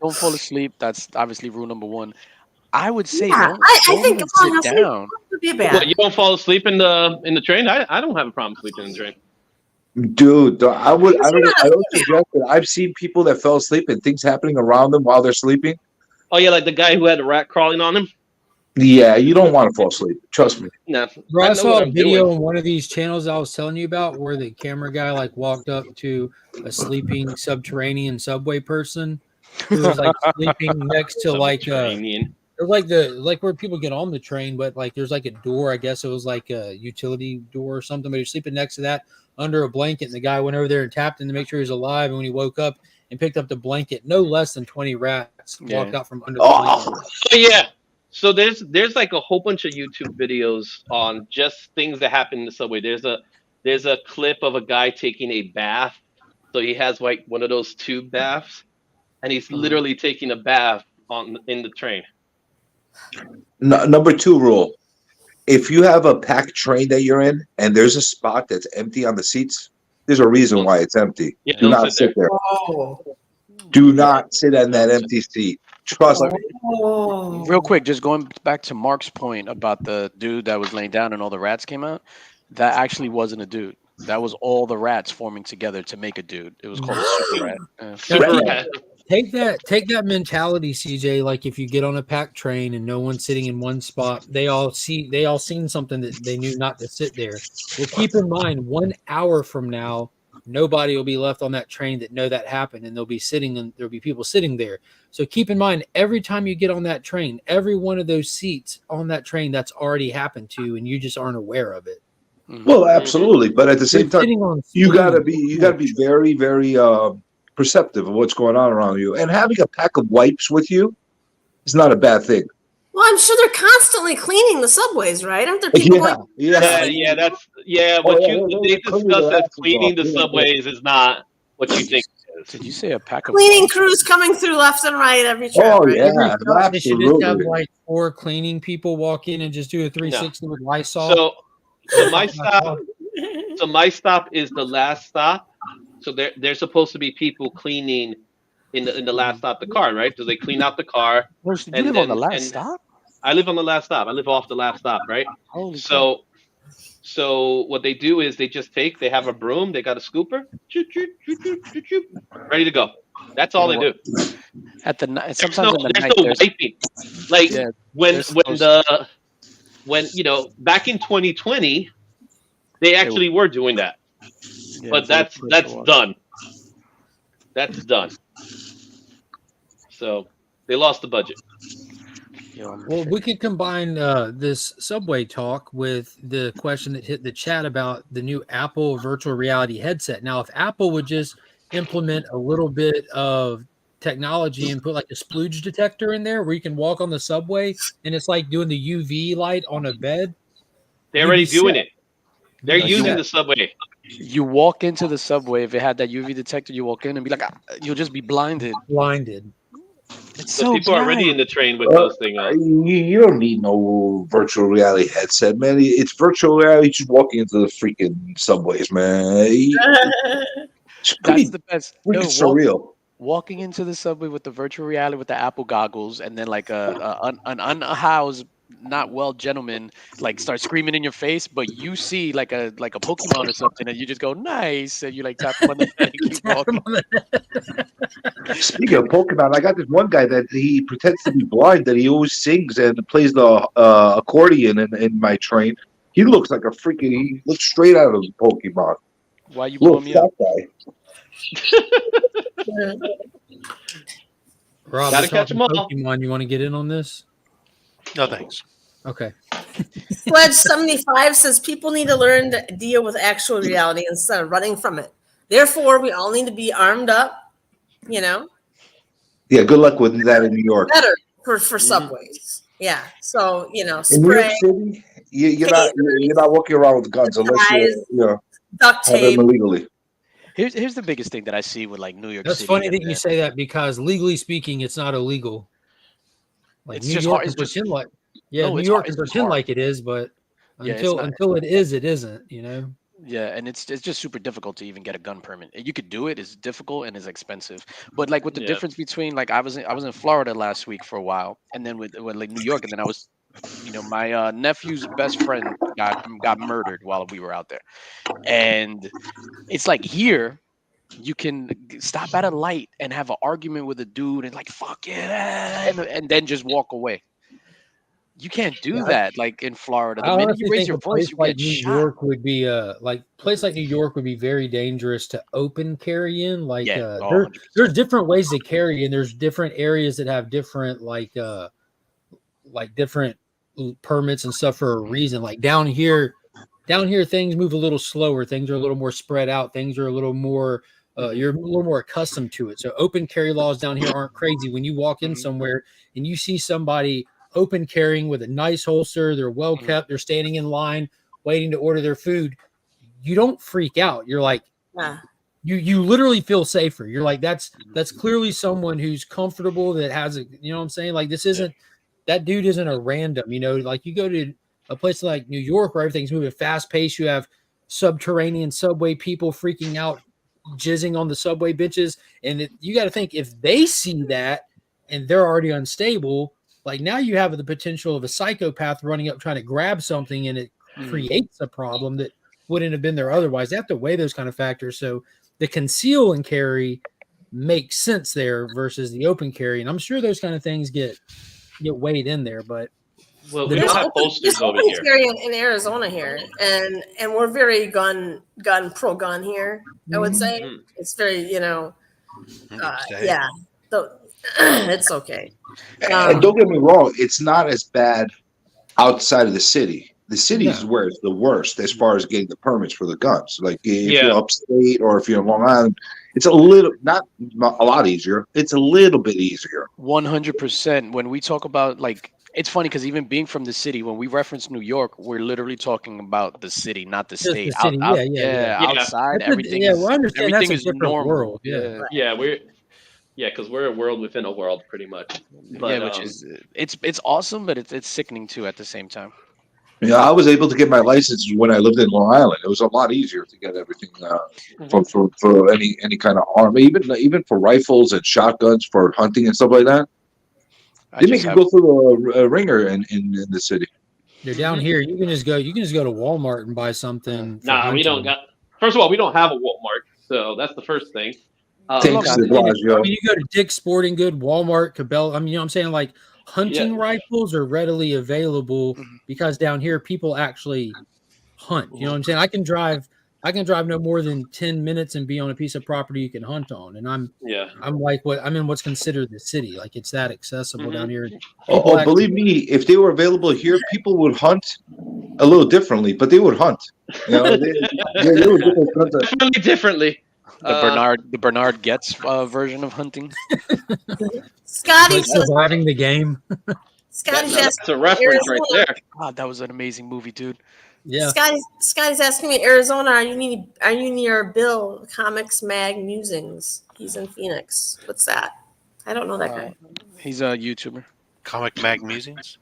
don't fall asleep. That's obviously rule number one. I would say don't think sit down. Would be bad. What, you don't fall asleep in the train? I don't have a problem sleeping in the train. Dude, I don't suggest it. I've seen people that fell asleep and things happening around them while they're sleeping. Oh yeah, like the guy who had a rat crawling on him. Yeah, you don't want to fall asleep. Trust me. No, Bro, I I know saw what a I'm video doing. on one of these channels I was telling you about where the camera guy like walked up to a sleeping subterranean subway person who was like sleeping next to like Subterranean. it was like the like where people get on the train, but like there's like a door. I guess it was like a utility door or something. But he was sleeping next to that under a blanket, and the guy went over there and tapped him to make sure he was alive. And when he woke up and picked up the blanket, no less than 20 rats walked out from under the blanket. Oh, Oh yeah. So there's like a whole bunch of YouTube videos on just things that happen in the subway. There's a clip of a guy taking a bath. So he has like one of those tube baths, and he's literally taking a bath in the train. Number 2 rule: if you have a packed train that you're in and there's a spot that's empty on the seats, there's a reason why it's empty. Yeah, Do don't not sit there. Oh. Do not sit on that empty seat. Trust me. Oh. Real quick, just going back to Mark's point about the dude that was laying down and all the rats came out. That actually wasn't a dude. That was all the rats forming together to make a dude. It was called a super rat. Super rat. Take that mentality, CJ. Like if you get on a packed train and no one's sitting in one spot, they all seen something that they knew not to sit there. Well, keep in mind, 1 hour from now, nobody will be left on that train that know that happened, and there'll be people sitting there. So keep in mind, every time you get on that train, every one of those seats on that train that's already happened to you, and you just aren't aware of it. Well, absolutely, but at the same time, you gotta be very, very perceptive of what's going on around you, and having a pack of wipes with you is not a bad thing. Well, I'm sure they're constantly cleaning the subways, right? Aren't there people going? What they discuss as cleaning the subways is not what you think it is. Did you say a pack of Cleaning crews coming through left and right every trip. Oh right? yeah, They should just have absolutely. like 4 cleaning people walk in and just do a 360 with Lysol. So my stop is the last stop. So they're supposed to be people cleaning in the last stop the car, right? So they clean out the car. You live on the last stop? I live on the last stop. I live off the last stop, right? Holy So what they do is they have a broom, they got a scooper, ready to go. That's all they do. At the night, There's sometimes no, in the there's night, no wiping. Like Yeah, when back in 2020, they actually were doing that. Yeah, But they that's done. That's done. So they lost the budget. Well, we could combine this subway talk with the question that hit the chat about the new Apple virtual reality headset. Now, if Apple would just implement a little bit of technology and put like a splooge detector in there where you can walk on the subway and it's like doing the UV light on a bed. They're already doing it. They're using the subway. You walk into the subway, if it had that UV detector, you walk in and be like, you'll just be blinded. It's So people are already in the train with those things on. You don't need no virtual reality headset, man. It's virtual reality. Just walking into the freaking subways, man. That's the best. Surreal. Walking into the subway with the virtual reality with the Apple goggles, and then like an unhoused, not well gentleman like start screaming in your face, but you see like a Pokemon or something, and you just go nice, and you like tap him on the head and keep walking. Speaking of Pokemon, I got this one guy that he pretends to be blind, that he always sings and plays the accordion in my train. He looks like he looks straight out of Pokemon. Why you blowing me up? Guy. Rob, Gotta catch 'em all. Pokemon, you want to get in on this? No thanks. Okay. Pledge 75 says people need to learn to deal with actual reality instead of running from it. Therefore, we all need to be armed up, Yeah, good luck with that in New York. better for subways. Yeah. So, In New York spray, City, you're not walking around with guns unless you duct have tape. them illegally. Here's the biggest thing that I see with like New York That's City. funny that you say that because legally speaking, it's not illegal. Like It's New just York hard. can It's just pretend like no, New it's York hard. can It's just pretend hard. like it is, but Yeah, it's until it is, it isn't. You know. Yeah, and it's just super difficult to even get a gun permit. You could do it; it's difficult and it's expensive. But like with the difference between like I was in Florida last week for a while, and then with like New York, and then I was, my nephew's best friend got murdered while we were out there, and it's like here. You can stop at a light and have an argument with a dude and like fuck it, and then just walk away. You can't do Yeah, that like in Florida. I The minute you honestly raise think your a voice, place you like get New shot. York would be place like New York would be very dangerous to open carry in. Like Yeah, there's 100%. different ways to carry, and there's different areas that have different different permits and stuff for a reason. Like down here things move a little slower. Things are a little more spread out. Things are a little more you're a little more accustomed to it. So open carry laws down here aren't crazy. When you walk in somewhere and you see somebody open carrying with a nice holster, they're well kept, they're standing in line waiting to order their food, you don't freak out. You're like, Yeah. you literally feel safer. You're like, that's clearly someone who's comfortable, that has a, you know what I'm saying? Like this isn't, that dude isn't a random, like you go to a place like New York where everything's moving fast paced. You have subterranean subway people freaking out, jizzing on the subway benches. And you got to think, if they see that and they're already unstable, like now you have the potential of a psychopath running up trying to grab something, and it creates a problem that wouldn't have been there otherwise. They have to weigh those kind of factors. So the conceal and carry makes sense there versus the open carry. And I'm sure those kind of things get weighed in there, but well, we don't have posters over open here. carry in Arizona here, and we're very pro gun here. I would say it's very, yeah, it's okay. And don't get me wrong, it's not as bad outside of the city. The city is where it's the worst as far as getting the permits for the guns. Like if you're upstate or if you're in Long Island, it's a little, not a lot easier. It's a little bit easier. 100%. When we talk about, like, it's funny because even being from the city, when we reference New York, we're literally talking about the city, not the state. The city. Outside, That's everything well, I understand everything that's is a different normal. world. Because we're a world within a world, pretty much. But, which is it's awesome, but it's sickening too at the same time. Yeah, I was able to get my license when I lived in Long Island. It was a lot easier to get everything for any kind of arm, even for rifles and shotguns for hunting and stuff like that. They make you go through a ringer in the city. They're down here. You can just go to Walmart and buy something. Nah, we don't got. First of all, we don't have a Walmart, so that's the first thing. Thanks, you go to Dick's Sporting Good, Walmart, Cabela. I mean, I'm saying, like, hunting rifles are readily available because down here people actually hunt. You know what I'm saying? I can drive no more than 10 minutes and be on a piece of property you can hunt on. And I'm like I'm in what's considered the city. Like it's that accessible down here. Believe me, if they were available here, people would hunt a little differently, but they would hunt. You know, they would definitely differently. The Bernard Getz version of hunting. Scotty's surviving the game. Scotty's that's a reference right there. God, that was an amazing movie, dude. Yeah. Scotty's asking me, Arizona, are you near Bill Comics Mag Musings? He's in Phoenix. What's that? I don't know that guy. He's a YouTuber. Comic Mag Musings.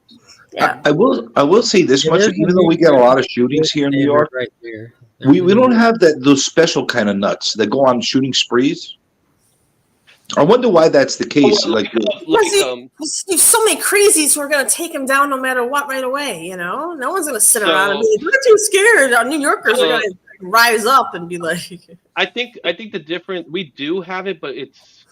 Yeah. I will say this much: even though we get a lot of shootings here in New York, right there. We don't have those special kind of nuts that go on shooting sprees. I wonder why that's the case. There's so many crazies who are going to take him down no matter what right away. No one's going to sit around and be like, "We're too scared." New Yorkers are going to rise up and be like. I think the difference, we do have it, but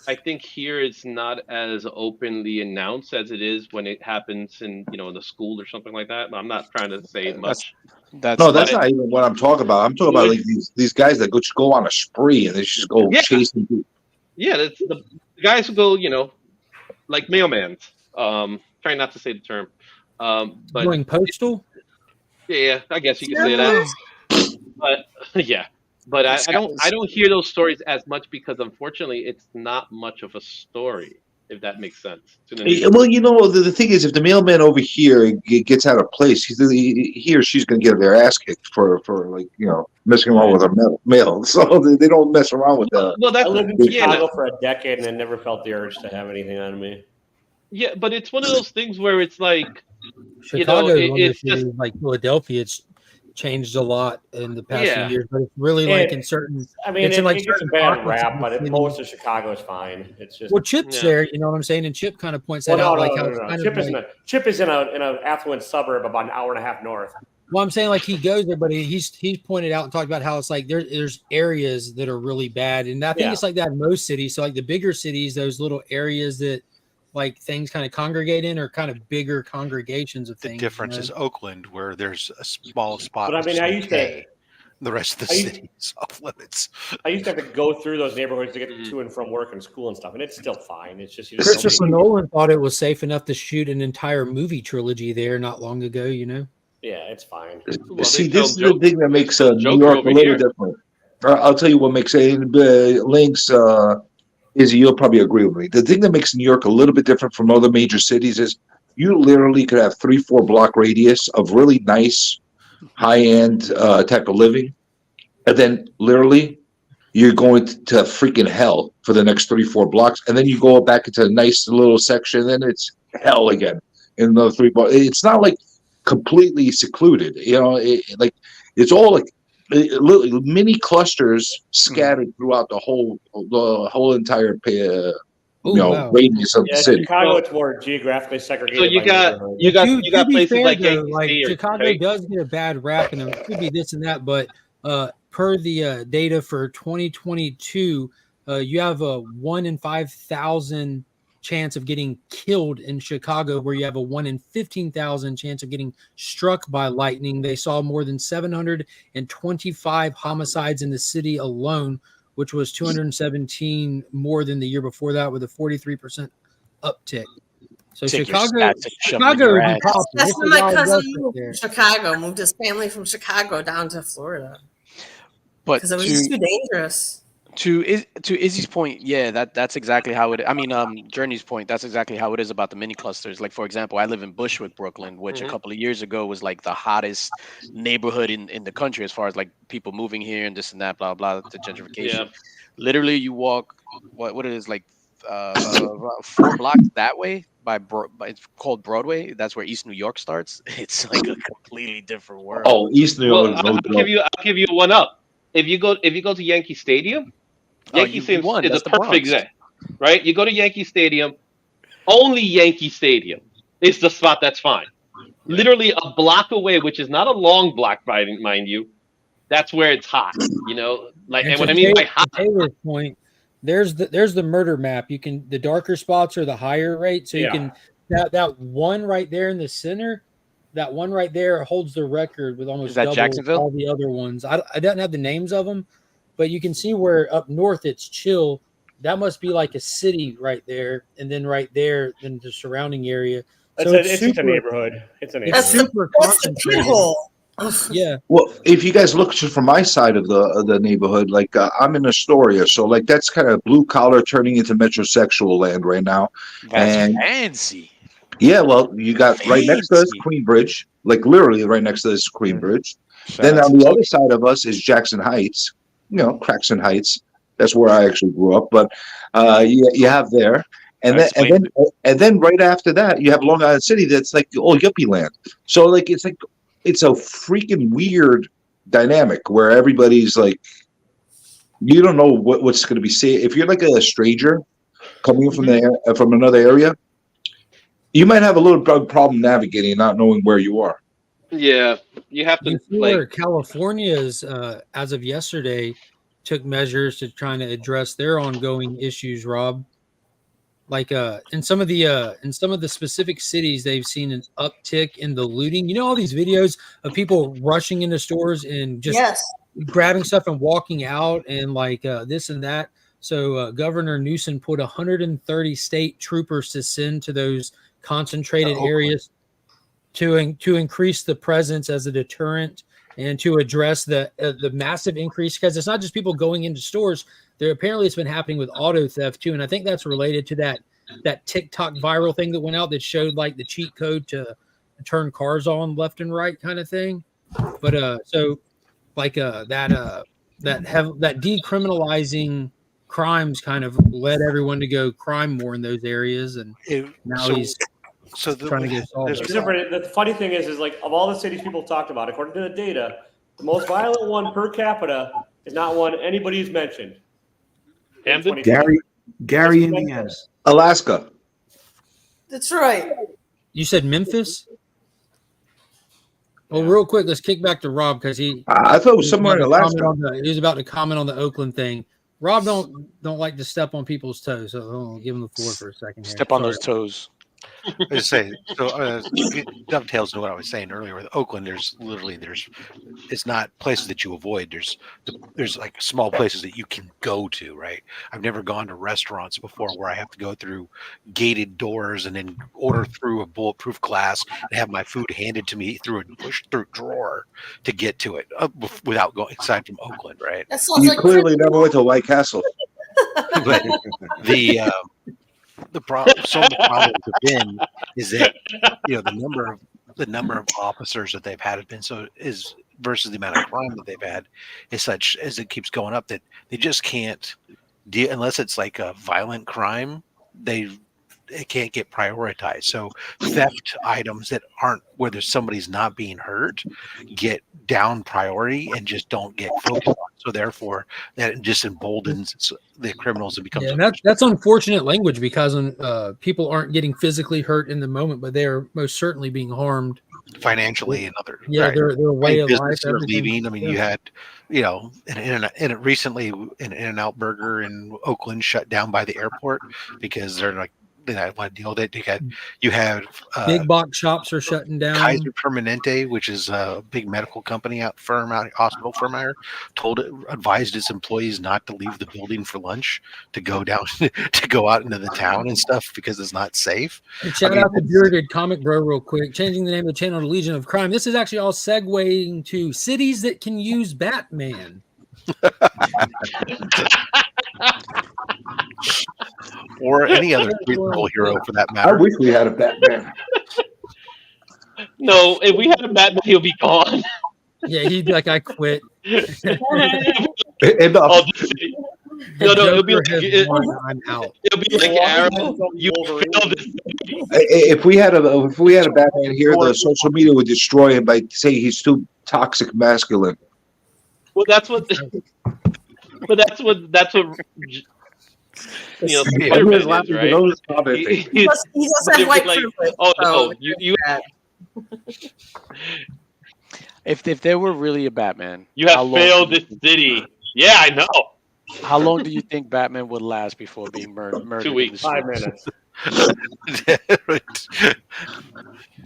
I think here it's not as openly announced as it is when it happens in the school or something like that. But I'm not trying to say much. That's not even what I'm talking about. I'm talking about like these guys that just go on a spree and they just go chasing people. Yeah, that's the guys who go, like mailmans. Trying not to say the term. But going postal? Yeah, I guess you could say that. But yeah. But I don't hear those stories as much because unfortunately it's not much of a story, if that makes sense. Well, the thing is, if the mailman over here gets out of place, he or she's going to get their ass kicked for messing around with our mail. So they don't mess around with that. Well, I lived in Chicago for a decade and I never felt the urge to have anything on me. Yeah, but it's one of those things where it's like Chicago, it's just like Philadelphia. It's changed a lot in the past few years, but it's really like in certain. I mean, it gets a bad rap, but most of Chicago is fine. It's just Chip's there. You know what I'm saying? And Chip kind of points that out. Chip is in an affluent suburb about an hour and a half north. Well, I'm saying like he goes there, but he's pointed out and talked about how it's like there's areas that are really bad, and I think it's like that in most cities. So like the bigger cities, those little areas that like things kind of congregate in, or kind of bigger congregations of The things. difference is Oakland, where there's a small spot. But I mean, I used to. The rest of the city is off limits. I used to have to go through those neighborhoods to get to and from work and school and stuff, and it's still fine. It's just Christopher Nolan thought it was safe enough to shoot an entire movie trilogy there not long ago. You know. Yeah, it's fine. Well, see, this is the thing that makes New York a little different. I'll tell you what makes links. Izzy, you'll probably agree with me. The thing that makes New York a little bit different from other major cities is you literally could have 3-4 block radius of really nice, high-end type of living, and then literally you're going to freaking hell for the next 3-4 blocks, and then you go back into a nice little section, and then it's hell again in another 3 blocks. It's not like completely secluded, like it's all like little mini clusters scattered throughout the whole entire radius of the city. Chicago, it's more geographically segregated. So you got places fair, like though, Yankee Stadium, Chicago right? does get a bad rap, and it could be this and that, but per the data for 2022, you have a 1 in 5,000 chance of getting killed in Chicago, where you have a 1 in 15,000 chance of getting struck by lightning. They saw more than 725 homicides in the city alone, which was 217 more than the year before that, with a 43% uptick. So Chicago would be popping. That's when my cousin moved from Chicago, moved his family from Chicago down to Florida. But because it was just too dangerous. To Izzy's point, yeah, that's exactly how it. I mean, Journey's point, that's exactly how it is about the mini clusters. Like, for example, I live in Bushwick, Brooklyn, which a couple of years ago was like the hottest neighborhood in the country as far as like people moving here and this and that, blah blah, the gentrification. Yeah. Literally, you walk what it is like 4 blocks that way it's called Broadway. That's where East New York starts. It's like a completely different world. Oh, East New York. I'll give you one up. If you go to Yankee Stadium. Yankee Stadium is a perfect example, right? You go to Yankee Stadium, only Yankee Stadium is the spot that's fine. Literally a block away, which is not a long block, mind you, that's where it's hot. Like, and what I mean by hot. Taylor's point, there's the murder map. The darker spots are the higher rate, so you can that one right there in the center. That one right there holds the record with almost double all the other ones. I don't have the names of them. But you can see where up north it's chill. That must be like a city right there, and then right there, then the surrounding area. So it's a neighborhood. It's a neighborhood. It's super concentrated. Yeah. Well, if you guys look from my side of the neighborhood, like I'm in Astoria, so like that's kind of blue collar turning into metrosexual land right now. That's fancy. Yeah, well, you got right next to us Queensbridge, like literally right next to us Queensbridge. Then on the other side of us is Jackson Heights. Craxton Heights. That's where I actually grew up. But you have there, and then right after that, you have Long Island City. That's like all yuppie land. So like it's a freaking weird dynamic where everybody's like, you don't know what's going to be safe. If you're like a stranger coming in from another area, you might have a little problem navigating, not knowing where you are. Yeah, you have to. California's, as of yesterday, took measures to trying to address their ongoing issues. Rob, like in some of the specific cities, they've seen an uptick in the looting. All these videos of people rushing into stores and just grabbing stuff and walking out, and like this and that. So Governor Newsom put 130 state troopers to send to those concentrated areas to increase the presence as a deterrent and to address the massive increase, because it's not just people going into stores. Apparently it's been happening with auto theft too, and I think that's related to that TikTok viral thing that went out that showed like the cheat code to turn cars on left and right kind of thing. But so like that decriminalizing crimes kind of led everyone to go crime more in those areas, and now he's trying to get solved. The funny thing is like of all the cities people talked about, according to the data, the most violent one per capita is not one anybody's mentioned. Gary, Indiana, Alaska, Detroit. You said Memphis? Well, real quick, let's kick back to Rob because I thought it was somewhere in Alaska. He was about to comment on the Oakland thing. Rob don't like to step on people's toes, so I'll give him the floor for a second here. Step on Sorry. those toes. I just say so. It dovetails to what I was saying earlier with Oakland. There's it's not places that you avoid. There's like small places that you can go to. Right. I've never gone to restaurants before where I have to go through gated doors and then order through a bulletproof glass and have my food handed to me through a push through drawer to get to it without going aside from Oakland. Right. That sounds You like clearly never went to White Castle. But the problem, some of the problems have been is that the number of officers that they've had has been versus the amount of crime that they've had is such as it keeps going up that they just can't deal unless it's like a violent crime. It can't get prioritized. So theft items that aren't where there's somebody's not being hurt get down priority and just don't get focused on. So therefore, that just emboldens the criminals and becomes. Yeah, and that's unfortunate language because people aren't getting physically hurt in the moment, but they are most certainly being harmed financially and other. Yeah, right. their way of life. Businesses are leaving. I mean, you had, recently an In-N-Out Burger in Oakland shut down by the airport because they're like. I want to deal with it. You had big box shops are shutting down. Kaiser Permanente, which is a big medical company hospital firm advised its employees not to leave the building for lunch to go out into the town and stuff because it's not safe. And shout out to Bearded Comic Bro real quick, changing the name of the channel to Legion of Crime. This is actually all segueing to cities that can use Batman. Or any other reasonable hero for that matter. I wish we had a Batman. No, if we had a Batman, he'll be gone. Yeah, he'd be like, I quit. It'll be like I'm out. It'll be like Arrow. You failed this. If we had a Batman here, the social media would destroy him by saying he's too toxic masculine. Well, that's what. But that's what. Spider-Man is, right? He does have white privilege. Oh no, you If there were really a Batman, you have failed this city. Yeah, I know. How long do you think Batman would last before being murdered? 2 weeks. 5 minutes.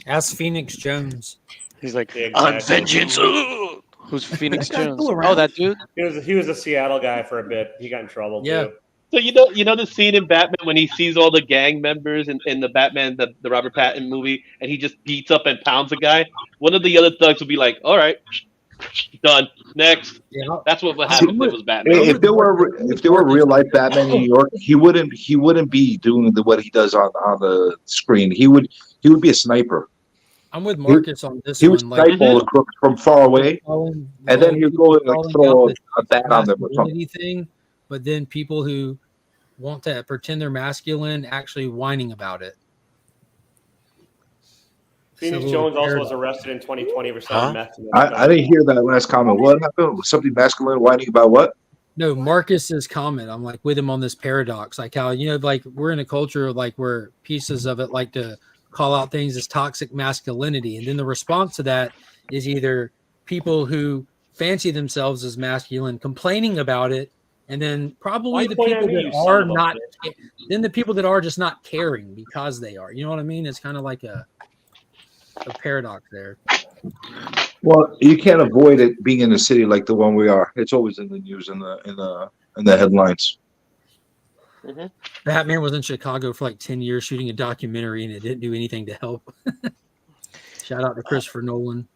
Ask Phoenix Jones. He's like, Yeah, exactly. on vengeance. Who's Phoenix Jones? Oh, that dude? He was a Seattle guy for a bit. He got in trouble too. So you know the scene in Batman when he sees all the gang members in the Batman the Robert Pattinson movie and he just beats up and pounds a guy. One of the other thugs will be like, "All right, done. Next." Yeah. That's what would happen if it was Batman. If there were a real life Batman in New York, he wouldn't be doing what he does on the screen. He would be a sniper. I'm with Marcus on this. He would snipe all the crooks from far away, and then he'd go and throw a bat on them or something. Thing, but then people who want to pretend they're masculine actually whining about it. Phoenix Jones also was arrested in 2020 for selling meth. I didn't hear that last comment. What happened? Was something masculine whining about what? No, Marcus's comment. I'm like with him on this paradox, like how like we're in a culture like where pieces of it like to call out things as toxic masculinity, and then the response to that is either people who fancy themselves as masculine complaining about it, and then probably the people that are not, then the people that are just not caring because they are. You know what I mean? It's kind of like a paradox there. Well, you can't avoid it being in a city like the one we are. It's always in the news in the headlines. Mm-hmm. Batman was in Chicago for like 10 years shooting a documentary, and it didn't do anything to help. Shout out to Christopher Nolan.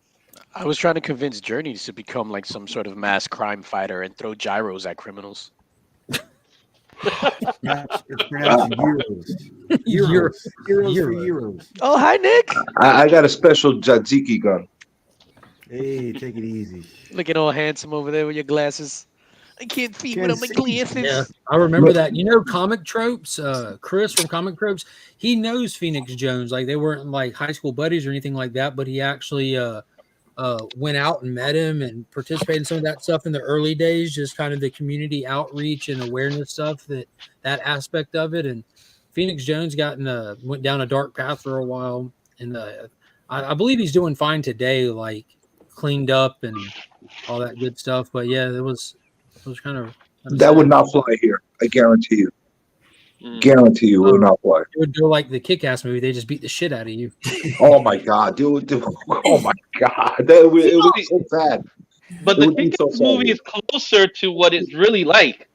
I was trying to convince Journeys to become like some sort of mass crime fighter and throw gyros at criminals. Heroes. Oh, hi, Nick. I got a special Tzatziki gun. Hey, take it easy. Looking all handsome over there with your glasses. I can't see without my glasses. Yeah, I remember that. You know, Comic Tropes, Chris from Comic Tropes, he knows Phoenix Jones. Like, they weren't like high school buddies or anything like that, but he actually went out and met him and participated in some of that stuff in the early days, just kind of the community outreach and awareness stuff, that aspect of it. And Phoenix Jones went down a dark path for a while. And I believe he's doing fine today, like cleaned up and all that good stuff. But yeah, that was kind of That would not fly here. I guarantee you. Guarantee you, it would not fly. It would go like the Kick-Ass movie. They just beat the shit out of you. Oh my god, dude! Oh my god, it would be so sad. But the Kick-Ass movie is closer to what it's really like.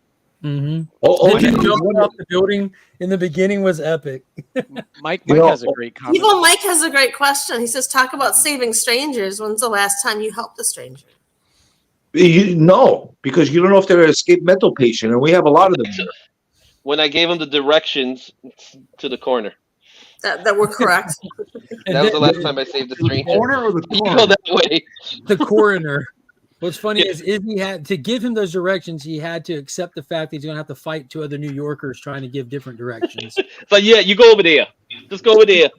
Mm-hmm. Oh, Then jumping off the building in the beginning was epic. Mike has a great comment. Evil Mike has a great question. He says, "Talk about saving strangers. When's the last time you helped a stranger?" No, because you don't know if they're an escaped mental patient, and we have a lot of them. When I gave him the directions to the corner. That were correct. That was the last time I saved a stranger. Corner or the You corner? go that way. The coroner. What's funny is he had to give him those directions. He had to accept the fact that he's going to have to fight two other New Yorkers trying to give different directions. But yeah, you go over there. Just go over there.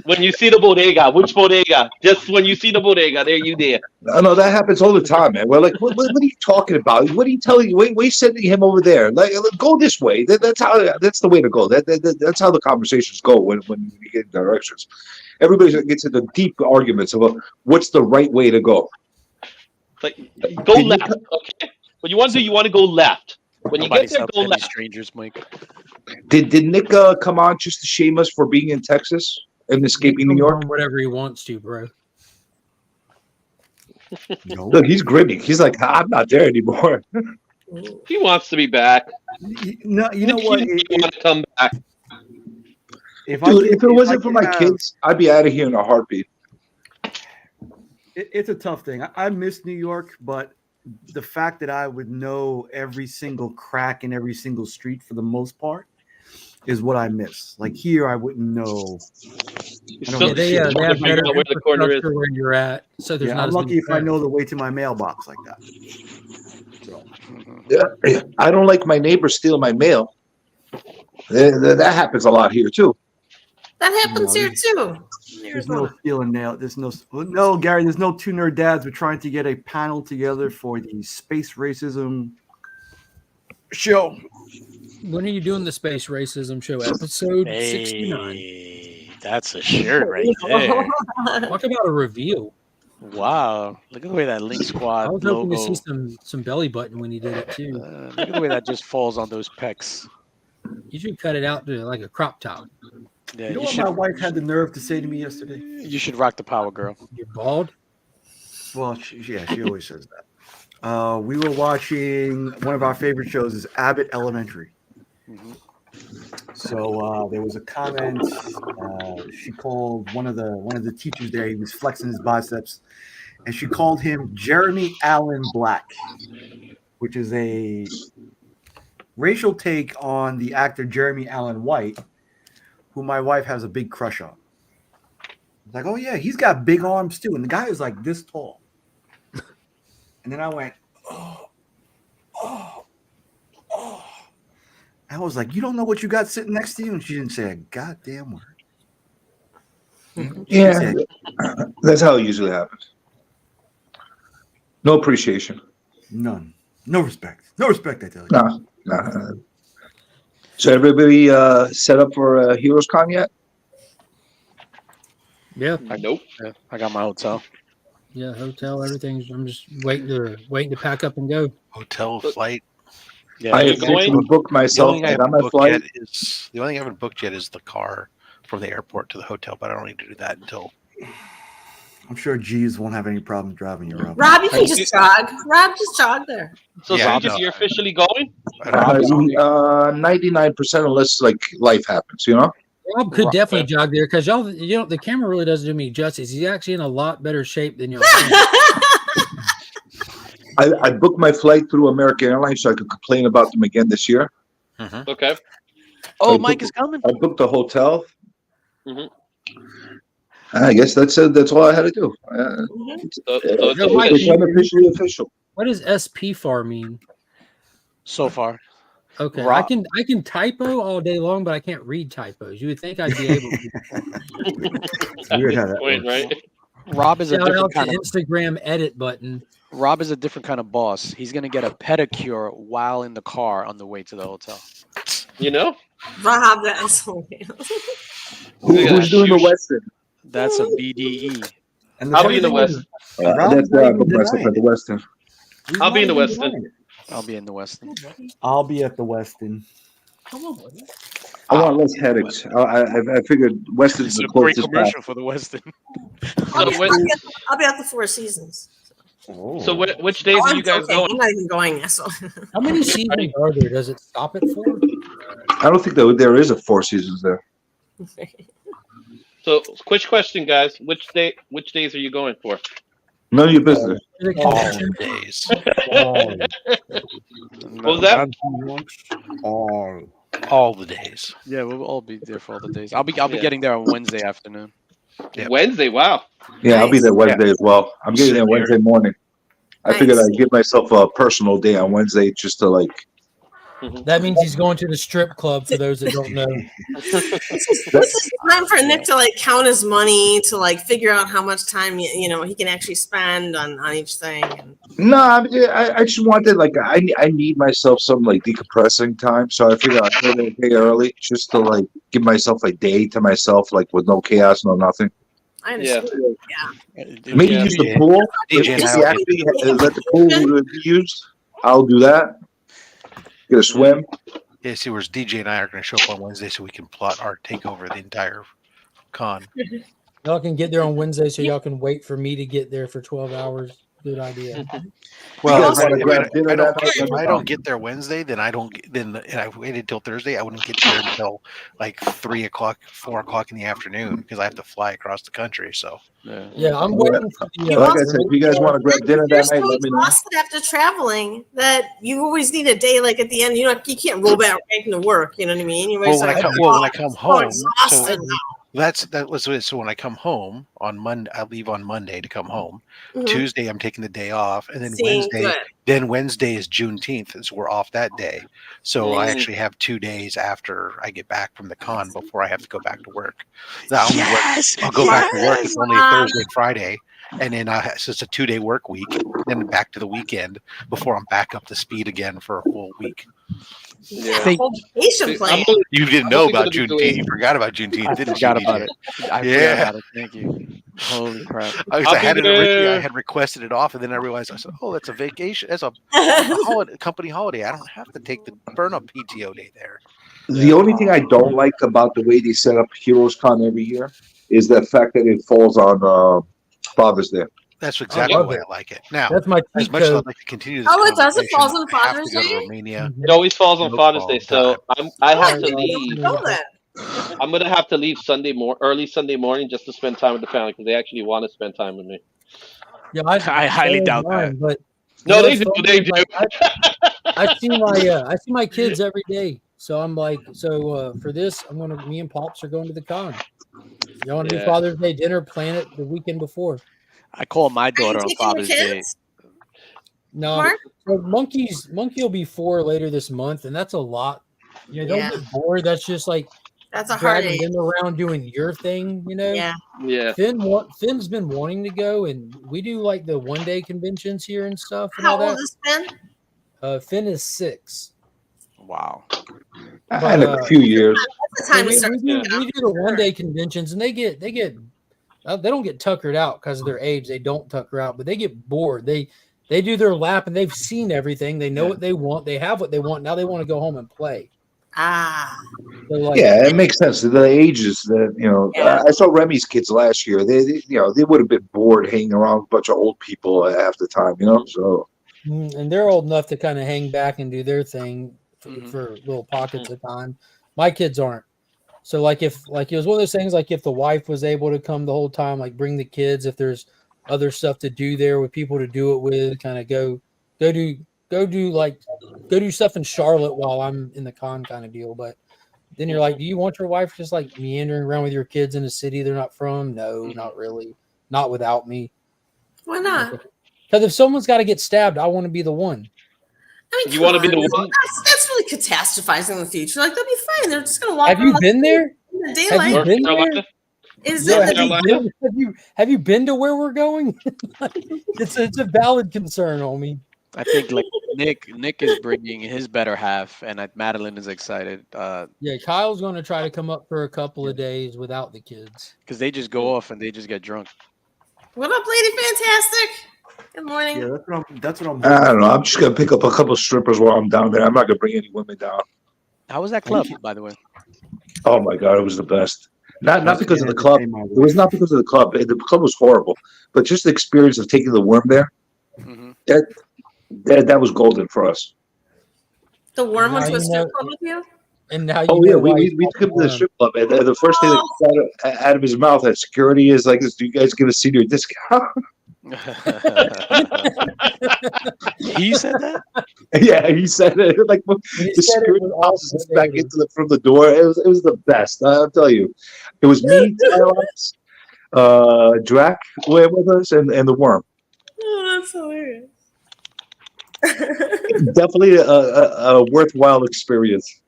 When you see the bodega, which bodega? Just when you see the bodega, there you there. No, that happens all the time, man. We're like, what are you talking about? What are you telling you? We're sending him over there. Like, go this way. That's the way to go. That's how the conversations go when you get directions. Everybody gets into deep arguments about what's the right way to go. Like, go left. Okay. What you want to do? You want to go left. When you get there, go left. Strangers, Mike. Did Nick come on just to shame us for being in Texas and escaping New York? Whatever he wants to, bro. No. Look, he's grinning. He's like, I'm not there anymore. He wants to be back. No, you know what? He want to come back. If it wasn't for my kids, I'd be out of here in a heartbeat. It's a tough thing. I miss New York, but the fact that I would know every single crack in every single street for the most part is what I miss. Like here, I wouldn't know. They have better where the corner is. where you're at. So there's not I'm as lucky many if I know the way to my mailbox like that. So. Yeah, I don't like my neighbors stealing my mail. That happens a lot here too. That happens here too. There's no stealing nail. There's no Gary. There's no two nerd dads. We're trying to get a panel together for the space racism show. When are you doing the space racism show? Episode 69. That's a shirt right there. Talk about a reveal. Wow. Look at the way that Link Squad I was logo. hoping to see some belly button when he did it too. Look at the way that just falls on those pecs. You should cut it out to like a crop top. Yeah, You know what my wife had the nerve to say to me yesterday? You should rock the Power Girl. You're bald? Well, she always says that. We were watching one of our favorite shows is Abbott Elementary. Mm-hmm. So there was a comment. She called one of the teachers there. He was flexing his biceps, and she called him Jeremy Allen Black, which is a racial take on the actor Jeremy Allen White, who my wife has a big crush on. Like, oh yeah, he's got big arms too, and the guy is like this tall. And then I went, oh. I was like, you don't know what you got sitting next to you? And she didn't say a goddamn word. Yeah, that's how it usually happens. No appreciation. None. No respect. No respect, I tell you. No. So everybody set up for Heroes Con yet? Yeah. Nope. Yeah, I got my hotel. Yeah, hotel, everything's. I'm just waiting to pack up and go. Hotel, flight. Yeah, I have booked myself. The only thing I got my flight. the only thing I haven't booked yet is the car from the airport to the hotel, but I don't need to do that until. I'm sure G's won't have any problem driving you around. Rob, you can just jog. Rob, just jog there. So, you're officially going? 99% unless like life happens, you know. Rob could definitely jog there because the camera really doesn't do me justice. He's actually in a lot better shape than y'all. I booked my flight through American Airlines so I could complain about them again this year. Mm-hmm. Okay. Oh, Mike is coming. I booked the hotel. Mm-hmm. I guess that's all I had to do. It's unofficially official. What does SPFAR mean? So far. Okay, I can typo all day long, but I can't read typos. You would think I'd be able to. Weird how that Wait, right? Rob is a Shout different out kind to of Instagram edit button. Rob is a different kind of boss. He's gonna get a pedicure while in the car on the way to the hotel. You know? Rob, that is hilarious. Who's doing the Western? That's a BDE. And I'll be in the West. That's where I booked myself at the Western. I'll be in the Western. I'll be in the Westin. I'll be at the Westin. Come on, buddy. I want less headaches. I figured Weston's It's the a great closest commercial path. for the Westin. I'll So be, which, I'll be at the Four Seasons. so which days are you guys Okay, going? I'm not even going. So. How many seasons are there? Does it stop at 4? I don't think there is a Four Seasons there. So quick question, guys. Which days are you going for? None of your business. All the days. What was that? All the days. Yeah, we'll all be there for all the days. I'll be getting there on Wednesday afternoon. Yep. Wednesday. Wow. Yeah, I'll be there Wednesday as well. I'm getting there Wednesday morning. I figured I'd give myself a personal day on Wednesday just to like. That means he's going to the strip club. For those that don't know, This is time for Nick to like count his money to like figure out how much time you know he can actually spend on each thing. And No, I just wanted like I need myself some like decompressing time, so I figured I'd go there a day early just to like give myself a day to myself, like with no chaos, no nothing. I understand. Maybe use the pool. If let the pool be used, I'll do that. Get a swim. Yeah, see, whereas DJ and I are going to show up on Wednesday so we can plot our takeover of the entire con. y'all can get there on Wednesday, so y'all can wait for me to get there for 12 hours. Good idea. Well, guys wanna grab dinner that night? if I don't get there Wednesday, then I waited till Thursday. I wouldn't get there until like 3 o'clock, 4 o'clock in the afternoon because I have to fly across the country. So Yeah, I'm waiting for the. Like I said, if you guys want to grab dinner You're that night, so let me know. exhausted after traveling that you always need a day like at the end. You can't roll back right into work. You know what I mean? You're well, when always I come home, exhausted so now. that was it. So when I come home on Monday, I leave on Monday to come home. Mhm. Tuesday, I'm taking the day off, and then See, good. Wednesday is Juneteenth, and so we're off that day. So I actually have 2 days after I get back from the con before I have to go back to work. Now, I'll go back to work. It's only Thursday, Friday, and then so it's a 2-day work week. Then back to the weekend before I'm back up to speed again for a full week. Yeah. Vacation plan. You didn't know about Juneteenth. You forgot about Juneteenth, didn't you? I forgot about it. I forgot about it. Thank you. Holy crap! I had requested it off, and then I realized I said, "Oh, that's a vacation. That's a holiday, company holiday. I don't have to take the burn up PTO day there." The only thing I don't like about the way they set up Heroes Con every year is the fact that it falls on Father's Day. That's exactly why I like it. Now, that's my as much as I'd like to continue this it does. It conversation, falls on I have Father's to go to Day. Romania. It always falls on No Father's Day, fall so I have to I leave. didn't know that. I'm gonna have to leave early Sunday morning just to spend time with the family because they actually want to spend time with me. Yeah, I highly doubt that. But No, they do. They do. I see my kids every day. So I'm like, for this, me and Pops are going to the con. You want to do Father's Day dinner? Plan it the weekend before. I call my daughter on taking your Father's Day. kids? No, Mark? so Monkey will be 4 later this month, and that's a lot. Don't get bored. That's just like That's a hard dragging age. them around doing your thing. Yeah. Yeah. Finn's been wanting to go, and we do like the 1-day conventions here and stuff. And How all that. old is Finn? Finn is 6. Wow. I had a few years. That's the time to we start. do the 1-day conventions, and they don't get tuckered out because of their age. They don't tucker out, but they get bored. They do their lap, and they've seen everything. They know what they want. They have what they want. Now they want to go home and play. So It makes sense. The ages that I saw Remy's kids last year. They would have been bored hanging around a bunch of old people half the time. So. And they're old enough to kind of hang back and do their thing for little pockets of time. My kids aren't. So it was one of those things, like if the wife was able to come the whole time, like bring the kids, if there's other stuff to do there with people to do it with, kind of go do stuff in Charlotte while I'm in the con kind of deal. But then you're like, do you want your wife just like meandering around with your kids in a city they're not from? No, not really. Not without me. Why not? Because if someone's got to get stabbed, I want to be the one. I mean, You want to be the one? That's really catastrophizing the future. Like, they'll be fine. They're just going to walk Have you been there? in the Have daylight. you been there? Carolina? Is Yeah, it have you been to where we're going? It's a valid concern, homie. I think like Nick is bringing his better half, and Madeline is excited. Yeah, Kyle's going to try to come up for a couple of days without the kids because they just go off and they just get drunk. What up, Lady Fantastic? Good morning. Yeah, that's what I'm. I don't know. I'm just gonna pick up a couple strippers while I'm down there. I'm not gonna bring any women down. How was that club, by the way? Oh my god, it was the best. Not Once because again, of the club. entertain my It was wife. not because of the club. The club was horrible, but just the experience of taking the worm there. Mhm. That was golden for us. The worm Now went to a you strip know- club with you? And now you Oh know yeah, why we he's took him to the called strip club, and the first thing that came out of his mouth at security is like, "Do you guys give a senior discount?" He said that. Yeah, he said it. Like the said it security with all pops us back into from the door. It was the best. I'll tell you, it was me, Tylex, Drac were with us, and the worm. Oh, that's hilarious. Definitely a worthwhile experience.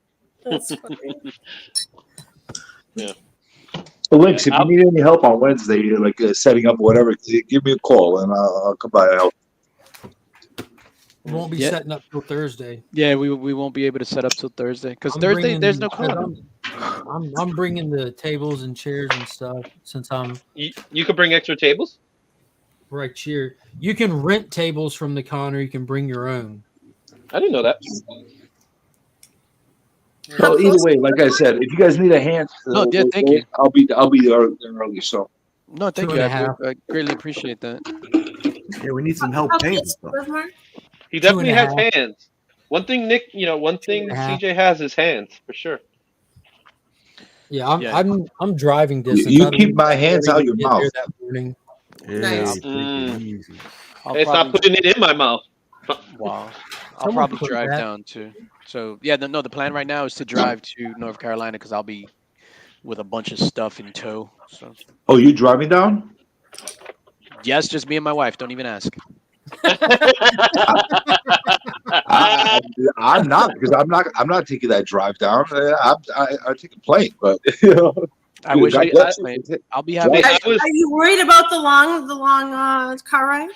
That's funny. Yeah. So, Lynx, if you need any help on Wednesday, like setting up or whatever, give me a call and I'll come by and help. We won't be Yeah. setting up till Thursday. Yeah, we won't be able to set up till Thursday because I'm Thursday bringing- there's no 'cause con. I'm bringing the tables and chairs and stuff since I'm You could bring extra tables. right here. You can rent tables from the con, or you can bring your own. I didn't know that. Well, either way, like I said, if you guys need a hand, No, yeah, thank you. I'll be there early. So No, thank 2.5 you. I greatly appreciate that. Yeah, we need some help How paying big stuff. is Mark? He definitely has 2.5. hands. One thing, Nick, one thing 2.5. CJ has is hands for sure. Yeah, I'm Yeah. I'm driving distance. you I keep leave my at hands 30 out to your get mouth. there that morning. Hey, Nice. take it easy. I'll It's not putting it in my mouth. Wow. I'll Someone probably put drive that. down too. So yeah, the plan right now is to drive to North Carolina because I'll be with a bunch of stuff in tow. So Oh, you driving down? yes, just me and my wife. Don't even ask. I'm not because I'm not taking that drive down. I take a plane, but you know, I wish God I bless could. you. I'll be Drive. having. Are you worried about the long car ride?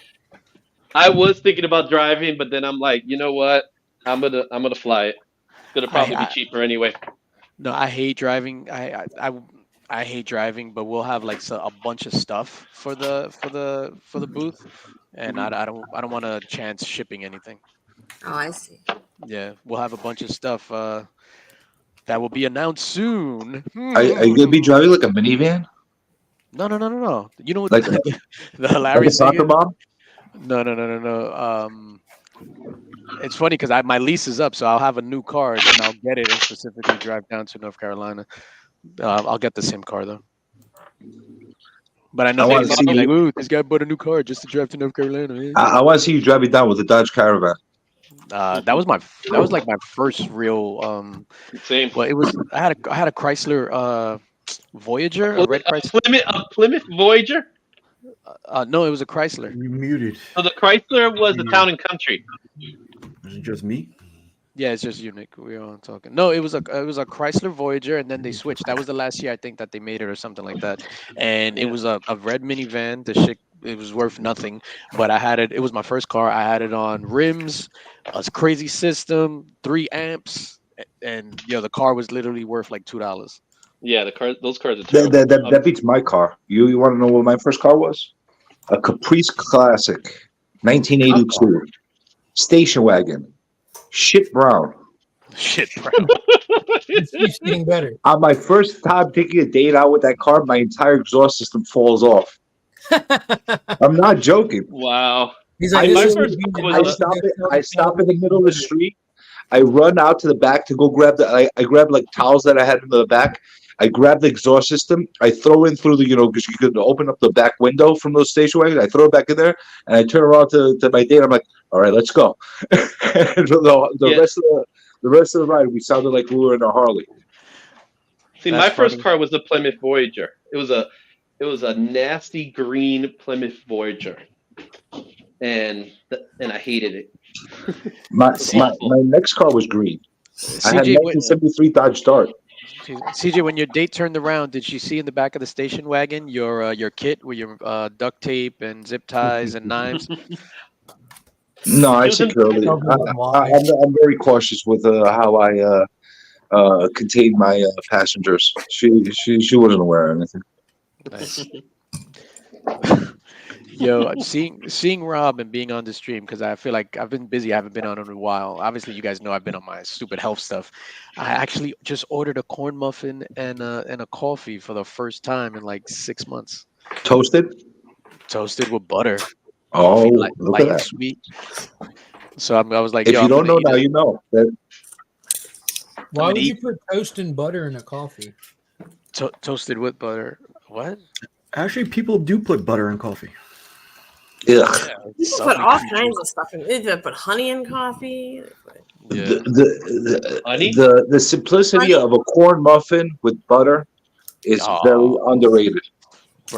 I was thinking about driving, but then I'm like, you know what? I'm gonna fly it. It's gonna probably be cheaper anyway. No, I hate driving. I hate driving, but we'll have like a bunch of stuff for the booth, and I don't want to chance shipping anything. Oh, I see. Yeah, we'll have a bunch of stuff that will be announced soon. Are you gonna be driving like a minivan? No. You know what Like the hilarious like a thing soccer is? mom? No. It's funny because my lease is up, so I'll have a new car and I'll get it and specifically drive down to North Carolina. I'll get the same car though. But I know I wanna they're gonna be see like, you- "Ooh, this guy bought a new car just to drive to North Carolina." I want to see you driving down with a Dodge Caravan. That was like my first real Same. Well, it was I had a Chrysler Voyager, a red Chrysler. A Plymouth Voyager. No, it was a Chrysler. You muted. So the Chrysler was the Town and Country. Is it just me? Yeah, it's just unique. We are talking. No, it was a Chrysler Voyager, and then they switched. That was the last year I think that they made it or something like that. And it was a red minivan. The shit, it was worth nothing, but I had it. It was my first car. I had it on rims, a crazy system, 3 amps, and the car was literally worth like $2. Yeah, those cars are terrible. That beats my car. You want to know what my first car was? A Caprice Classic, 1982, station wagon, shit brown. Shit brown. It keeps getting better. On my first time taking a date out with that car, my entire exhaust system falls off. I'm not joking. Wow. He's I like, My this first is car I was stop in the middle of the street. I run out to the back to go grab I grab like towels that I had in the back. I grab the exhaust system. I throw in through the, because you could open up the back window from those station wagons. I throw it back in there and I turn around to my date. I'm like, all right, let's go. And the rest of the ride, we sounded like we were in a Harley. See, That's my first funny. car was the Plymouth Voyager. It was a nasty green Plymouth Voyager, and I hated it. My It was awful. next car was green. I had CJ, 1973 Dodge Dart. CJ, when your date turned around, did she see in the back of the station wagon your kit with your duct tape and zip ties and knives? No, I securely. I'm very cautious with how I contain my passengers. She wasn't aware of anything. Nice. Yo, seeing Rob and being on the stream because I feel like I've been busy. I haven't been on in a while. Obviously, you guys know I've been on my stupid health stuff. I actually just ordered a corn muffin and a coffee for the first time in like 6 months. Toasted. Toasted with butter. Oh, Coffee look light at and that. sweet. So I was like, If yo, you I'm don't gonna know eat now, it. you know. That Why gonna would you eat- put toast and butter in a coffee? Toasted with butter. What? Actually, people do put butter in coffee. ugh. Yeah, People subtly put all creepy. kinds of stuff in. They put honey in coffee. Yeah. Honey? The simplicity of a corn muffin with butter is very Oh, underrated.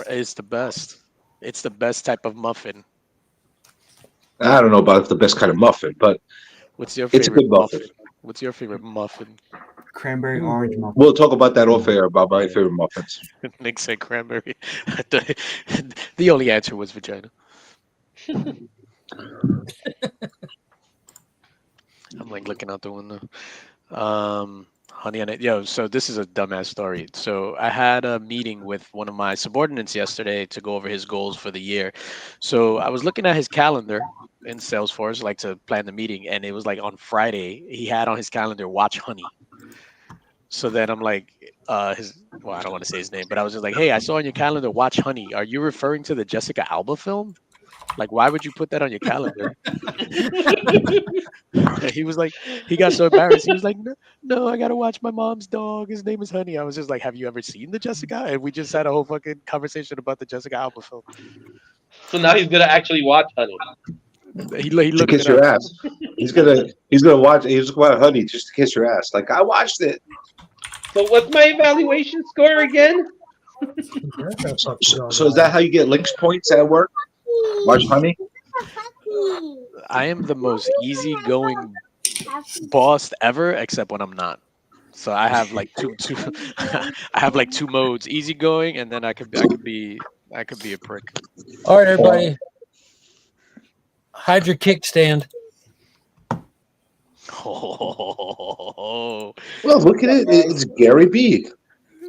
it's the best. It's the best type of muffin. I don't know about the best kind of muffin, but What's your it's a favorite good muffin. muffin? What's your favorite muffin? Cranberry orange muffin. We'll talk about that off air about my favorite muffins. Nick said cranberry. The only answer was vagina. I'm like looking out the window. Honey on it. Yo, so this is a dumbass story. So I had a meeting with one of my subordinates yesterday to go over his goals for the year. So I was looking at his calendar in Salesforce, like to plan the meeting, and it was like on Friday, he had on his calendar watch Honey. So then I'm like, I don't want to say his name, but I was just like, hey, I saw on your calendar watch Honey. Are you referring to the Jessica Alba film? Like, why would you put that on your calendar? He was like, he got so embarrassed. He was like, no, I gotta watch my mom's dog. His name is Honey. I was just like, have you ever seen the Jessica? And we just had a whole fucking conversation about the Jessica Alba film. So now he's gonna actually watch Honey. He To looked kiss it your up. ass. He's gonna watch. He's gonna watch Honey just to kiss your ass. Like I watched it. So what's my evaluation score again? So is that how you get links points at work? Watch Honey. I am the most easygoing boss ever, except when I'm not. So I have like two I have like two modes: easygoing, and then I could be a prick. All right, everybody. Hide your kickstand. Oh, Well, look at it. It's Gary B,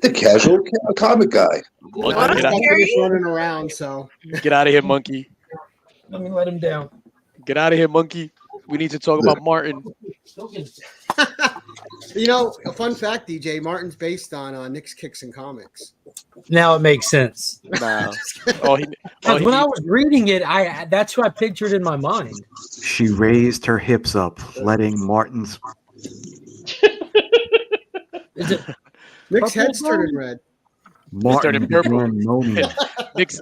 the casual comic guy. Monkey, What? get out, Just running around, so get out of here, monkey. Let me let him down. Get out of here, monkey. We need to talk about Martin. you know, a fun fact, DJ Martin's based on Nick's Kicks and Comics. Now it makes sense. Nah. When I was reading it, that's who I pictured in my mind. She raised her hips up, letting Martin's. Is it Nick's purple head's turning bone? red. Martin turning purple. began moaning. Nick's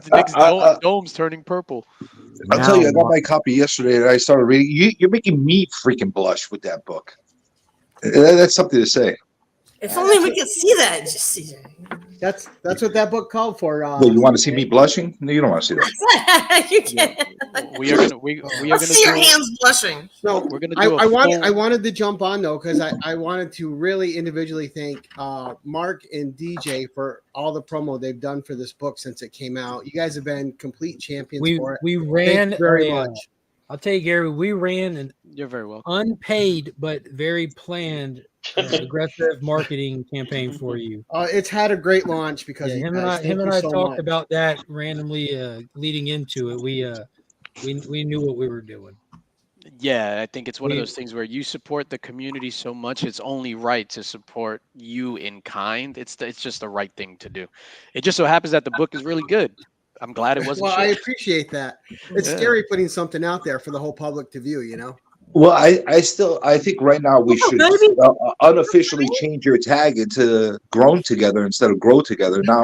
dome's turning purple. I'll tell you, I got my copy yesterday, and I started reading. You're making me freaking blush with that book. That's something to say. If only we could see that. Just see That's what that book called for. Well, you want to see me blushing? No, you don't want to see that. you can't. We are gonna see your hands blushing. No, we're gonna do I wanted to jump on though because I wanted to really individually thank Mark and DJ for all the promo they've done for this book since it came out. You guys have been complete champions for it. We ran Thank you very much. I'll tell you, Gary, we ran an You're very welcome. unpaid but very planned aggressive marketing campaign for you. It's had a great launch because him and I talked about that randomly leading into it. We knew what we were doing. Yeah, I think it's one of those things where you support the community so much, it's only right to support you in kind. It's just the right thing to do. It just so happens that the book is really good. I'm glad it wasn't. Well, shit. I appreciate that. It's scary putting something out there for the whole public to view, you know? Well, I think right now we should unofficially change your tag into "Grown Together" instead of "Grow Together." Now,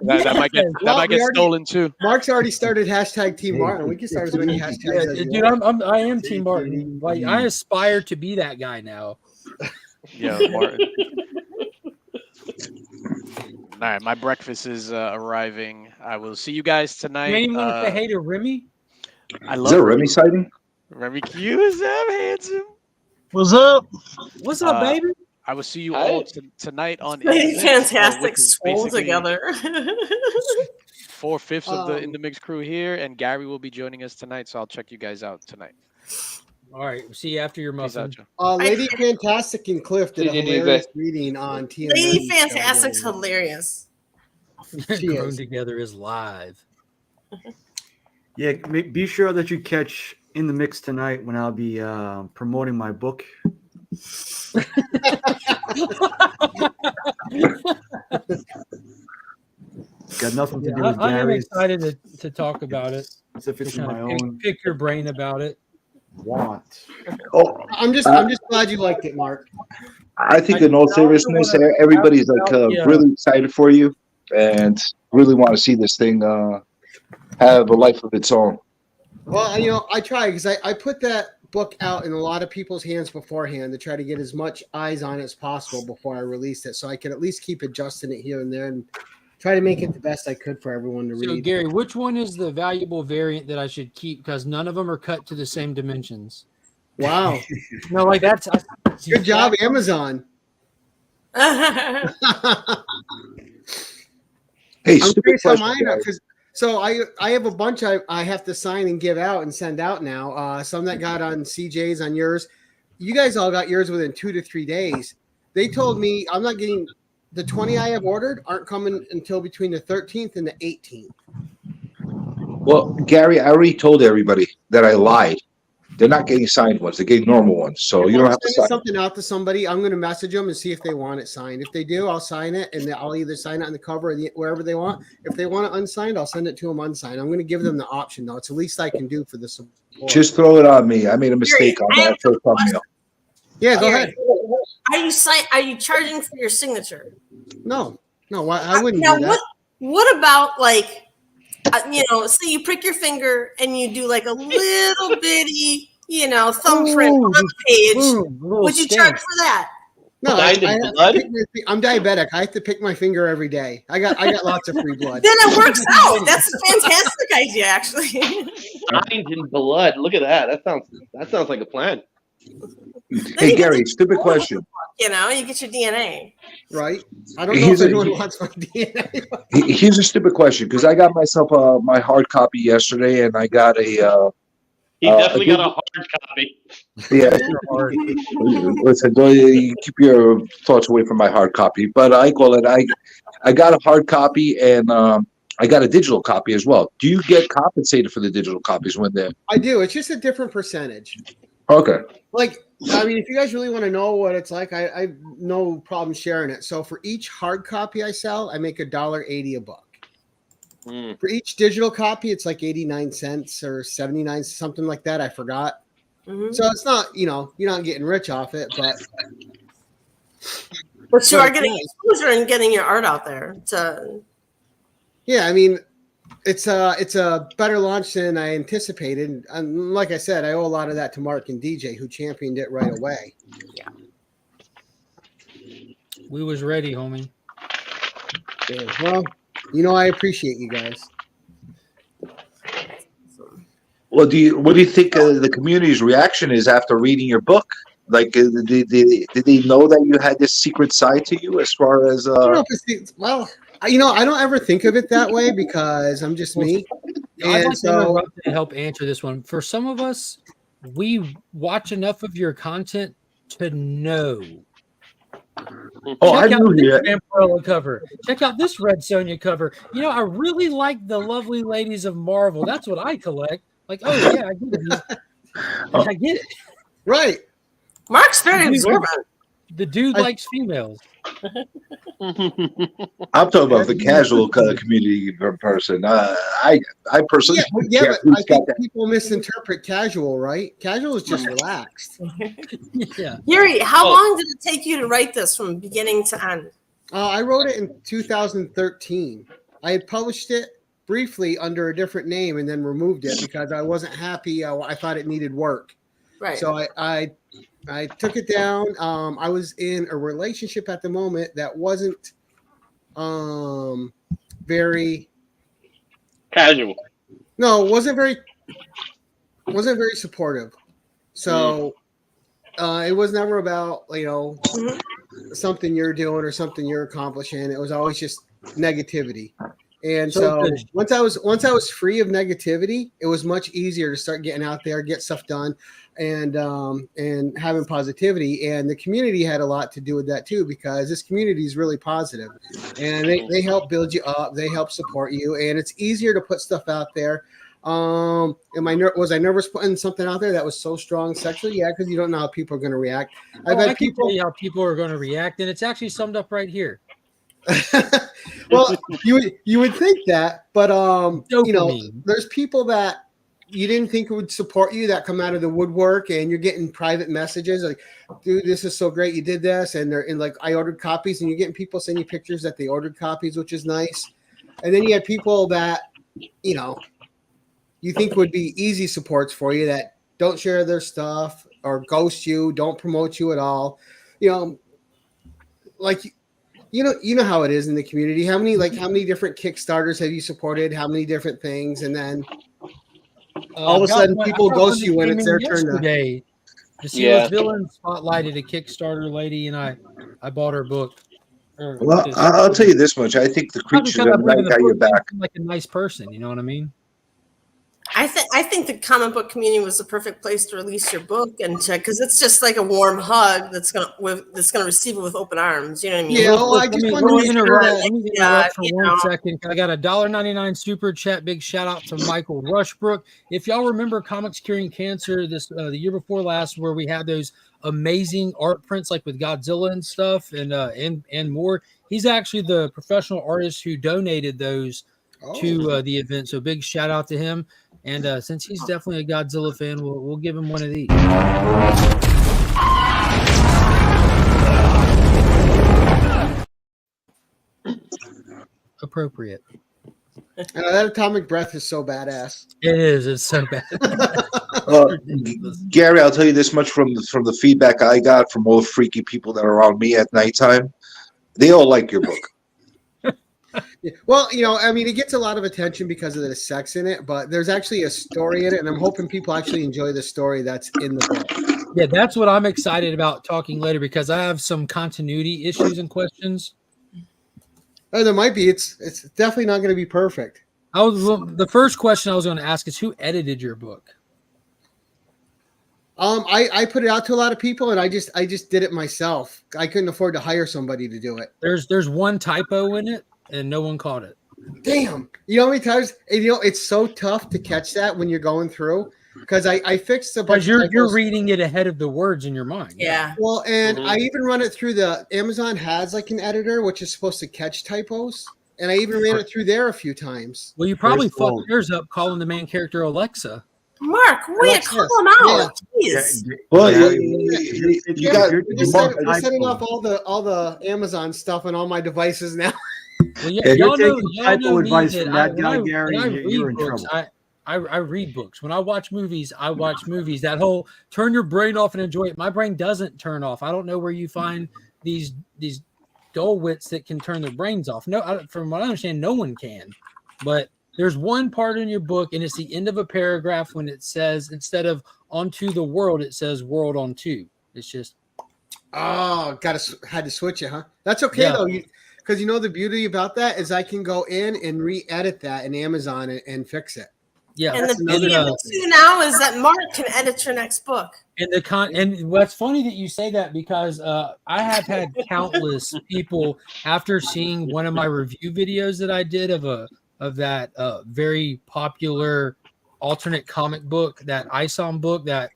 that might get stolen too. Mark's already started hashtag Team Martin. We can start as many hashtags as dude. I am Team Martin. Like I aspire to be that guy now. Yeah, Martin. All right, my breakfast is arriving. I will see you guys tonight. You ain't want to say hey to Remy? Is there a Remy sighting? Remy Q is up, handsome. What's up? What's up, baby? I will see you all tonight on Fantastic swole together. 4/5 of the In the Mix crew here, and Gary will be joining us tonight, so I'll check you guys out tonight. All right, see you after your muffin. Lady Fantastic and Cliff did a hilarious reading on TNT. Lady Fantastic's hilarious. She Grown is. Together is live. Yeah, be sure that you catch In the Mix tonight when I'll be promoting my book. Got nothing to do with I am Gary's. excited to talk about it. Specifically, to my own pick your brain about it. Want. Oh, I'm just glad you liked it, Mark. I think in all seriousness, everybody's like really excited for you and really want to see this thing have a life of its own. Well, I try because I put that book out in a lot of people's hands beforehand to try to get as much eyes on it as possible before I released it, so I could at least keep adjusting it here and there and try to make it the best I could for everyone to read. So, Gary, which one is the valuable variant that I should keep? Because none of them are cut to the same dimensions. Wow. No, like that's good job, Amazon. Hey, I'm stupid curious how question, mine are, guys. 'cause- so I have a bunch I have to sign and give out and send out now. Some that got on CJ's, on yours. You guys all got yours within 2 to 3 days. They told me I'm not getting the 20 I have ordered aren't coming until between the 13th and the 18th. Well, Gary, I already told everybody that I lied. They're not getting signed ones; they're getting normal ones. So you don't have to Sending sign. something out to somebody. I'm going to message them and see if they want it signed. If they do, I'll sign it, and I'll either sign it on the cover or wherever they want. If they want it unsigned, I'll send it to them unsigned. I'm going to give them the option, though. It's the least I can do for the support. Just throw it on me. I made a mistake on that first thumbnail. Yeah, go ahead. Are you charging for your signature? No, I wouldn't Now, do that. what about like, say you prick your finger and you do like a little bitty, thumbprint on the page. Would you charge for that? No, I'm diabetic. I have to pick my finger every day. I got lots of free blood. Then it works out. That's a fantastic idea, actually. Signed in blood. Look at that. That sounds like a plan. Hey, Gary, stupid question. You get your DNA. Right. I don't know if anyone wants my DNA. Here's a stupid question because I got myself my hard copy yesterday, and I got a. He definitely got a hard copy. Yeah. Listen, you keep your thoughts away from my hard copy. But I call it. I got a hard copy, and I got a digital copy as well. Do you get compensated for the digital copies when they're? I do. It's just a different percentage. Okay. Like, I mean, if you guys really want to know what it's like, I have no problem sharing it. So for each hard copy I sell, I make $1.80 a book. For each digital copy, it's like 89 cents or 79, something like that. I forgot. Mm-hmm. So it's not, you're not getting rich off it, but you are getting exposure and getting your art out there. Yeah, I mean, it's a better launch than I anticipated. And like I said, I owe a lot of that to Mark and DJ, who championed it right away. Yeah. We was ready, homie. Yeah, well, I appreciate you guys. Well, what do you think the community's reaction is after reading your book? Like, did they know that you had this secret side to you as far as? I don't ever think of it that way because I'm just me. I'd like to interrupt and help answer this one. For some of us, we watch enough of your content to know. I knew this that. Vampirella cover. Check out this Red Sonja cover. I really like the Lovely Ladies of Marvel. That's what I collect. Like, oh yeah, I get it. I get it. Right. Mark's very observant. The dude likes females. I'm talking about the casual community person. I personally, but I think people misinterpret casual, right? Casual is just relaxed. Yeah. Yuri, how long did it take you to write this from beginning to end? I wrote it in 2013. I had published it briefly under a different name and then removed it because I wasn't happy. I thought it needed work. Right. So I took it down. I was in a relationship at the moment that wasn't very casual. No, wasn't very supportive. So it was never about something you're doing or something you're accomplishing. It was always just negativity. And So so good. once I was free of negativity, it was much easier to start getting out there, get stuff done, and having positivity. And the community had a lot to do with that too, because this community is really positive, and they help build you up, they help support you, and it's easier to put stuff out there. Was I nervous putting something out there that was so strong sexually? Yeah, because you don't know how people are going to react. I've had I can people. tell you how people are going to react, and it's actually summed up right here. Well, you would think that, but Dopamine. there's people that you didn't think would support you that come out of the woodwork, and you're getting private messages like, "Dude, this is so great, you did this," and they're in like, "I ordered copies," and you're getting people sending you pictures that they ordered copies, which is nice. And then you had people that you think would be easy supports for you that don't share their stuff or ghost you, don't promote you at all. Like. You know how it is in the community. How many different Kickstarters have you supported? How many different things? And then all of a sudden people ghost you when it's their turn to see Yeah. what's villain spotlighted a Kickstarter lady, and I bought her book. Well, I'll tell you this much. I think the creatures of the night got your back. Like a nice person, you know what I mean? I think the comic book community was the perfect place to release your book and because it's just like a warm hug that's gonna receive it with open arms. You know what I mean? Yeah. Well, I just wanted to let me interrupt for 1 second. I got a $1.99 super chat. Big shout out to Michael Rushbrook. If y'all remember Comics Curing Cancer the year before last, where we had those amazing art prints like with Godzilla and stuff and more, he's actually the professional artist who donated those to the event. So big shout out to him. And since he's definitely a Godzilla fan, we'll give him one of these. Appropriate. That atomic breath is so badass. It is. It's so bad. Gary, I'll tell you this much from the feedback I got from all the freaky people that are around me at nighttime. They all like your book. Well, I mean, it gets a lot of attention because of the sex in it, but there's actually a story in it, and I'm hoping people actually enjoy the story that's in the book. Yeah, that's what I'm excited about talking later, because I have some continuity issues and questions. Oh, there might be. It's definitely not going to be perfect. The first question I was going to ask is, who edited your book? I put it out to a lot of people, and I just did it myself. I couldn't afford to hire somebody to do it. There's one typo in it, and no one caught it. Damn. You know how many times? It's so tough to catch that when you're going through, because I fixed a bunch. Because you're reading it ahead of the words in your mind. Yeah. Well, and I even run it through Amazon has like an editor which is supposed to catch typos, and I even ran it through there a few times. Well, you probably fucked yours up calling the main character Alexa. Mark, will you call him out? Jeez. Well, you got. We're setting off all the Amazon stuff on all my devices now. Well, if you're taking typo advice from that guy, Gary, you're in trouble. I read books. When I watch movies, I watch movies. That whole turn your brain off and enjoy it. My brain doesn't turn off. I don't know where you find these dull wits that can turn their brains off. No, from what I understand, no one can. But there's one part in your book, and it's the end of a paragraph when it says, instead of onto the world, it says world onto. It's just. Oh, had to switch it, huh? That's okay though. Because the beauty about that is I can go in and re-edit that in Amazon and fix it. Yeah, and the beauty of it too now is that Mark can edit your next book. And what's funny that you say that, because I have had countless people after seeing one of my review videos that I did of that very popular alternate comic book, that ISOM book that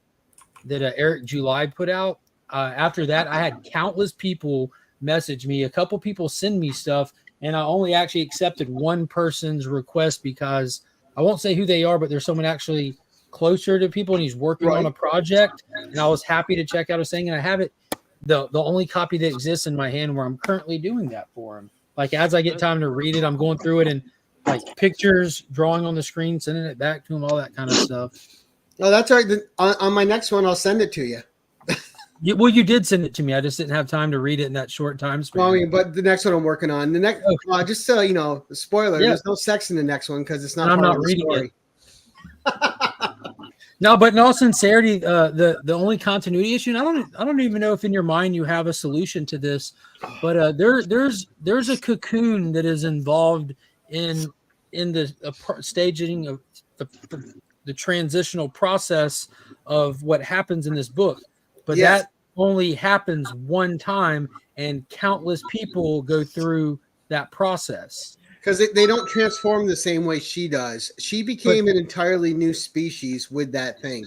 Eric July put out. After that, I had countless people message me. A couple people send me stuff, and I only actually accepted one person's request because I won't say who they are, but there's someone actually closer to people, and he's working on a project, and I was happy to check out his thing, and I have it, the only copy that exists in my hand where I'm currently doing that for him. Like, as I get time to read it, I'm going through it and like pictures, drawing on the screen, sending it back to him, all that kind of stuff. Oh, that's all right. On my next one, I'll send it to you. Well, you did send it to me. I just didn't have time to read it in that short time span. Well, but the next one I'm working on. The next, just so you know, spoiler. Yeah. There's no sex in the next one because it's not. I'm part not of the reading story. it. No, but in all sincerity, the only continuity issue, and I don't even know if in your mind you have a solution to this, but there's a cocoon that is involved in in the staging of the transitional process of what happens in this book, but Yes. that only happens one time, and countless people go through that process. Because they don't transform the same way she does. She became an entirely new species with that thing.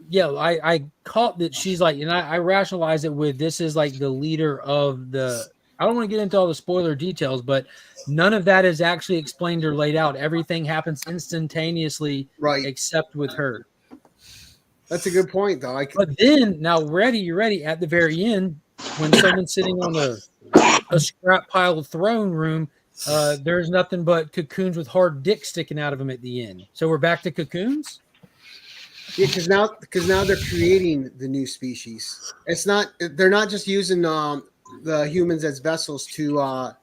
Yeah, I caught that she's like, and I rationalized it with this is like the leader of the. I don't want to get into all the spoiler details, but none of that is actually explained or laid out. Everything happens instantaneously, right? Except with her. That's a good point, though. But then now, you're ready at the very end when someone's sitting on a scrap pile of throne room. There's nothing but cocoons with hard dicks sticking out of them at the end. So we're back to cocoons. Yeah, because now they're creating the new species. They're not just using the humans as vessels to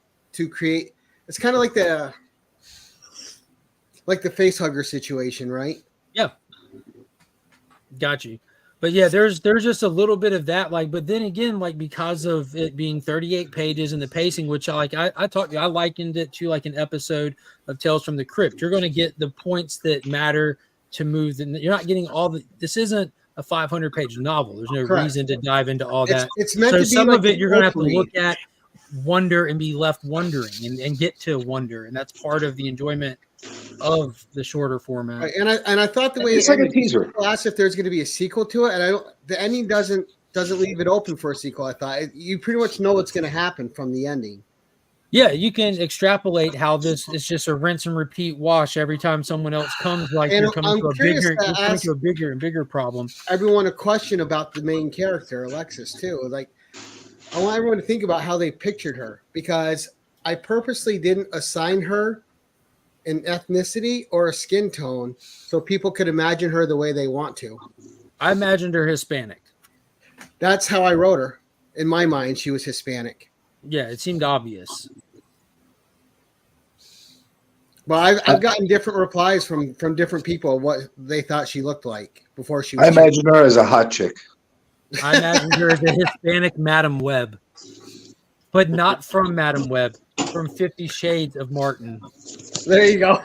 create. It's kind of like the face hugger situation, right? Yeah, got you. But yeah, there's just a little bit of that, like, but then again, like, because of it being 38 pages and the pacing, which I likened it to like an episode of Tales from the Crypt. You're going to get the points that matter to move. You're not getting all the. This isn't a 500-page novel. There's no Correct. reason to dive into all that. It's meant so to be some like of it you're going to have to read. look at, wonder, and be left wondering, and get to wonder, and that's part of the enjoyment of the shorter format. Right, and I thought the way It's like a teaser. Asked if there's going to be a sequel to it, and the ending doesn't leave it open for a sequel. I thought you pretty much know what's going to happen from the ending. Yeah, you can extrapolate how this is just a rinse and repeat wash every time someone else comes. Like And you're coming to a bigger and bigger problem. Everyone a question about the main character, Alexis, too. Like, I want everyone to think about how they pictured her, because I purposely didn't assign her an ethnicity or a skin tone so people could imagine her the way they want to. I imagined her Hispanic. That's how I wrote her. In my mind, she was Hispanic. Yeah, it seemed obvious. Well, I've gotten different replies from different people what they thought she looked like before she was. I imagine her as a hot chick. I imagined her as a Hispanic Madam Web, but not from Madam Web, from 50 Shades of Martin. There you go.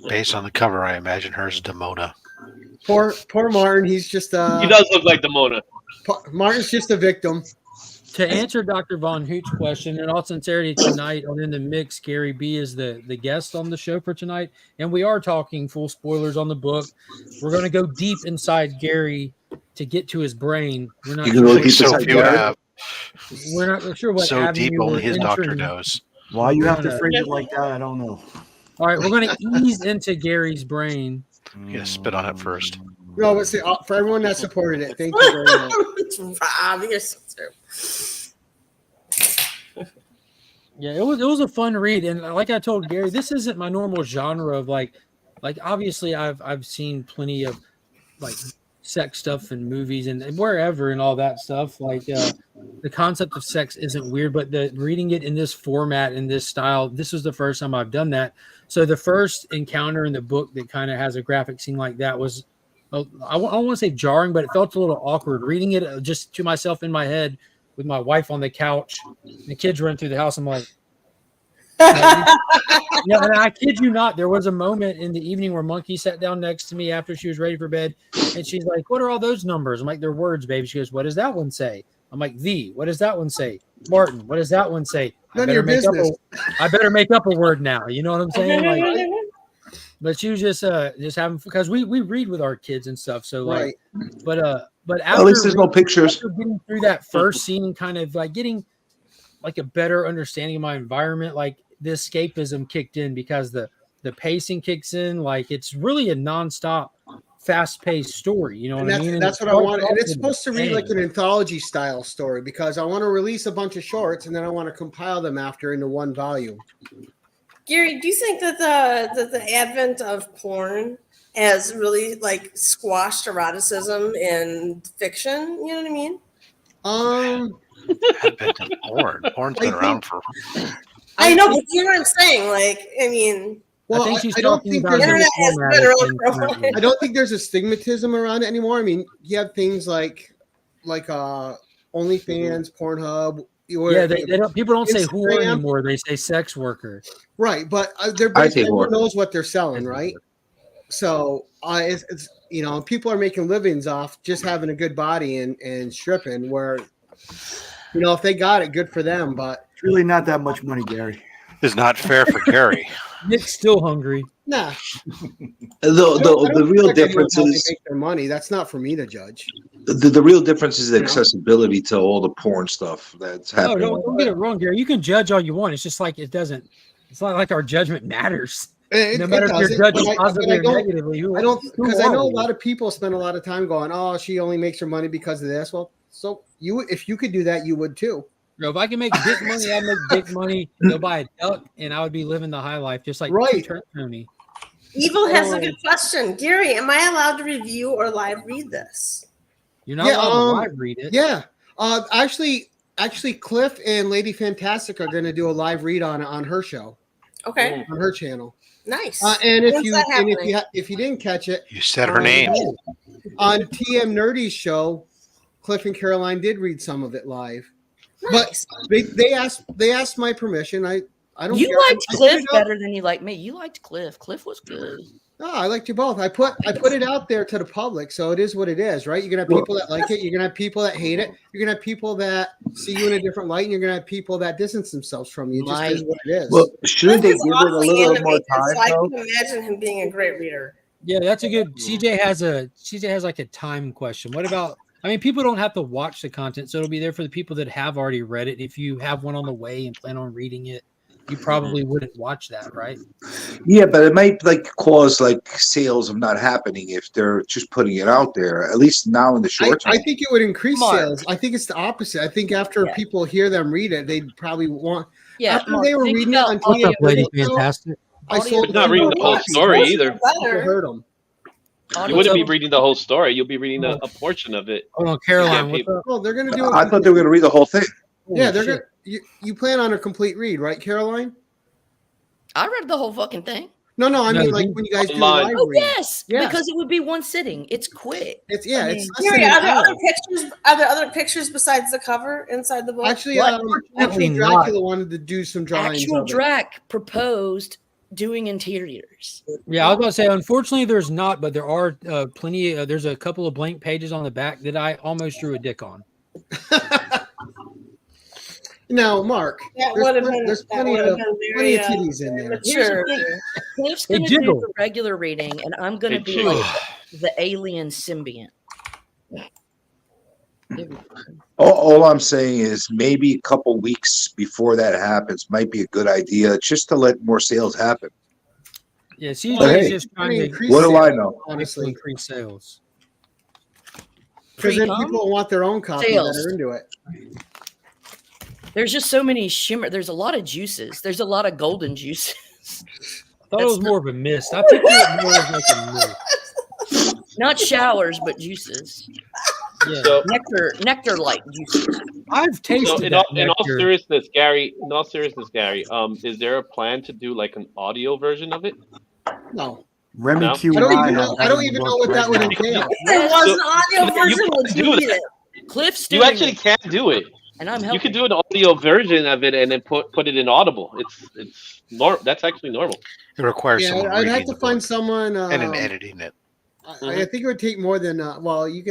Based on the cover, I imagine her as Demona. Poor Martin. He's just he does look like Demona. Martin's just a victim. To answer Dr. Von Hoot's question, in all sincerity, tonight on In the Mix, Gary B is the guest on the show for tonight, and we are talking full spoilers on the book. We're going to go deep inside Gary to get to his brain. We're not We're not sure what so deep only his doctor entering. knows. Why you have to phrase it like that, I don't know. All right, we're going to ease into Gary's brain. You gotta spit on it first. No, but see, for everyone that supported it, thank you very much. Rob, you're so Yeah, it was a fun read, and like I told Gary, this isn't my normal genre of like obviously I've seen plenty of like sex stuff in movies and wherever and all that stuff. Like the concept of sex isn't weird, but reading it in this format, in this style, this was the first time I've done that. So the first encounter in the book that kind of has a graphic scene like that was, I don't want to say jarring, but it felt a little awkward reading it just to myself in my head with my wife on the couch. The kids run through the house. I'm like, yeah, and I kid you not, there was a moment in the evening where Monkey sat down next to me after she was ready for bed, and she's like, "What are all those numbers?" I'm like, "They're words, baby." She goes, "What does that one say?" I'm like, "V." What does that one say? Martin. What does that one say? None of your business. I better make up a word now. You know what I'm saying? Like, but she was just having, because we read with our kids and stuff. So like, but after, at least there's no pictures. After getting through that first scene and kind of like getting like a better understanding of my environment, like the escapism kicked in because the pacing kicks in. Like it's really a nonstop, fast-paced story. You know what I mean? And that's what I want. And it's supposed to read like an anthology style story, because I want to release a bunch of shorts and then I want to compile them after into one volume. Gary, do you think that the advent of porn has really like squashed eroticism in fiction? You know what I mean? Advent of porn. Porn's been around for. I know, but you know what I'm saying? Like, I mean, well, I don't think there's I don't think there's a stigmatism around it anymore. I mean, you have things like OnlyFans, Pornhub, Yeah, they don't. People don't say whore Instagram. anymore. They say sex worker. Right, but they're I basically think everyone whore. knows what they're selling, right? So it's people are making livings off just having a good body and stripping. Where if they got it, good for them. But It's really not that much money, Gary. It's not fair for Gary. Nick's still hungry. nah, The real difference how they is make their money. That's not for me to judge. the real difference is the accessibility to all the porn stuff that's No, happening. don't get it wrong, Gary. You can judge all you want. It's just like it doesn't. It's not like our judgment matters. No matter if you're judging positively or negatively. I don't, because I know a lot of people spend a lot of time going, "Oh, she only makes her money because of this." Well, so if you could do that, you would too. If I can make dick money, I'd make dick money. Go buy a duck, and I would be living the high life, just like Tony. Evil has a good question. Gary, am I allowed to review or live read this? You're not allowed to live read it. Yeah. Actually, Cliff and Lady Fantastic are going to do a live read on her show. Okay. On her channel. Nice. And When's that happening? if you didn't catch it, You said her name. on TM Nerdy's show, Cliff and Caroline did read some of it live. Nice. But they asked my permission. I don't. You care. liked Cliff better than you liked me. You liked Cliff. Cliff was good. No, I liked you both. I put it out there to the public, so it is what it is, right? You're gonna have people that like it. You're gonna have people that hate it. You're gonna have people that see you in a different light, and you're gonna have people that distance themselves from you. It just is what it is. Well, shouldn't they give it a Awfully little more animated, time? so I Though? can imagine him being a great reader. Yeah, that's a good. CJ has like a time question. What about? I mean, people don't have to watch the content, so it'll be there for the people that have already read it. If you have one on the way and plan on reading it, you probably wouldn't watch that, right? Yeah, but it might cause sales of not happening if they're just putting it out there. At least now in the short term. I think it would increase sales. I think it's the opposite. I think after people hear them read it, they'd probably want. Yeah, after they were reading it on What's up, Lady TM, Fantastic? I sold not reading the whole story either. Heard them. You wouldn't be reading the whole story. You'll be reading a portion of it. Hold on, Caroline. Yeah, What's up? Well, they're going to do. I thought they were going to read the whole thing. Yeah, they're going. You plan on a complete read, right, Caroline? I read the whole fucking thing. No, I mean when you guys do the live Oh read. yes, because it would be one sitting. It's quick. It's I mean, it's. Gary, are there other pictures? Are there other pictures besides the cover inside the book? Actually, actually, Dracula wanted to do some drawings. Actual of it. Drac proposed doing interiors. Yeah, I was going to say, unfortunately, there's not, but there are plenty. There's a couple of blank pages on the back that I almost drew a dick on. Now, Mark, there's plenty of titties in there. Sure. Cliff's going to do the regular reading, and I'm going to be like the alien symbiont. All I'm saying is maybe a couple weeks before that happens might be a good idea just to let more sales happen. Yeah, CJ Hey, is just trying to increase what do I sales, know? Honestly, increase sales. Because then people want their own copy that are into it. There's just so many shimmer. There's a lot of juices. There's a lot of golden juices. I thought it was more of a mist. I pictured it more as like a mist. Not showers, but juices. Yeah. So, nectar like juices. I've tasted So in all seriousness, Gary. Is there a plan to do an audio version of it? No. Remy No? Q. I don't even know what that would entail. There was an audio version. Would you read it? Cliff's You doing actually it, can't do it. and I'm You helping. could do an audio version of it and then put it in Audible. That's actually normal. It requires Yeah, someone I'd have reading to the find book someone and then editing it. I think it would take more than you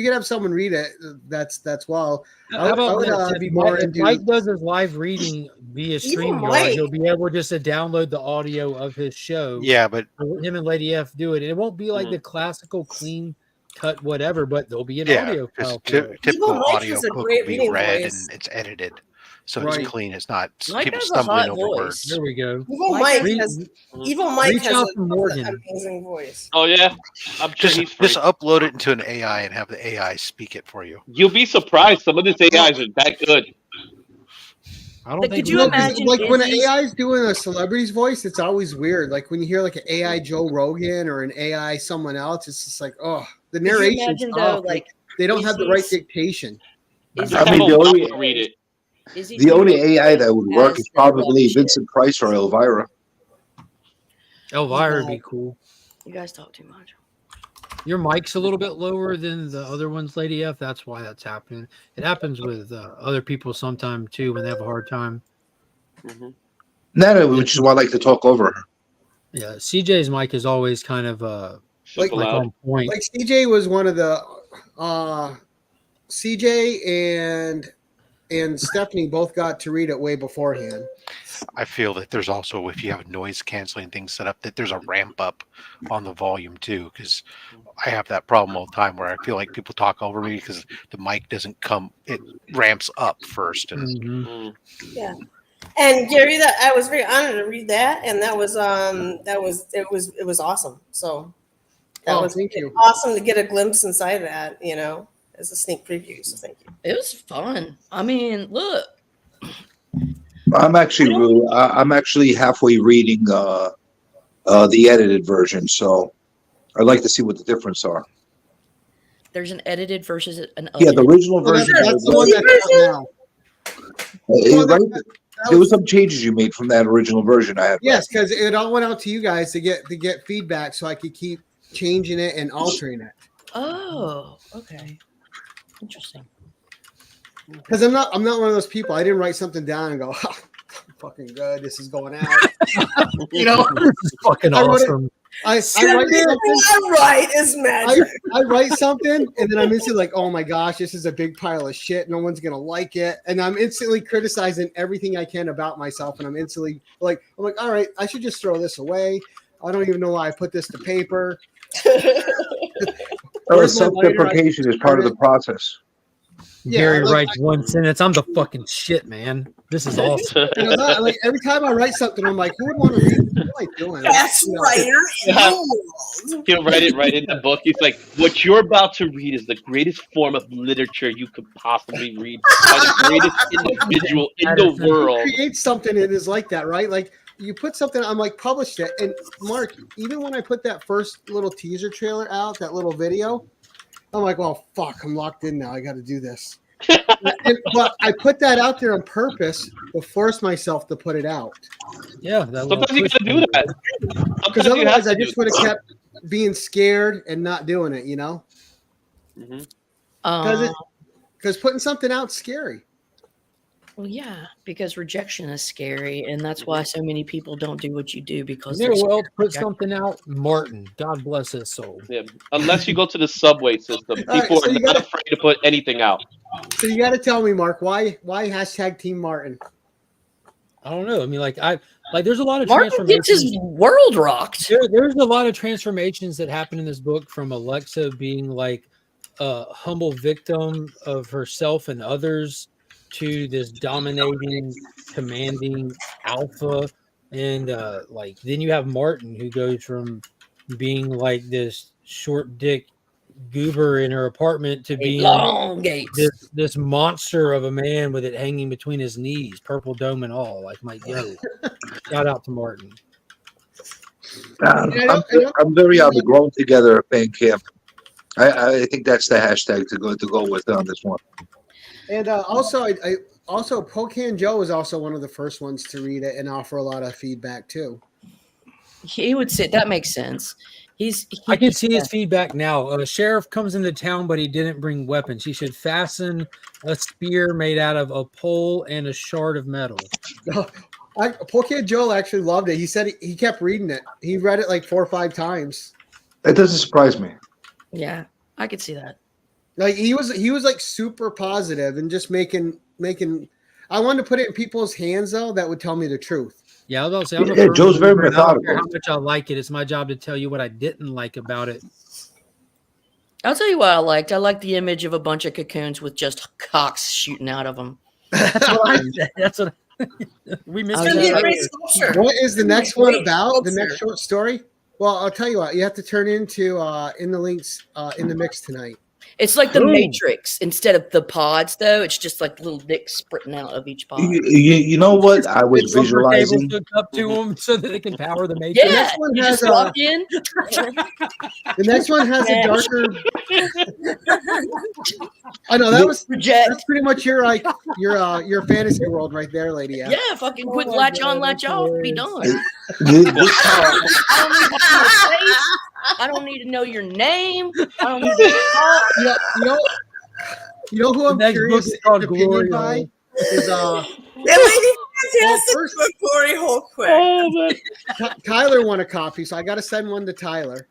could have someone read it. That's well. How about this? Be If more Mike, into. if Mike does his live reading via StreamYard, Mike. he'll be able just to download the audio of his show. Yeah, but Him and Lady F do it. And it won't be like the classical clean cut whatever, but there'll be an audio file. for it. typical Mike audio has a book great will be reading read voice. and it's edited, so Right. it's clean. It's not Mike people has a stumbling hot over voice. words. There we go. Evil Mike Reach- has out to Morgan. an amazing voice. Oh yeah, I'm sure he's free. Just upload it into an AI and have the AI speak it for you. You'll be surprised. Some of these AIs are that good. I don't Like, think could you we- imagine Like when an Izzy's- AI is doing a celebrity's voice, it's always weird. Like when you hear like an AI Joe Rogan or an AI someone else, it's just like, oh, the Could you narration. imagine though, like they don't have the right Izzy's- dictation. Izzy I mean, Have the a only- Wappa read it. Izzy The only Tony AI that would work has is the probably shit. Vincent Price or Elvira. Elvira would be cool. You guys talk too much. your mic's a little bit lower than the other ones, Lady F. That's why that's happening. It happens with other people sometime too when they have a hard time. Which is why I like to talk over her. Yeah, CJ's mic is always kind of like on point. Like CJ was one of the CJ and Stephanie both got to read it way beforehand. I feel that there's also, if you have noise canceling things set up, that there's a ramp up on the volume too, because I have that problem all the time where I feel like people talk over me because the mic doesn't come, it ramps up first. And Yeah. And Gary, that I was very honored to read that, and it was awesome. So that was awesome to get a glimpse inside that, as a sneak preview. So thank you. It was fun. I mean, look. I'm actually halfway reading the edited version, so I'd like to see what the difference are. There's an edited versus an Yeah, the original version. That's the one that's out now. There was some changes you made from that original version I had. Yes, because it all went out to you guys to get feedback, so I could keep changing it and altering it. Oh, okay, interesting. Because I'm not one of those people. I didn't write something down and go, oh, fucking good. This is going out. This is fucking awesome. I write is magic. I write something and then I'm instantly like, oh my gosh, this is a big pile of shit. No one's gonna like it, and I'm instantly criticizing everything I can about myself. And I'm instantly I'm like, all right, I should just throw this away. I don't even know why I put this to paper. Self-deprecation is part of the process. Gary writes one sentence. I'm the fucking shit, man. This is awesome. Every time I write something, I'm like, who would want to read this? What am I doing? Best writer in the world. He'll write it right in the book. He's like, what you're about to read is the greatest form of literature you could possibly read by the greatest individual in the world. Create something that is like that, right? Like you put something, I'm like, published it. And Mark, even when I put that first little teaser trailer out, that little video, I'm like, well, fuck, I'm locked in now. I got to do this. But I put that out there on purpose to force myself to put it out. Yeah. Sometimes you got to do that. Because otherwise I just would have kept being scared and not doing it, Because putting something out's scary. Well, yeah, because rejection is scary, and that's why so many people don't do what you do because put something out. Martin, God bless his soul. Yeah, unless you go to the subway system, people are not afraid to put anything out. So you got to tell me, Mark, why hashtag Team Martin? I don't know. I mean, there's a lot of Martin transformations. gets his world rocked. There's a lot of transformations that happen in this book, from Alexa being like a humble victim of herself and others to this dominating, commanding alpha. And then you have Martin, who goes from being like this short dick goober in her apartment to being this monster of a man with it hanging between his knees, purple dome and all. Shout out to Martin. I'm very on the Grown Together fan camp. I think that's the hashtag to go with on this one. And also, Pocan Joe was also one of the first ones to read it and offer a lot of feedback too. He would say that makes sense. I can see his feedback now. A sheriff comes into town, but he didn't bring weapons. He should fasten a spear made out of a pole and a shard of metal. Pocan Joe actually loved it. He said he kept reading it. He read it like 4 or 5 times. That doesn't surprise me. Yeah, I could see that. Like he was like super positive and just making. I wanted to put it in people's hands though that would tell me the truth. Yeah, I was say Joe's very methodical. How much I like it. It's my job to tell you what I didn't like about it. I'll tell you what I liked. I liked the image of a bunch of cocoons with just cocks shooting out of them. That's what I said. That's what we missed. What is the next one about? The next short story? Well, I'll tell you what. You have to turn into in the links in the mix tonight. It's like the Matrix. Instead of the pods, though, it's just like little dicks spritting out of each pod. You know what? I was visualizing. Hook up to them so that they can power the Matrix. Yeah, you just walk in. The next one has a darker. I know that's pretty much your fantasy world right there, lady. Yeah, fucking quick latch on, latch off, be done. I don't need to know your name. I don't need to talk. You know who I'm next curious book is called opinion Glory by Hole. is That lady fantastic first- book, Glory Hole quick. Oh man. Tyler won a copy, so I got to send one to Tyler.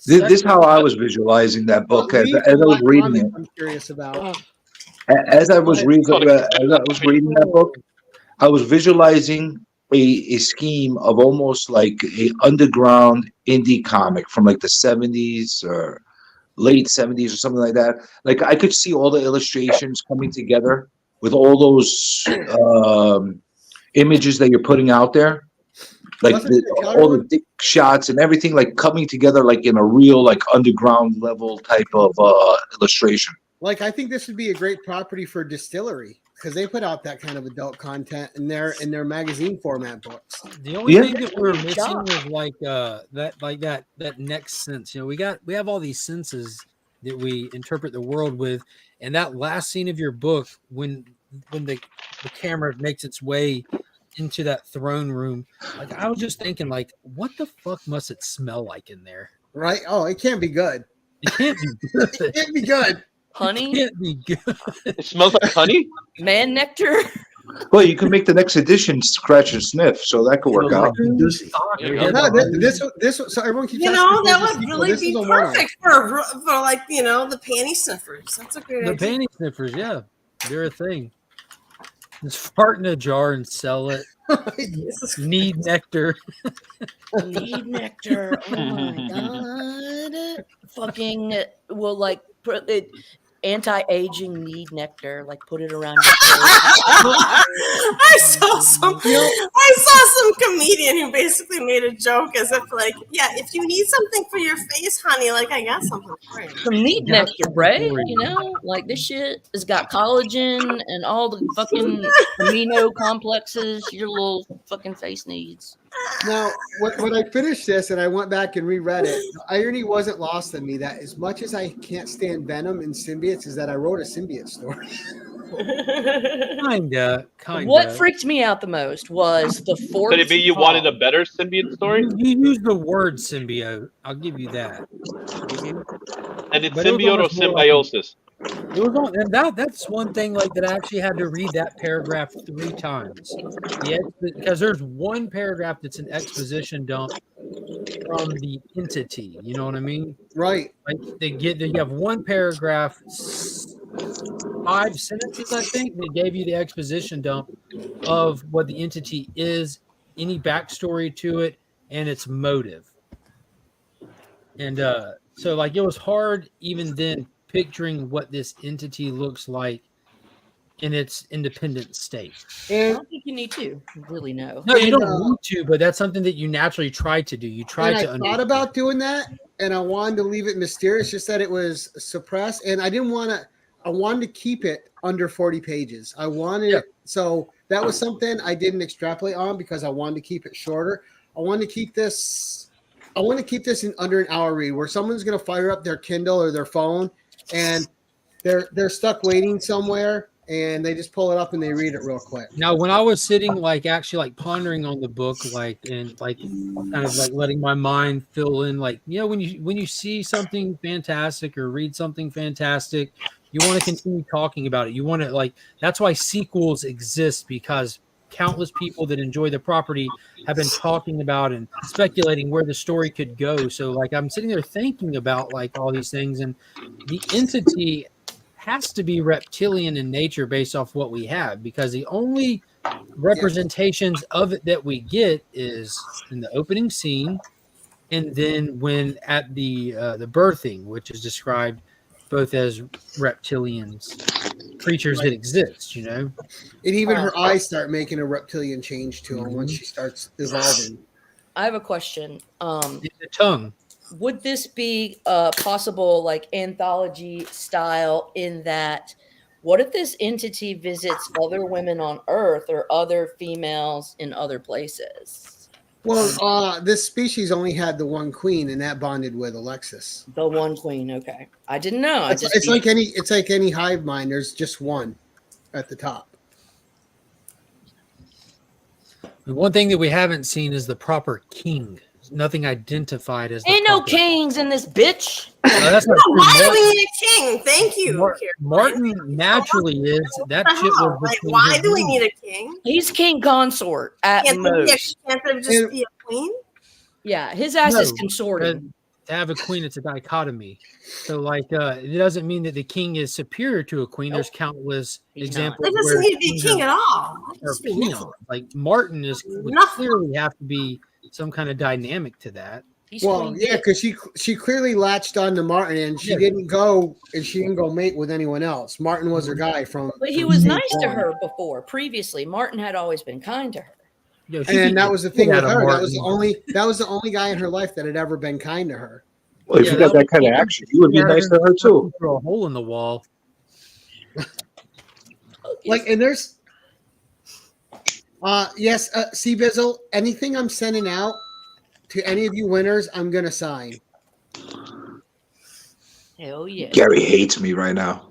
This is how I was visualizing that book as Lee I from was Black reading Comics, it. I'm curious about. As I was reading that book, Oh, I was visualizing a scheme of almost like a underground indie comic from like the 70s or late 70s or something like that. Like I could see all the illustrations coming together with all those images that you're putting out there. Like all the dick shots and everything like coming together like in a real like underground level type of illustration. Like, I think this would be a great property for Distillery because they put out that kind of adult content in their magazine format books. The only thing that we're missing was like that next sense. You know, we have all these senses that we interpret the world with, and that last scene of your book when the camera makes its way into that throne room, like I was just thinking, like, what the fuck must it smell like in there? Right? Oh, it can't be good. It can't be good. It can't be good. Honey? It can't be good. It smells like honey? Man nectar? Well, you can make the next edition scratch and sniff, so that could work out. No, so everyone keeps You asking know, for that the would sequel. really This be is a one-off. perfect for like, you know, the panty sniffers. That's a great The idea. panty sniffers, yeah, they're a thing. Just fart in a jar and sell it. Need nectar. Need nectar. Oh my god. Fucking will like put it anti-aging need nectar. Like put it around your face. I saw some comedian who basically made a joke as if like, yeah, if you need something for your face, honey, like I got something for you. Some need nectar, right? You know, like this shit has got collagen and all the fucking amino complexes your little fucking face needs. Now, when I finished this and I went back and reread it, the irony wasn't lost on me that as much as I can't stand Venom and symbiotes, is that I wrote a symbiote story. Kinda. What freaked me out the most was the fourth. Could it be you wanted a better symbiote story? You use the word symbiote. I'll give you that. And it's But it was symbiote or almost more like symbiosis? It was on, and that's one thing like that I actually had to read that paragraph 3 times. Because there's one paragraph that's an exposition dump from the entity. You know what I mean? Right. Like you have one paragraph, 5 sentences, I think, that gave you the exposition dump of what the entity is, any backstory to it, and its motive. And so like it was hard even then picturing what this entity looks like in its independent state. I don't think you need to really know. No, you don't need to, but that's something that you naturally try to do. You try And to I understand. thought about doing that, and I wanted to leave it mysterious, just that it was suppressed, and I didn't want to. I wanted to keep it under 40 pages. I wanted it, so that was something I didn't extrapolate on because I wanted to keep it shorter. I wanted to keep this. I want to keep this in under an hour read, where someone's going to fire up their Kindle or their phone, and they're stuck waiting somewhere, and they just pull it up and they read it real quick. Now, when I was sitting, like actually, like pondering on the book, like and like kind of like letting my mind fill in, like when you see something fantastic or read something fantastic, you want to continue talking about it. You want to like that's why sequels exist, because countless people that enjoy the property have been talking about and speculating where the story could go. So like I'm sitting there thinking about like all these things, and the entity has to be reptilian in nature based off what we have, because the only representations of it that we get is in the opening scene, and then when at the birthing, which is described both as reptilians, creatures that exist, And even her eyes start making a reptilian change to them once she starts evolving. I have a question. The tongue. Would this be a possible like anthology style in that what if this entity visits other women on Earth or other females in other places? Well, this species only had the one queen, and that bonded with Alexis. The one queen, okay. I didn't know. It's like any hive mind. There's just one at the top. And one thing that we haven't seen is the proper king. nothing identified as. Ain't no kings in this bitch. That's not true. Why do we need a king? Thank you. Martin naturally is. That shit was Like, between why his do we knees. need a king? He's king consort at Can't there most. just be a queen? Yeah, his ass is No, consorting. To have a queen, it's a dichotomy. So, like, it doesn't mean that the king is superior to a queen. There's countless examples. It doesn't where need to be a kings king are- at all. It are just be peons. nothing. Like Martin would Nothing. clearly have to be some kind of dynamic to that. Well, yeah, because she clearly latched on to Martin, and she didn't go mate with anyone else. Martin was her guy from. But he from was day nice to one. her before. Previously, Martin had always been kind to her. And that was the thing with her. That was Martin. the only guy in her life that had ever been kind to her. Well, if you got that kind of action, you would be nice to her too. Throw a hole in the wall. Like, and there's, yes, C Bizzle. Anything I'm sending out to any of you winners, I'm gonna sign. Hell yeah. Gary hates me right now.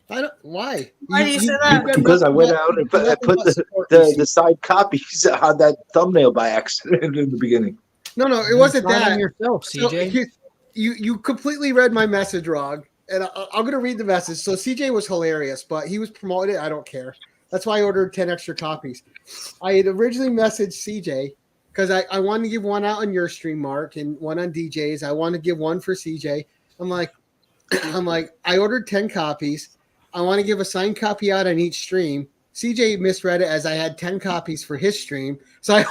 I don't. Why? Why do you say that? Because I went out and I put the side copies on that thumbnail by accident in the beginning. No, it wasn't Not on that. yourself, CJ. So, you completely read my message wrong, and I'm gonna read the message. So CJ was hilarious, but he was promoted. I don't care. That's why I ordered 10 extra copies. I had originally messaged CJ because I wanted to give one out on your stream, Mark, and one on DJ's. I want to give one for CJ. I'm like, I ordered 10 copies. I want to give a signed copy out on each stream. CJ misread it as I had 10 copies for his stream. So I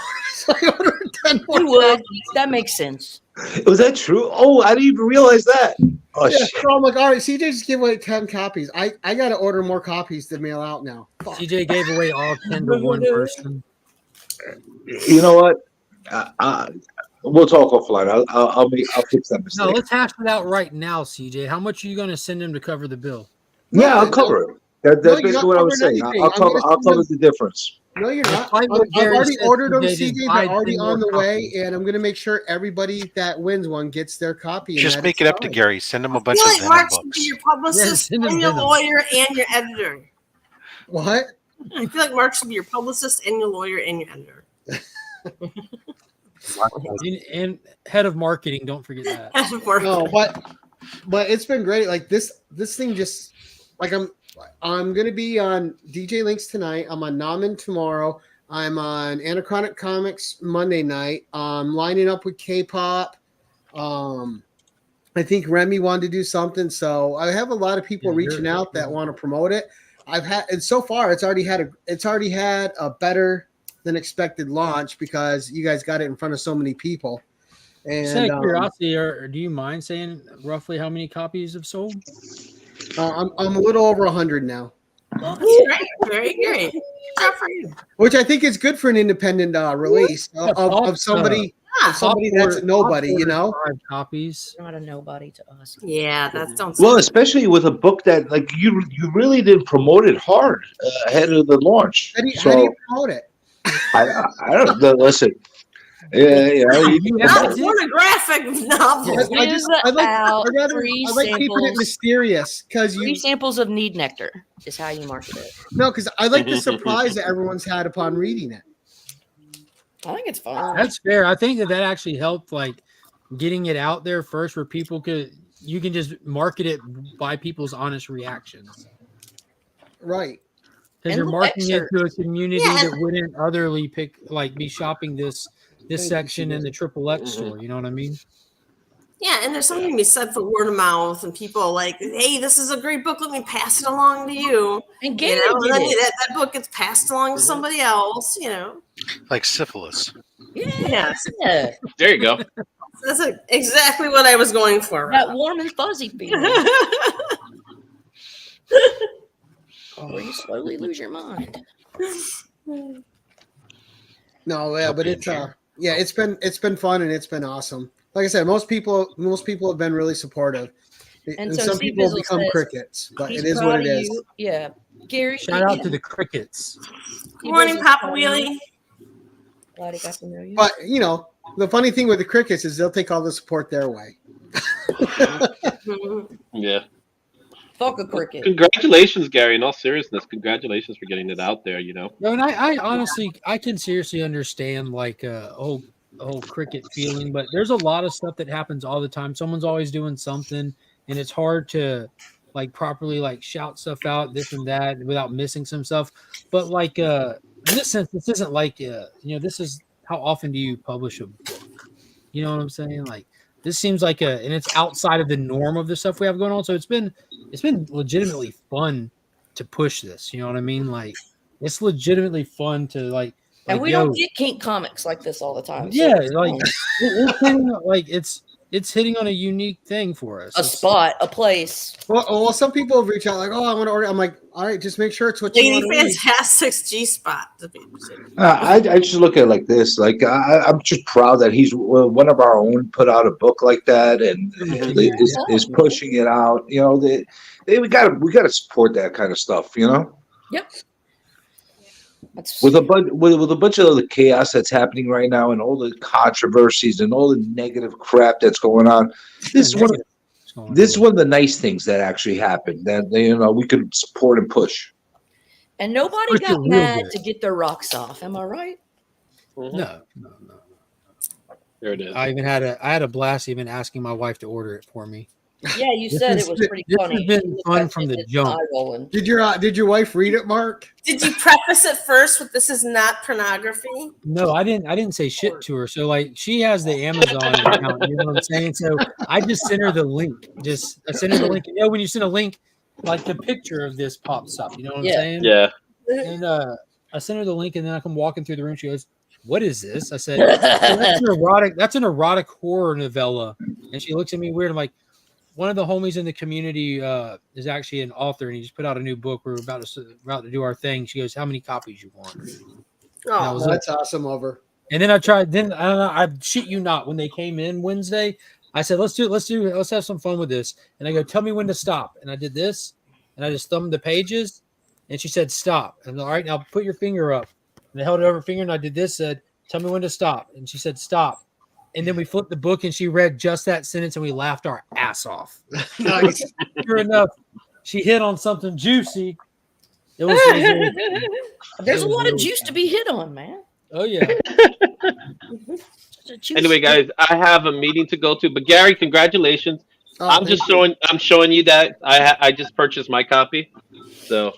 ordered 10 more. You would. That makes sense. Was that true? Oh, I didn't even realize that. Oh, Yeah, shit. so I'm like, all right, CJ just gave away 10 copies. I got to order more copies to mail out now. Fuck. CJ gave away all 10 to one person. You know what? We'll talk offline. I'll fix that mistake. No, let's hash it out right now, CJ. How much are you going to send him to cover the bill? Yeah, I'll cover it. That's you're basically not what I was covering saying. anything. I'll I'm cover. gonna I'll send cover the difference. No, you're not. Fight I've what Gary already says ordered them, today, just CJ. buy They're already 10 on more the way, and I'm going to make sure everybody that wins one gets their copy. and Just that make it's it up to signed. Gary. Send him a I bunch feel of like Venom Mark should be books. your publicist Yes, and your Venom. lawyer and your editor. What? I feel like Mark should be your publicist and your lawyer and your editor. And head of marketing, don't forget that. No, but it's been great. Like this thing just like I'm gonna be on DJ Links tonight. I'm on Namen tomorrow. I'm on Anachronic Comics Monday night. I'm lining up with K-pop. I think Remy wanted to do something, so I have a lot of people reaching out that want to promote it. And so far it's already had a better than expected launch because you guys got it in front of so many people. And Just out of curiosity, or do you mind saying roughly how many copies have sold? I'm a little over 100 now, Great, very great. Good for you. which I think is good for an independent release of somebody that's a nobody, you know. 5 copies. Not a nobody to us. Yeah, that sounds Well, especially with a book that like you really did promote it hard ahead of the launch. How do you So promote it? I don't know. Listen. Yeah, Not pornographic novels. I like keeping it samples. mysterious because Free samples of Need Nectar is how you market it. No, because I like the surprise that everyone's had upon reading it. I think it's fun. That's fair. I think that actually helped, like getting it out there first, where you can just market it by people's honest reactions. Right. Because you're marketing it to a community that wouldn't otherly be shopping this section in the XXX store. You know what I mean? Yeah, and there's something to be said for word of mouth and people like, hey, this is a great book. Let me pass it along to you. And you Gary know, did and then it. that book gets passed along to somebody else. You know. Like syphilis. Yes. Yeah. There you go. That's exactly what I was going for. That warm and fuzzy feeling. Where you slowly lose your mind. No, yeah, but it's been fun and it's been awesome. Like I said, most people have been really supportive, and so some Steve people Bizzle become says crickets. But he's it is proud what it of is. you. Yeah, Gary. Shout out to the crickets. Good morning, Papa Wheelie. Glad he got to know you. But you know, the funny thing with the crickets is they'll take all the support their way. Yeah. Fuck a cricket. Congratulations, Gary. In all seriousness, congratulations for getting it out there. You know. No, and I honestly, I can seriously understand whole cricket feeling, but there's a lot of stuff that happens all the time. Someone's always doing something, and it's hard to like properly like shout stuff out, this and that, without missing some stuff. But like in this sense, this isn't like this is how often do you publish a book? You know what I'm saying? Like this seems like and it's outside of the norm of the stuff we have going on. So it's been legitimately fun to push this. You know what I mean? Like it's legitimately fun to like and we don't get kink comics like this all the time. Yeah, so it's hitting on a unique thing for us. A spot, a place. Well, some people have reached out like, "Oh, I want to order." I'm like, "All right, just make sure it's what you want Lady to read." Fantastic's G spot. I just look at it like this. Like I'm just proud that he's one of our own put out a book like that and is pushing it out. You know, we got to support that kind of stuff. You know. Yep. With a bunch of the chaos that's happening right now and all the controversies and all the negative crap that's going on, this is one of the nice things that actually happened that we could support and push. And nobody got mad to get their rocks off. Am I right? No. There it is. I had a blast even asking my wife to order it for me. Yeah, you said it was pretty funny. This has been fun from the jump. Did your wife read it, Mark? Did you preface it first with "This is not pornography"? No, I didn't say shit to her. So like she has the Amazon account, you know what I'm saying? So I just sent her the link. I sent her the link. You know, when you send a link, like the picture of this pops up. You know what I'm saying? Yeah. And I sent her the link, and then I come walking through the room. She goes, "What is this?" I said, "That's an erotic horror novella." And she looks at me weird. I'm like, one of the homies in the community is actually an author, and he just put out a new book. We're about to do our thing. She goes, "How many copies you want?" Oh, that's awesome of her. And then I tried. Then I don't know. I shit you not. When they came in Wednesday, I said, "Let's have some fun with this." And I go, "Tell me when to stop." And I did this, and I just thumbed the pages, and she said, "Stop." And I'm like, "All right, now put your finger up." And I held it over her finger, and I did this. Said, "Tell me when to stop." And she said, "Stop." And then we flipped the book, and she read just that sentence, and we laughed our ass off. Nice. Sure enough, she hit on something juicy. There's a lot of juice to be hit on, man. Oh yeah. Anyway, guys, I have a meeting to go to, but Gary, congratulations! Oh, I'm showing you that I just purchased my copy, so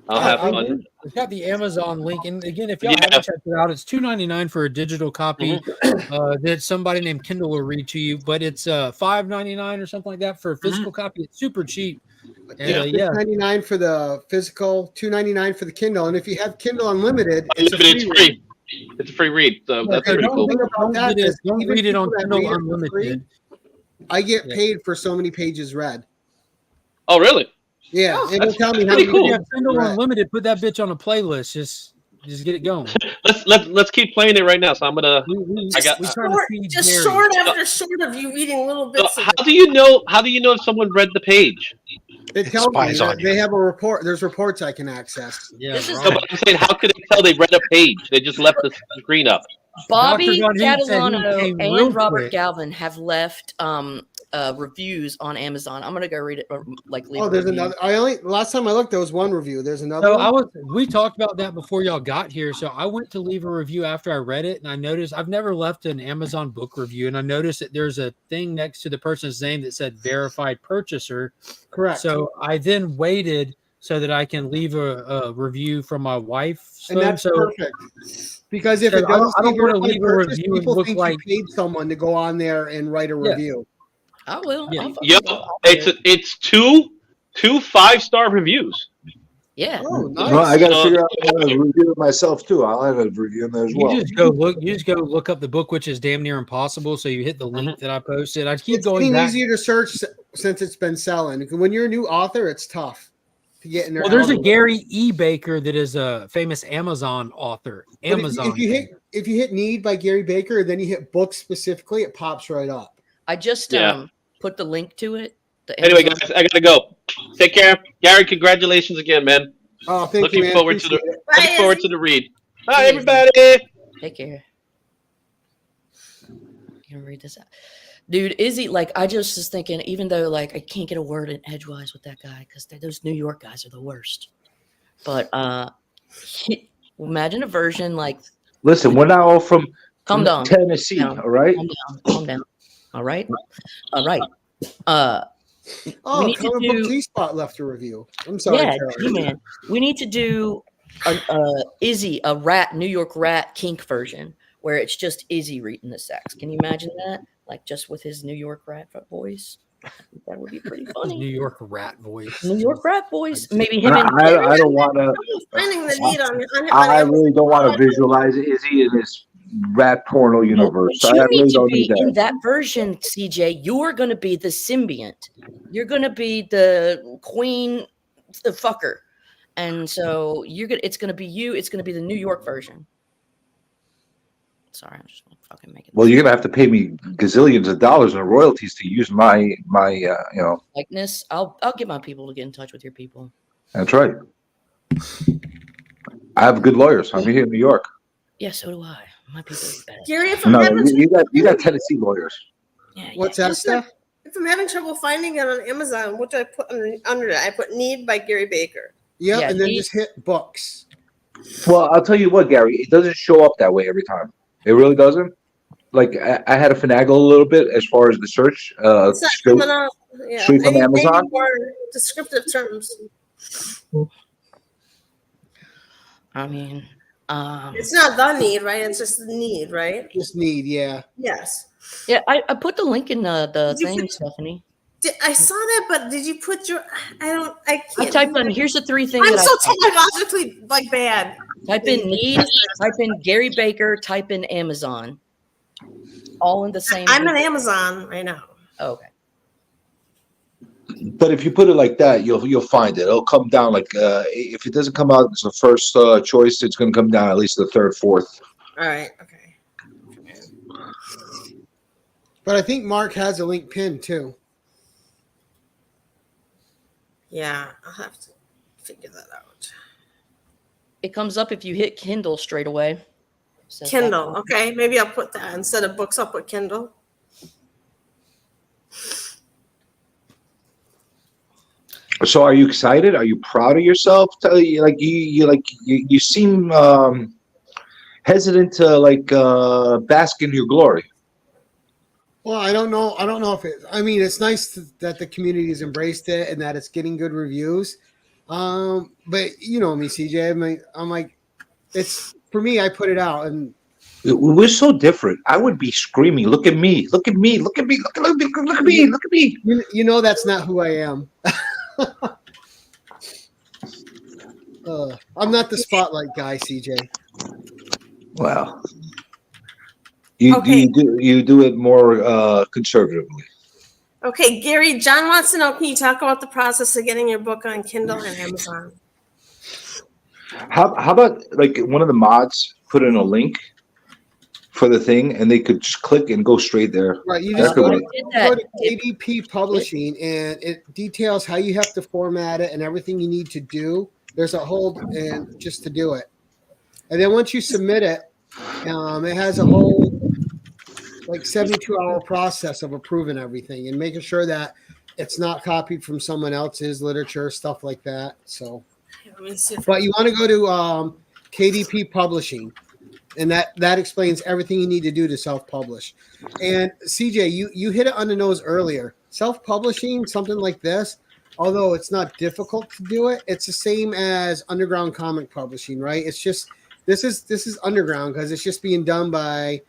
I'll have fun. It's got the Amazon link, and again, if y'all haven't checked it out, it's $2.99 for a digital copy that somebody named Kindle will read to you. But it's $5.99 or something like that for a physical copy. It's super cheap. And, $6.99 for the physical, $2.99 for the Kindle, and if you have Kindle Unlimited, It's free. It's a free read, so that's pretty cool. Don't read it on Kindle Unlimited. I get paid for so many pages read. Oh, really? Yeah, it will tell me how pretty many. cool. Yeah, Kindle Unlimited. Put that bitch on a playlist. Just get it going. Let's keep playing it right now. So I'm gonna. Short after short of you reading little bits. So how do you know? How do you know if someone read the page? It tells me they have a report. There's reports I can access. Yeah, No, but I'm saying, how could they tell they read a page? They just left the screen up. Bobby Dr. Von Heath said he Catalano came real and Robert quick. Galvin have left reviews on Amazon. I'm gonna go read it. Leave Oh, a there's review. another. Last time I looked, there was one review. There's another. So we talked about that before y'all got here. So I went to leave a review after I read it, and I noticed I've never left an Amazon book review, and I noticed that there's a thing next to the person's name that said verified purchaser. Correct. So I then waited so that I can leave a review from my wife. And that's perfect. Because if it doesn't, I don't want to leave a review and people look think like you paid someone to go on there and write a review. I will. Yeah. It's two 5-star reviews. Yeah. Oh, nice. Well, I got to figure out how to review it myself too. I'll have a review in there as well. You just go look up the book, which is damn near impossible. So you hit the link that I posted. I keep It's going getting back. easier to search since it's been selling. When you're a new author, it's tough to get in there. Well, there's a Gary E. Baker that is a famous Amazon author. Amazon. If you hit need by Gary Baker, then you hit book specifically, it pops right up. I just put the link to it. Anyway, guys, I gotta go. Take care, Gary. Congratulations again, man. Oh, thank looking you, man. forward to the Appreciate it. looking forward to the read. Bye, Bye, everybody. Take care. You gonna read this out, dude? Izzy, like, I just was thinking, even though like I can't get a word in edgewise with that guy because those New York guys are the worst. But imagine a version like. Listen, we're not all from Calm down. Tennessee. Calm down. All right. Calm down. Calm down. All right. All right. We Oh, need to Comic Book do. T Spot left a review. I'm sorry, Yeah, Charlie. G-Man. We need to do Izzy, a rat, New York rat kink version where it's just Izzy reading the sex. Can you imagine that? Like just with his New York rat voice. I think that would be pretty His funny. New York rat voice. New York rat voice. Maybe him and I don't want to. Finding the need on I Amazon. really don't want to visualize Izzy in this rat porno universe. But I you need really to don't be need in that. that version, CJ. You're going to be the symbiont. You're going to be the queen, the fucker, and so you're gonna. It's going to be you. It's going to be the New York version. Sorry, I'm just fucking making. Well, you're gonna have to pay me gazillions of dollars in royalties to use my likeness. I'll get my people to get in touch with your people. That's right. I have good lawyers. I'm here in New York. Yeah, so do I. My people are bad. Gary, if I'm No, having you got Tennessee lawyers. What's that stuff? If I'm having trouble finding it on Amazon, what do I put under it? I put "Need" by Gary Baker. Yep, Yeah, and then Need. just hit books. Well, I'll tell you what, Gary. It doesn't show up that way every time. It really doesn't. Like I had to finagle a little bit as far as the search. It's not straight, coming up. Yeah, straight from I need Amazon. more descriptive terms. I mean, It's not the need, right? It's just the need, right? Just Need, yeah. Yes. Yeah, I put the link in the Did you thing, put- Stephanie. I saw that, but did you put your? I I can't. typed in. Here's the three things. I'm that so I typed. technologically bad. Type in need. Type in Gary Baker. Type in Amazon. All in the same. I'm on Amazon right now. Okay. But if you put it like that, you'll find it. It'll come down like if it doesn't come out as the first choice, it's going to come down at least the third, fourth. All right. Okay. But I think Mark has a link pinned too. Yeah, I'll have to figure that out. It comes up if you hit Kindle straight away. Says Kindle. that. Okay, maybe I'll put that instead of books. I'll put Kindle. So, are you excited? Are you proud of yourself? You seem hesitant to bask in your glory. Well, I don't know. I don't know if it. I mean, it's nice that the community has embraced it and that it's getting good reviews. But you know me, CJ. I'm like, it's for me. I put it out, and We're so different. I would be screaming, "Look at me! Look at me! Look at me! Look at me! Look at me! Look at me!" You know that's not who I am. I'm not the spotlight guy, CJ. Wow. You do it more conservatively. Okay, Gary. John wants to know. Can you talk about the process of getting your book on Kindle and Amazon? How about like one of the mods put in a link for the thing, and they could just click and go straight there. Right, you That just could go work. to KDP Publishing, and it details how you have to format it and everything you need to do. There's a hold and just to do it, and then once you submit it, it has a whole like 72-hour process of approving everything and making sure that it's not copied from someone else's literature, stuff like that. So, Let me see if but you want to go to KDP Publishing, and that explains everything you need to do to self-publish. And CJ, you hit it on the nose earlier. Self-publishing, something like this, although it's not difficult to do it, it's the same as underground comic publishing, right? It's just this is underground because it's just being done by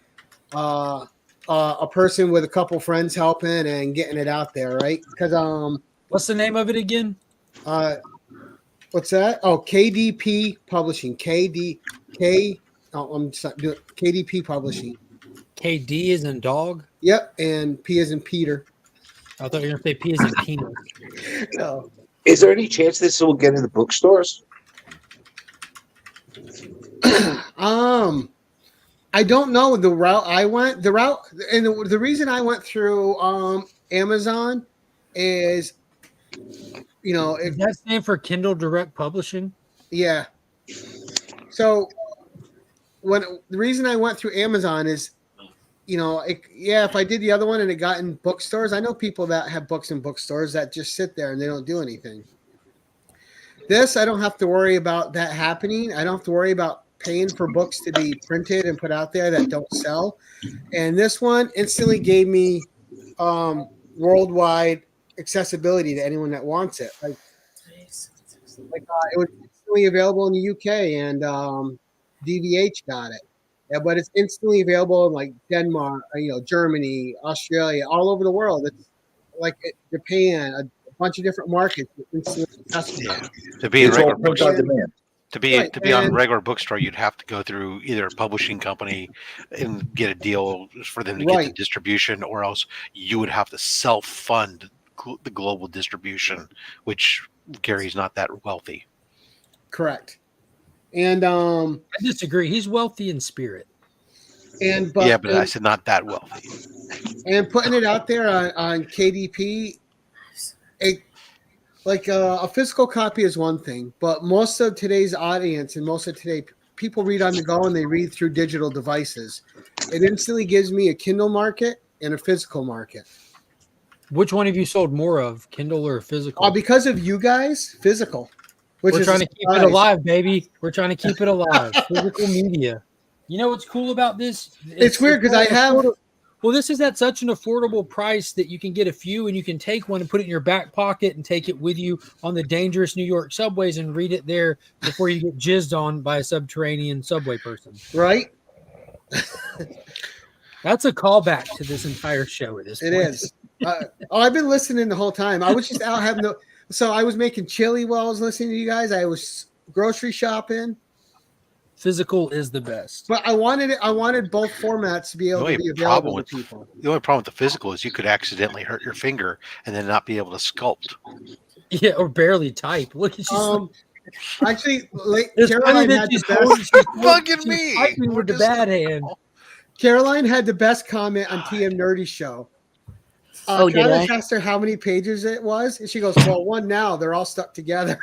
a person with a couple friends helping and getting it out there, right? Because what's the name of it again? What's that? Oh, KDP Publishing. I'm just doing KDP Publishing. KD is in dog. Yep, and P is in Peter. I thought you were gonna say P is in penis. No. Is there any chance this will get in the bookstores? I don't know the route I went. The route and the reason I went through Amazon is, you know, Does that stand for Kindle Direct Publishing? Yeah. So the reason I went through Amazon is, you know, if I did the other one and it got in bookstores, I know people that have books in bookstores that just sit there and they don't do anything. This, I don't have to worry about that happening. I don't have to worry about paying for books to be printed and put out there that don't sell. And this one instantly gave me worldwide accessibility to anyone that wants it. Like it was instantly available in the UK, and DVH got it. Yeah, but it's instantly available in like Denmark, Germany, Australia, all over the world. It's like Japan, a bunch of different markets. Instantly accessible. Yeah. To be in It's all regular print on bookstore, demand. to be on a and- regular bookstore, you'd have to go through either a publishing company and get a deal for them to get the Right. distribution, or else you would have to self-fund the global distribution, which Gary's not that wealthy. Correct. And I disagree. He's wealthy in spirit. But I said not that wealthy. And putting it out there on KDP, a physical copy is one thing, but most of today's audience and most of today people read on the go and they read through digital devices. It instantly gives me a Kindle market and a physical market. Which one have you sold more of, Kindle or physical? Because of you guys, physical. We're trying to keep it alive, baby. We're trying to keep it alive. Physical media. You know what's cool about this? It's weird because I have. Well, this is at such an affordable price that you can get a few and you can take one and put it in your back pocket and take it with you on the dangerous New York subways and read it there before you get jizzed on by a subterranean subway person. Right? That's a callback to this entire show at this point. It is. I've been listening the whole time. I was just out having so I was making chili while I was listening to you guys. I was grocery shopping. Physical is the best. But I wanted both formats to be able to be available to people. The only problem with the physical is you could accidentally hurt your finger and then not be able to sculpt. Yeah, or barely type. Look at you. Actually, It's Caroline funny had that the best. Fucking me. Typing with the bad hand. Caroline had the best comment on TM Nerdy Show. Did Travis I? asked her how many pages it was, and she goes, "Well, one now. They're all stuck together."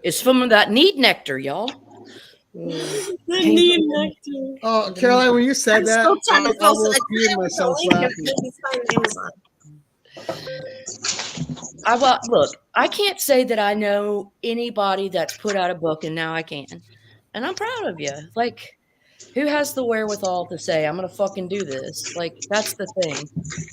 It's from that need nectar, y'all. Need nectar. Oh, Caroline, when you said I'm that, still trying to I post almost it. peed myself laughing. Look, I can't say that I know anybody that's put out a book, and now I can. And I'm proud of you. Like, who has the wherewithal to say, I'm going to fucking do this? Like, that's the thing.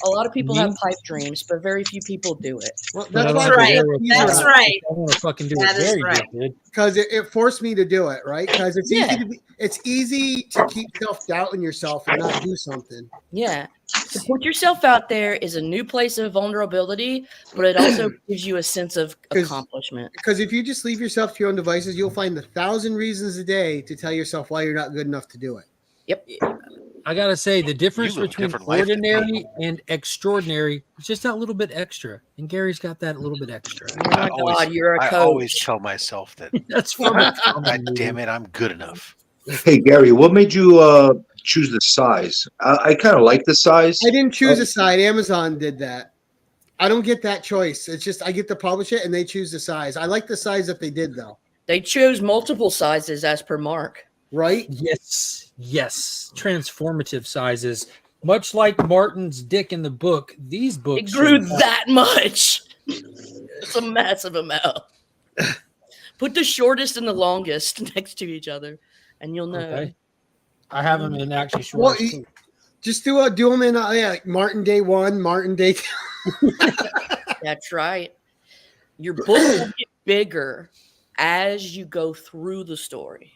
A lot of people have pipe dreams, but very few people do it. Well, That's right. That's right. I want to fucking do That it. is Very right. good, dude. Because it forced me to do it, right? Because it's easy to keep self-doubting yourself and not do something. Yeah. To put yourself out there is a new place of vulnerability, but it also gives you a sense of accomplishment. Because if you just leave yourself to your own devices, you'll find 1,000 reasons a day to tell yourself why you're not good enough to do it. Yep. I gotta say, the difference You live a between different life than me. ordinary and extraordinary is just that little bit extra. And Gary's got that little bit extra. Oh my God, you're a I coach. always tell myself that, That's from a God damn it, I'm good enough. Hey Gary, what made you choose the size? I kind of like the size. I didn't choose a side. Amazon did that. I don't get that choice. It's just I get to publish it and they choose the size. I like the size that they did though. They chose multiple sizes as per Mark. Right? Yes. Transformative sizes. Much like Martin's dick in the book, these books It grew that much. It's a massive amount. Put the shortest and the longest next to each other, and you'll know. Okay. I have them in actually short. Well, just do them in like Martin Day 1, Martin Day 2. That's right. Your book will get bigger as you go through the story.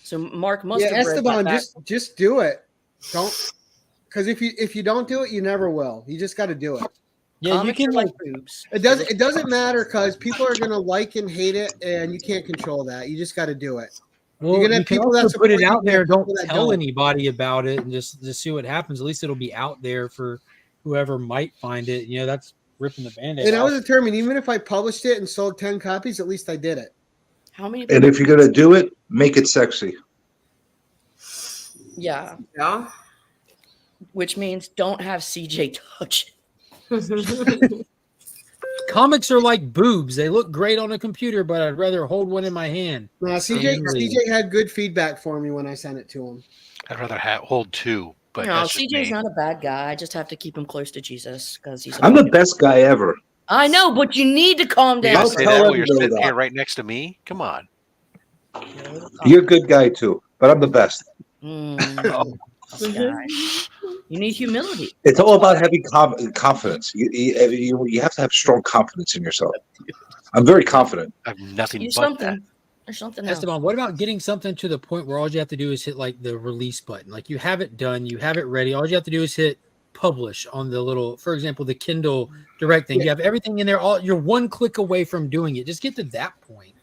So Mark must have read Esteban, that just do it. Don't, because if you don't do it, you never will. You just got to do it. Yeah, you can like boobs. It doesn't matter because people are gonna like and hate it, and you can't control that. You just got to do it. Well, You're gonna you have can people also that put it support you, out there. and people Don't that tell don't. anybody about it, and just see what happens. At least it'll be out there for whoever might find it. You know, that's ripping the band-aid And I off. was determined, even if I published it and sold 10 copies, at least I did it. How many? And if you're gonna do it, make it sexy. Yeah. Yeah. Which means don't have CJ touch it. Comics are like boobs. They look great on a computer, but I'd rather hold one in my hand. CJ had good feedback for me when I sent it to him. I'd rather hold two, but No, that's just CJ's me. not a bad guy. I just have to keep him close to Jesus because he's. I'm the best guy ever. I know, but you need to calm You down. gotta I'll say tell that him while you're to know sitting that. here right next to me. Come on. You're a good guy too, but I'm the best. This guy. You need humility. It's That's all why. about having confidence. You have to have strong confidence in yourself. I'm very confident. I have nothing Use but something. that. There's something else. Esteban, what about getting something to the point where all you have to do is hit like the release button? Like you have it done, you have it ready. All you have to do is hit publish on the little, for example, the Kindle Direct thing. You have everything in there. You're one click away from doing it. Just get to that point.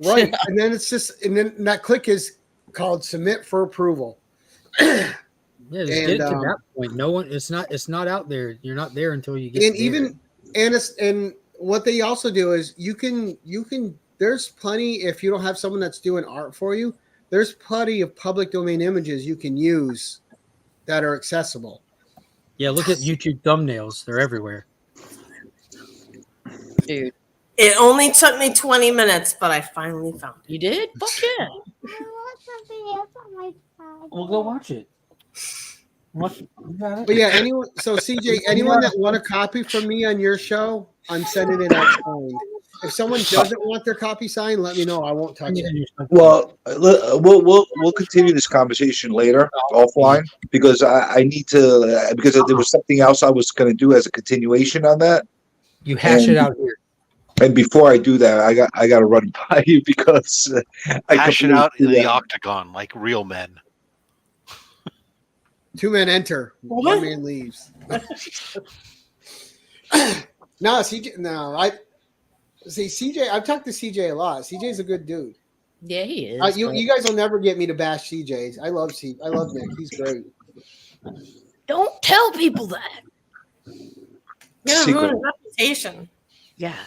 Right. And then that click is called submit for approval. Yeah, just get it to that point. No one, it's not out there. You're not there until you get and there. even and what they also do is you can there's plenty, if you don't have someone that's doing art for you, there's plenty of public domain images you can use that are accessible. Yeah, look at YouTube thumbnails. They're everywhere. Dude. It only took me 20 minutes, but I finally found it. You did? Fuck yeah. We'll go watch it. But yeah, anyone. So CJ, anyone that want a copy from me on your show, I'm sending it out signed. If someone doesn't want their copy signed, let me know. I won't touch it. Well, we'll continue this conversation later offline because I need to because there was something else I was going to do as a continuation on that. You hash it out here. And before I do that, I got to run by you because I Hash it out in completely the octagon like real men. 2 men enter, 1 man leaves. No, CJ. No, I see CJ. I've talked to CJ a lot. CJ's a good dude. Yeah, he is. You guys will never get me to bash CJ. I love Nick. He's great. Don't tell people that. Yeah, Secret. reputation. Yeah.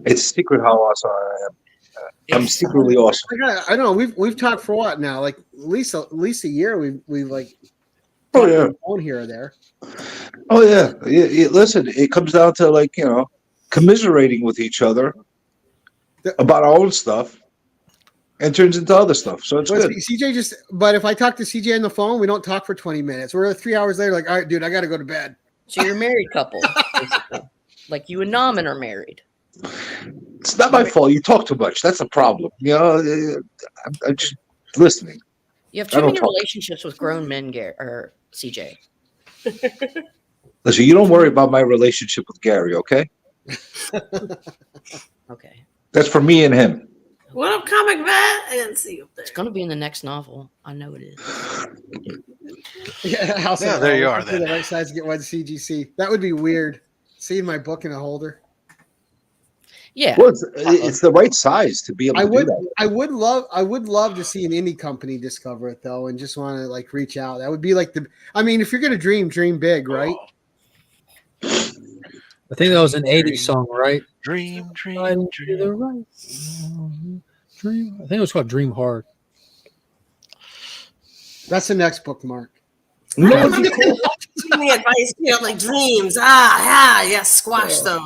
It's secret how awesome I am. I'm secretly awesome. I don't know. We've talked for what now? Like at least a year. We've like. Oh yeah. On here or there. Oh yeah. Listen, it comes down to like commiserating with each other about our own stuff, and turns into other stuff. So it's good. CJ but if I talk to CJ on the phone, we don't talk for 20 minutes. We're 3 hours later, like, all right, dude, I got to go to bed. So you're a married couple, basically. Like you and Norman are married. It's not my fault. You talk too much. That's a problem. I'm just listening. You have too many relationships with grown men, or CJ. Listen, you don't worry about my relationship with Gary, okay? Okay. That's for me and him. What up, comic vet? I didn't see you up there. It's gonna be in the next novel. I know it is. Yeah, there you are. The right size to get one CGC. That would be weird. Seeing my book in a holder. Yeah. Well, it's the right size to be able to do that. I would love to see an indie company discover it though, and just want to like reach out. That would be like if you're gonna dream big, right? I think that was an 80s song, right? Dream. I think it was called Dream Hard. That's the next bookmark. Give me advice, like dreams. Squash those.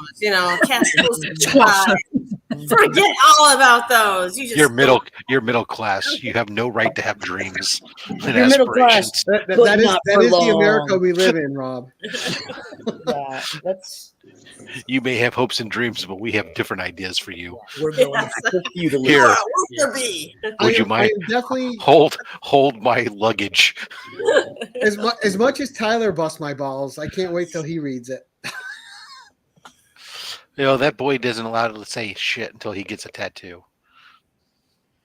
Cast those aside. Forget all about those. You're middle class. You have no right to have dreams and You're middle class. That is the America we live in, Rob. Yeah, that's. You may have hopes and dreams, but we have different ideas for you. We're going for you to Here. Would you mind? Definitely hold my luggage. As much as Tyler busts my balls, I can't wait till he reads it. That boy doesn't allow to say shit until he gets a tattoo.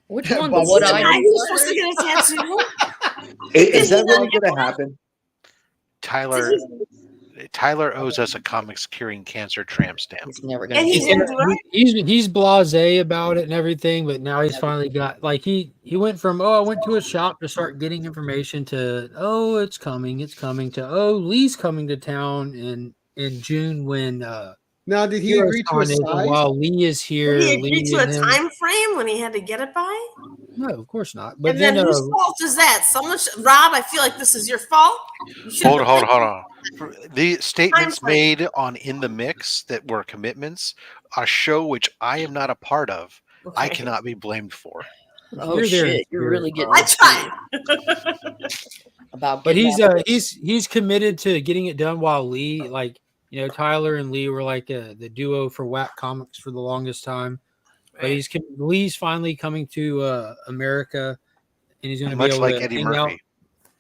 Which one? The what I do? Supposed to get a tattoo? Is that really going to happen? Tyler owes us a comics curing cancer tramp stamp. He's never gonna. He's blasé about it and everything, but now he's finally got he went from I went to a shop to start getting information to it's coming to Lee's coming to town in June when now did he agree to a size? While Lee is here, Did he agree to a time frame when he had to get it by? No, of course not. But And then whose fault is that? Rob, I feel like this is your fault. Hold on. The statements made on In the Mix that were commitments, a show which I am not a part of, I cannot be blamed for. Oh shit! You're really getting. I tried. But he's committed to getting it done while Lee Tyler and Lee were like the duo for Whack Comics for the longest time. But Lee's finally coming to America, and he's going to be Much able like to Eddie hang Murphy. out.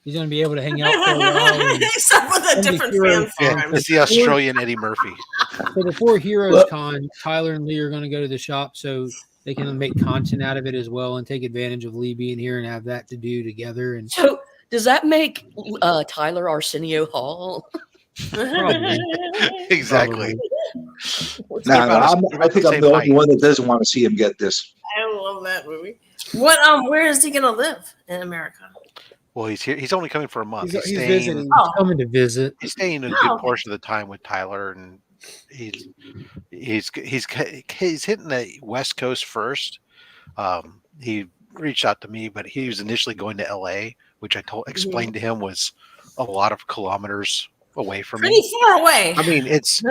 He's going to be able to hang out for a while. Except with a different fan Yeah, farm. it's the Australian Eddie Murphy. So before Heroes Con, Tyler and Lee are going to go to the shop so they can make content out of it as well and take advantage of Lee being here and have that to do together. And So does that make Tyler Arsenio Hall? Probably. Exactly. I think I'm the only one that doesn't want to see him get this. I love that movie. What? Where is he gonna live in America? Well, he's here. He's only coming for a month. He's staying, visiting. Coming to visit. He's staying a good portion of the time with Tyler, and he's hitting the West Coast first. He reached out to me, but he was initially going to LA, which I explained to him was a lot of kilometers away from me. Pretty far away. I mean, it's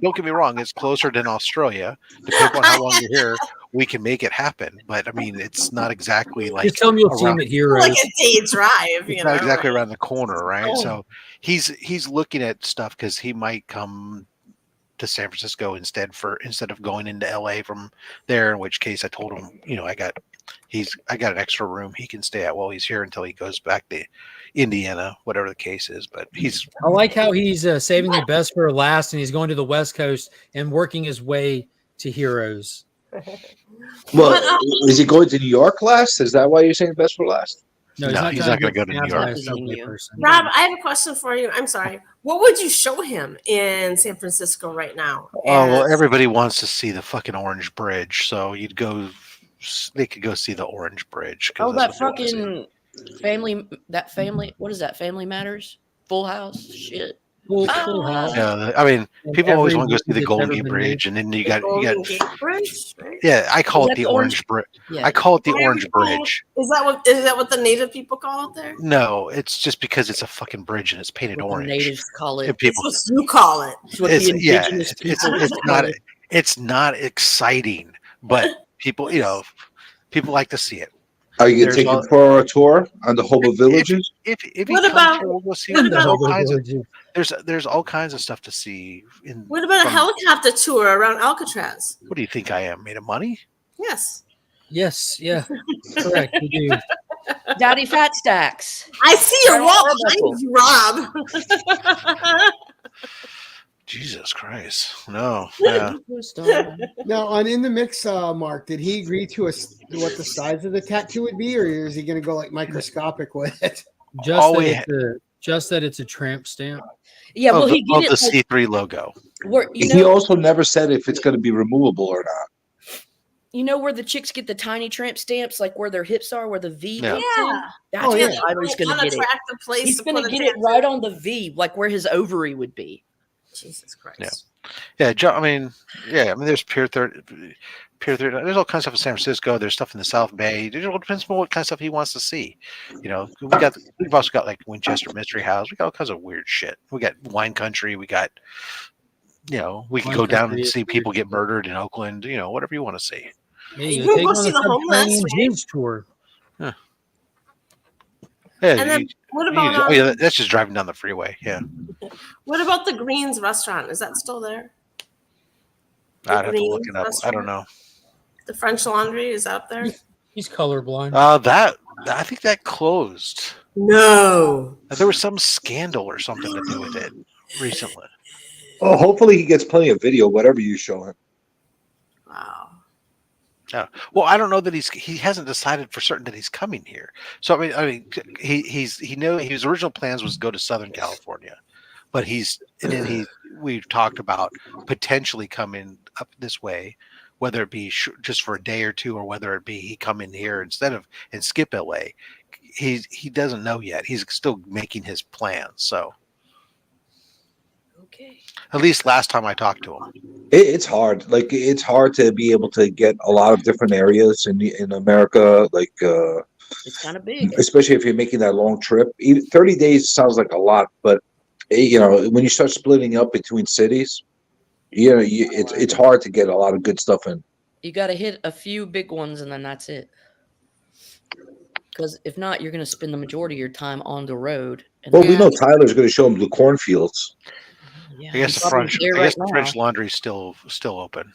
don't get me wrong, it's closer than Australia. Depending on how long you're here, we can make it happen. But I mean, it's not exactly like just tell me you'll see him at Heroes. Like a day drive, it's not exactly around the corner, right? So he's looking at stuff because he might come to San Francisco instead of going into LA from there, in which case I told him, I got an extra room he can stay at while he's here until he goes back to Indiana, whatever the case is. But I like how he's saving the best for last, and he's going to the West Coast and working his way to Heroes. Well, is he going to New York last? Is that why you're saying best for last? No, he's not going to go to New York. Rob, I have a question for you. I'm sorry. What would you show him in San Francisco right now? Oh, well, everybody wants to see the fucking Orange Bridge, so they could go see the Orange Bridge. Oh, that fucking family. What is that? Family Matters. Full House. Shit. Full House. Yeah, I mean, people always want to go see the Golden Gate Bridge, and then you got Gate Bridge, right? Yeah, I call it the Orange Bridge. Yeah. I call it the Orange Bridge. Is that what the native people call it there? No, it's just because it's a fucking bridge and it's painted orange. The natives call it. And people, That's what you call it. It's what the indigenous it's not exciting, but people like to see it. Are you taking it for a tour on the Hobo Villages? There's all kinds of stuff to see. What about a helicopter tour around Alcatraz? What do you think I am, made of money? Yes. Yes, yeah, correct. You do. Daddy Fat Stacks. I see your wall behind you, Rob. Jesus Christ. No. Yeah. Now, on In the Mix, Mark, did he agree to what the size of the tattoo would be, or is he going to go like microscopic with it? Just that it's a tramp stamp. Yeah, well, he did the C3 logo. He also never said if it's going to be removable or not. You know where the chicks get the tiny tramp stamps, like where their hips are, where the V Yeah. comes in? That's where Tyler's going to get it. He's going to get it right on the V, like where his ovary would be. Jesus Christ. Yeah. I mean, there's Pier 30. There's all kinds of stuff in San Francisco. There's stuff in the South Bay. It all depends on what kind of stuff he wants to see. We've also got like Winchester Mystery House. We got all kinds of weird shit. We got Wine Country. We got, we can go down and see people get murdered in Oakland. Whatever you want to see. Yeah, you can go see the homeless James tour. Huh. And then what about? That's just driving down the freeway. Yeah. What about the Greens restaurant? Is that still there? I'd have to look it up. I don't know. The French Laundry is out there. He's colorblind. I think that closed. No. There was some scandal or something to do with it recently. Oh, hopefully he gets plenty of video, whatever you show him. Wow. Yeah. Well, I don't know that he hasn't decided for certain that he's coming here. So I mean, his original plans was to go to Southern California, but we've talked about potentially coming up this way, whether it be just for a day or two, or whether it be he come in here and skip LA. He doesn't know yet. He's still making his plans. So. Okay. At least last time I talked to him. It's hard. Like, it's hard to be able to get a lot of different areas in America. Like, it's kind of big, especially if you're making that long trip. 30 days sounds like a lot, but when you start splitting up between cities, it's hard to get a lot of good stuff in. You got to hit a few big ones, and then that's it. Because if not, you're going to spend the majority of your time on the road. Well, we know Tyler's going to show him the cornfields. Yeah, I guess he's the probably French. there I guess right the now. French Laundry's still open.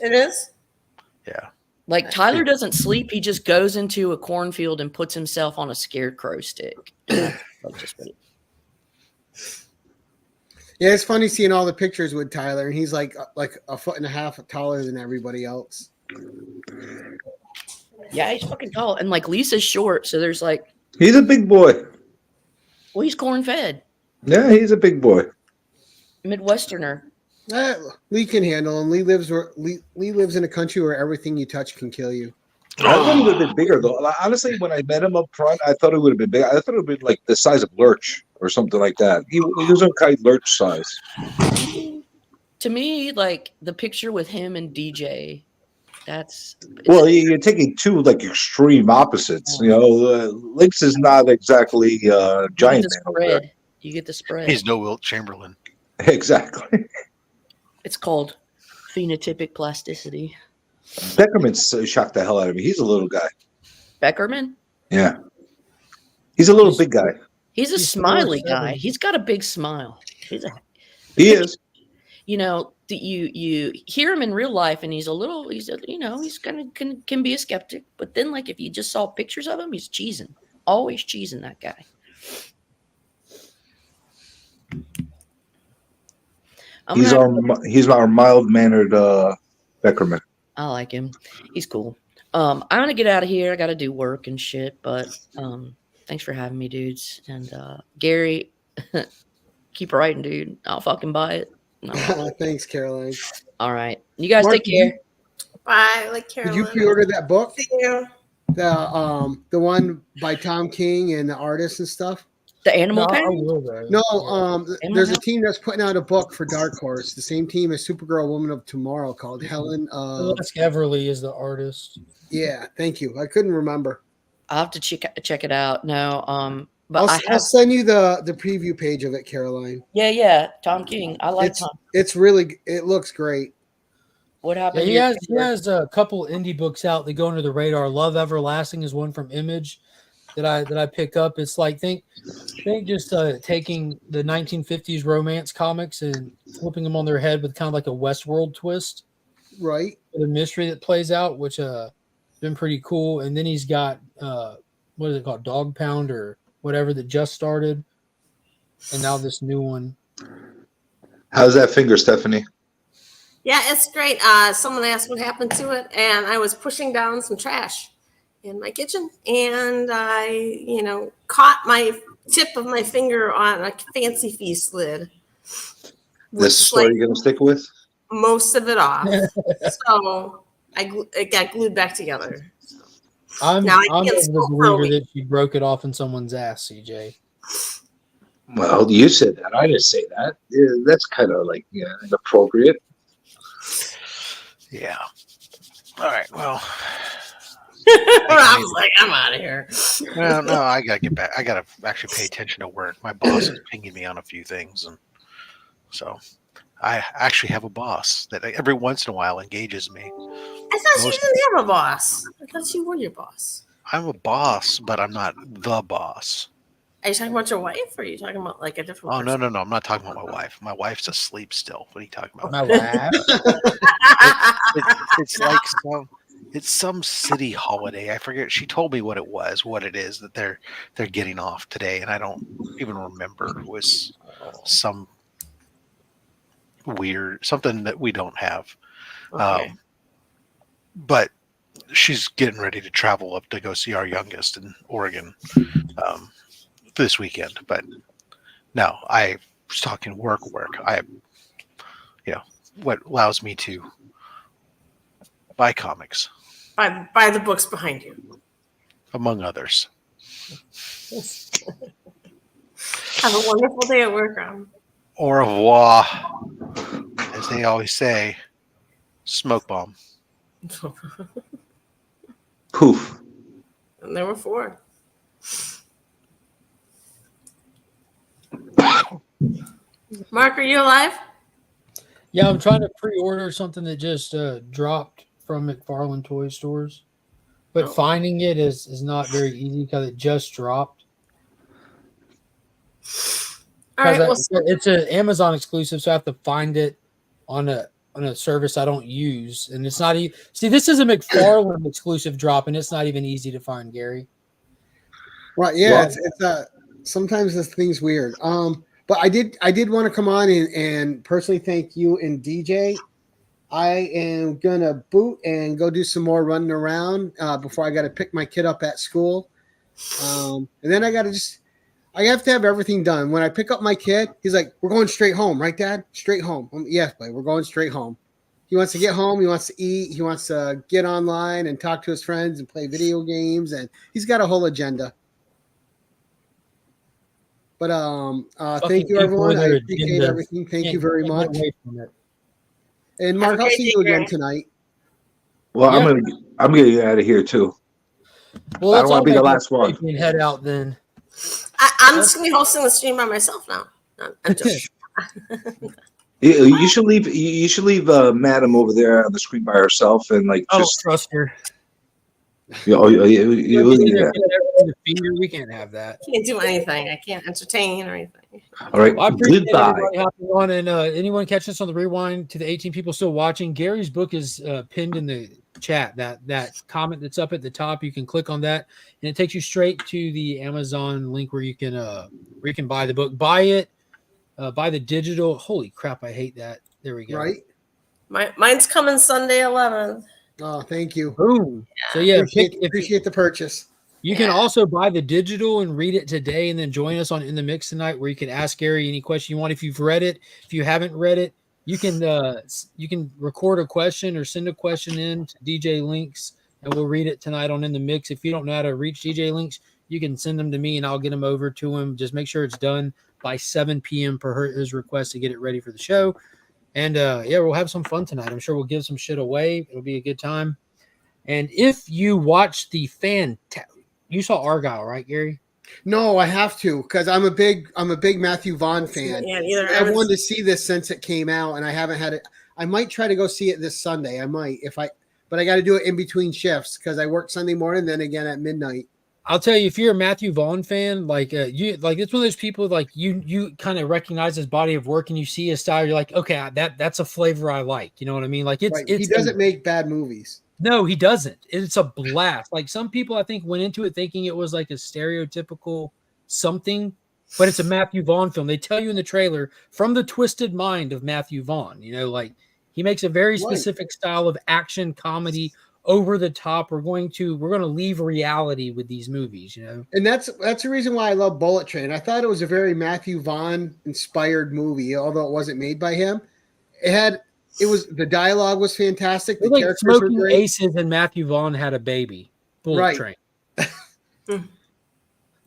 It is? Yeah. Like Tyler doesn't sleep. He just goes into a cornfield and puts himself on a scarecrow stick. And that's like just what Yeah, it's funny seeing all the pictures with Tyler, and he's like a foot and a half taller than everybody else. Yeah, he's fucking tall. And like Lisa's short, so there's like, He's a big boy. well, he's corn fed. Yeah, he's a big boy. Midwesterner. Lee can handle him. Lee lives in a country where everything you touch can kill you. I thought he would have been bigger though. Like, honestly, when I met him up front, I thought it would have been big. I thought it would have been like the size of Lurch or something like that. He was a kite Lurch size. To me, like the picture with him and DJ, that's Well, you're taking two like extreme opposites. You know, Lynx is not exactly you get giant the man over there. spread. You get the spread. He's no Wilt Chamberlain. Exactly. It's called phenotypic plasticity. Beckerman's shocked the hell out of me. He's a little guy. Beckerman? Yeah. He's a little big guy. He's a smiley guy. He's got a big smile. He is. You know, you hear him in real life, and he's kind of can be a skeptic. But then, like, if you just saw pictures of him, he's cheesing, always cheesing that guy. He's our mild mannered Beckerman. I like him. He's cool. I'm gonna get out of here. I gotta do work and shit. But thanks for having me, dudes. And Gary, keep writing, dude. I'll fucking buy it. No. Thanks, Caroline. All right, you guys Mark, take care. Bye, like Caroline. Did you pre-order that book? See you. The one by Tom King and the artists and stuff. The Animal Pen? No, there's a team that's putting out a book for Dark Horse, the same team as Supergirl Woman of Tomorrow, called Helen. Celeste Everly is the artist. Yeah, thank you. I couldn't remember. I'll have to check it out. No, but I'll send you the preview page of it, Caroline. Yeah, Tom King. I like Tom. It looks great. What happened? Yeah, he has a couple indie books out that go under the radar. Love Everlasting is one from Image that I pick up. It's like think just taking the 1950s romance comics and flipping them on their head with kind of like a Westworld twist, right? The mystery that plays out, which been pretty cool. And then he's got what is it called, Dog Pound or whatever, that just started, and now this new one. How's that finger, Stephanie? Yeah, it's great. Someone asked what happened to it, and I was pushing down some trash in my kitchen, and I, caught my tip of my finger on a Fancy Feast lid. That's the story you're going to stick with? Most of it off. So it got glued back together. I'm the believer that you broke it off in someone's ass, CJ. Well, you said that. I didn't say that. Yeah, that's kind of like inappropriate. Yeah. All right. Well, Rob's like, I'm out of here. Well, no, I gotta get back. I gotta actually pay attention to work. My boss is pinging me on a few things, and so I actually have a boss that every once in a while engages me. I thought you didn't have a boss. I thought you were your boss. I'm a boss, but I'm not the boss. Are you talking about your wife, or are you talking about like a different? Oh, no! I'm not talking about my wife. My wife's asleep still. What are you talking about? My wife. It's like some city holiday. I forget. She told me what it is that they're getting off today, and I don't even remember. It was some weird something that we don't have. Okay. But she's getting ready to travel up to go see our youngest in Oregon this weekend. But no, I was talking work. What allows me to buy comics. Buy the books behind you. Among others. Have a wonderful day at work, Rob. Au revoir. As they always say, smoke bomb. Poof. And there were 4. Mark, are you alive? Yeah, I'm trying to pre-order something that just dropped from McFarlane Toy Stores, but finding it is not very easy because it just dropped. All right, well, It's an Amazon exclusive, so I have to find it on a service I don't use, and it's not. See, this is a McFarlane exclusive drop, and it's not even easy to find, Gary. Right? Yeah, it's sometimes this thing's weird. But I did want to come on and personally thank you and DJ. I am gonna boot and go do some more running around before I got to pick my kid up at school, and then I have to have everything done. When I pick up my kid, he's like, "We're going straight home, right, Dad? Straight home." Yes, babe, we're going straight home. He wants to get home. He wants to eat. He wants to get online and talk to his friends and play video games, and he's got a whole agenda. But thank you, everyone. I appreciate everything. Thank you very much. And Mark, I'll see you again tonight. Well, I'm gonna get out of here too. Well, I don't want to be the last one. And head out then. I'm just gonna be hosting the stream by myself now. I'm just... You should leave. You should leave Madam over there on the screen by herself and just trust her. We can't have that. Can't do anything. I can't entertain or anything. All right. Well, I appreciate Goodbye. everybody hopping on, and anyone catching us on the rewind, to the 18 people still watching, Gary's book is pinned in the chat. That comment that's up at the top, you can click on that, and it takes you straight to the Amazon link where you can buy the book. Buy it. Buy the digital. Holy crap! I hate that. There we go. Right. Mine's coming Sunday 11th. Oh, thank you. Boom. So yeah, appreciate the purchase. You can also buy the digital and read it today, and then join us on In the Mix tonight, where you can ask Gary any question you want. If you've read it, if you haven't read it, you can record a question or send a question in to DJ Links, and we'll read it tonight on In the Mix. If you don't know how to reach DJ Links, you can send them to me, and I'll get them over to him. Just make sure it's done by 7 p.m. per his request to get it ready for the show. And we'll have some fun tonight. I'm sure we'll give some shit away. It'll be a good time. And if you watch the you saw Argyle, right, Gary? No, I have to, because I'm a big Matthew Vaughn fan. Yeah, I wanted to see this since it came out, and I haven't had it. I might try to go see it this Sunday. I might but I got to do it in between shifts because I work Sunday morning, then again at midnight. I'll tell you, if you're a Matthew Vaughn fan, it's one of those people you kind of recognize his body of work and you see his style, you're like, okay, that's a flavor I like. You know what I mean? Like he doesn't make bad movies. No, he doesn't. It's a blast. Like some people, I think, went into it thinking it was like a stereotypical something, but it's a Matthew Vaughn film. They tell you in the trailer from the twisted mind of Matthew Vaughn. You know, like he makes a very specific style of action comedy. Over the top. We're going to leave reality with these movies, you know. And that's the reason why I love Bullet Train. I thought it was a very Matthew Vaughn inspired movie, although it wasn't made by him. The dialogue was fantastic. The characters were great. Aces and Matthew Vaughn had a baby. Bullet Train.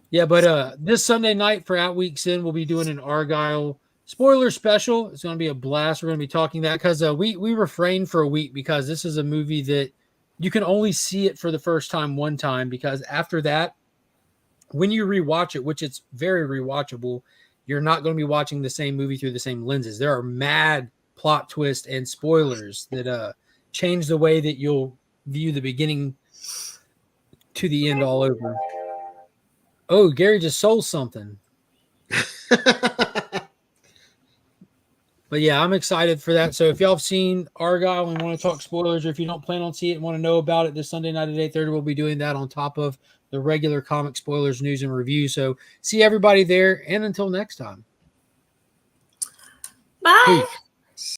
Yeah, but this Sunday night for Out Weeks In, we'll be doing an Argyle spoiler special. It's going to be a blast. We're going to be talking that because we refrained for a week because this is a movie that you can only see it for the first time one time, because after that, when you rewatch it, which it's very rewatchable, you're not going to be watching the same movie through the same lenses. There are mad plot twists and spoilers that change the way that you'll view the beginning to the end all over. Oh, Gary just sold something. But yeah, I'm excited for that. So if y'all have seen Argyle and want to talk spoilers, or if you don't plan on seeing it and want to know about it this Sunday night at 8:30, we'll be doing that on top of the regular comic spoilers, news, and review. So see everybody there, and until next time. Bye. Peace.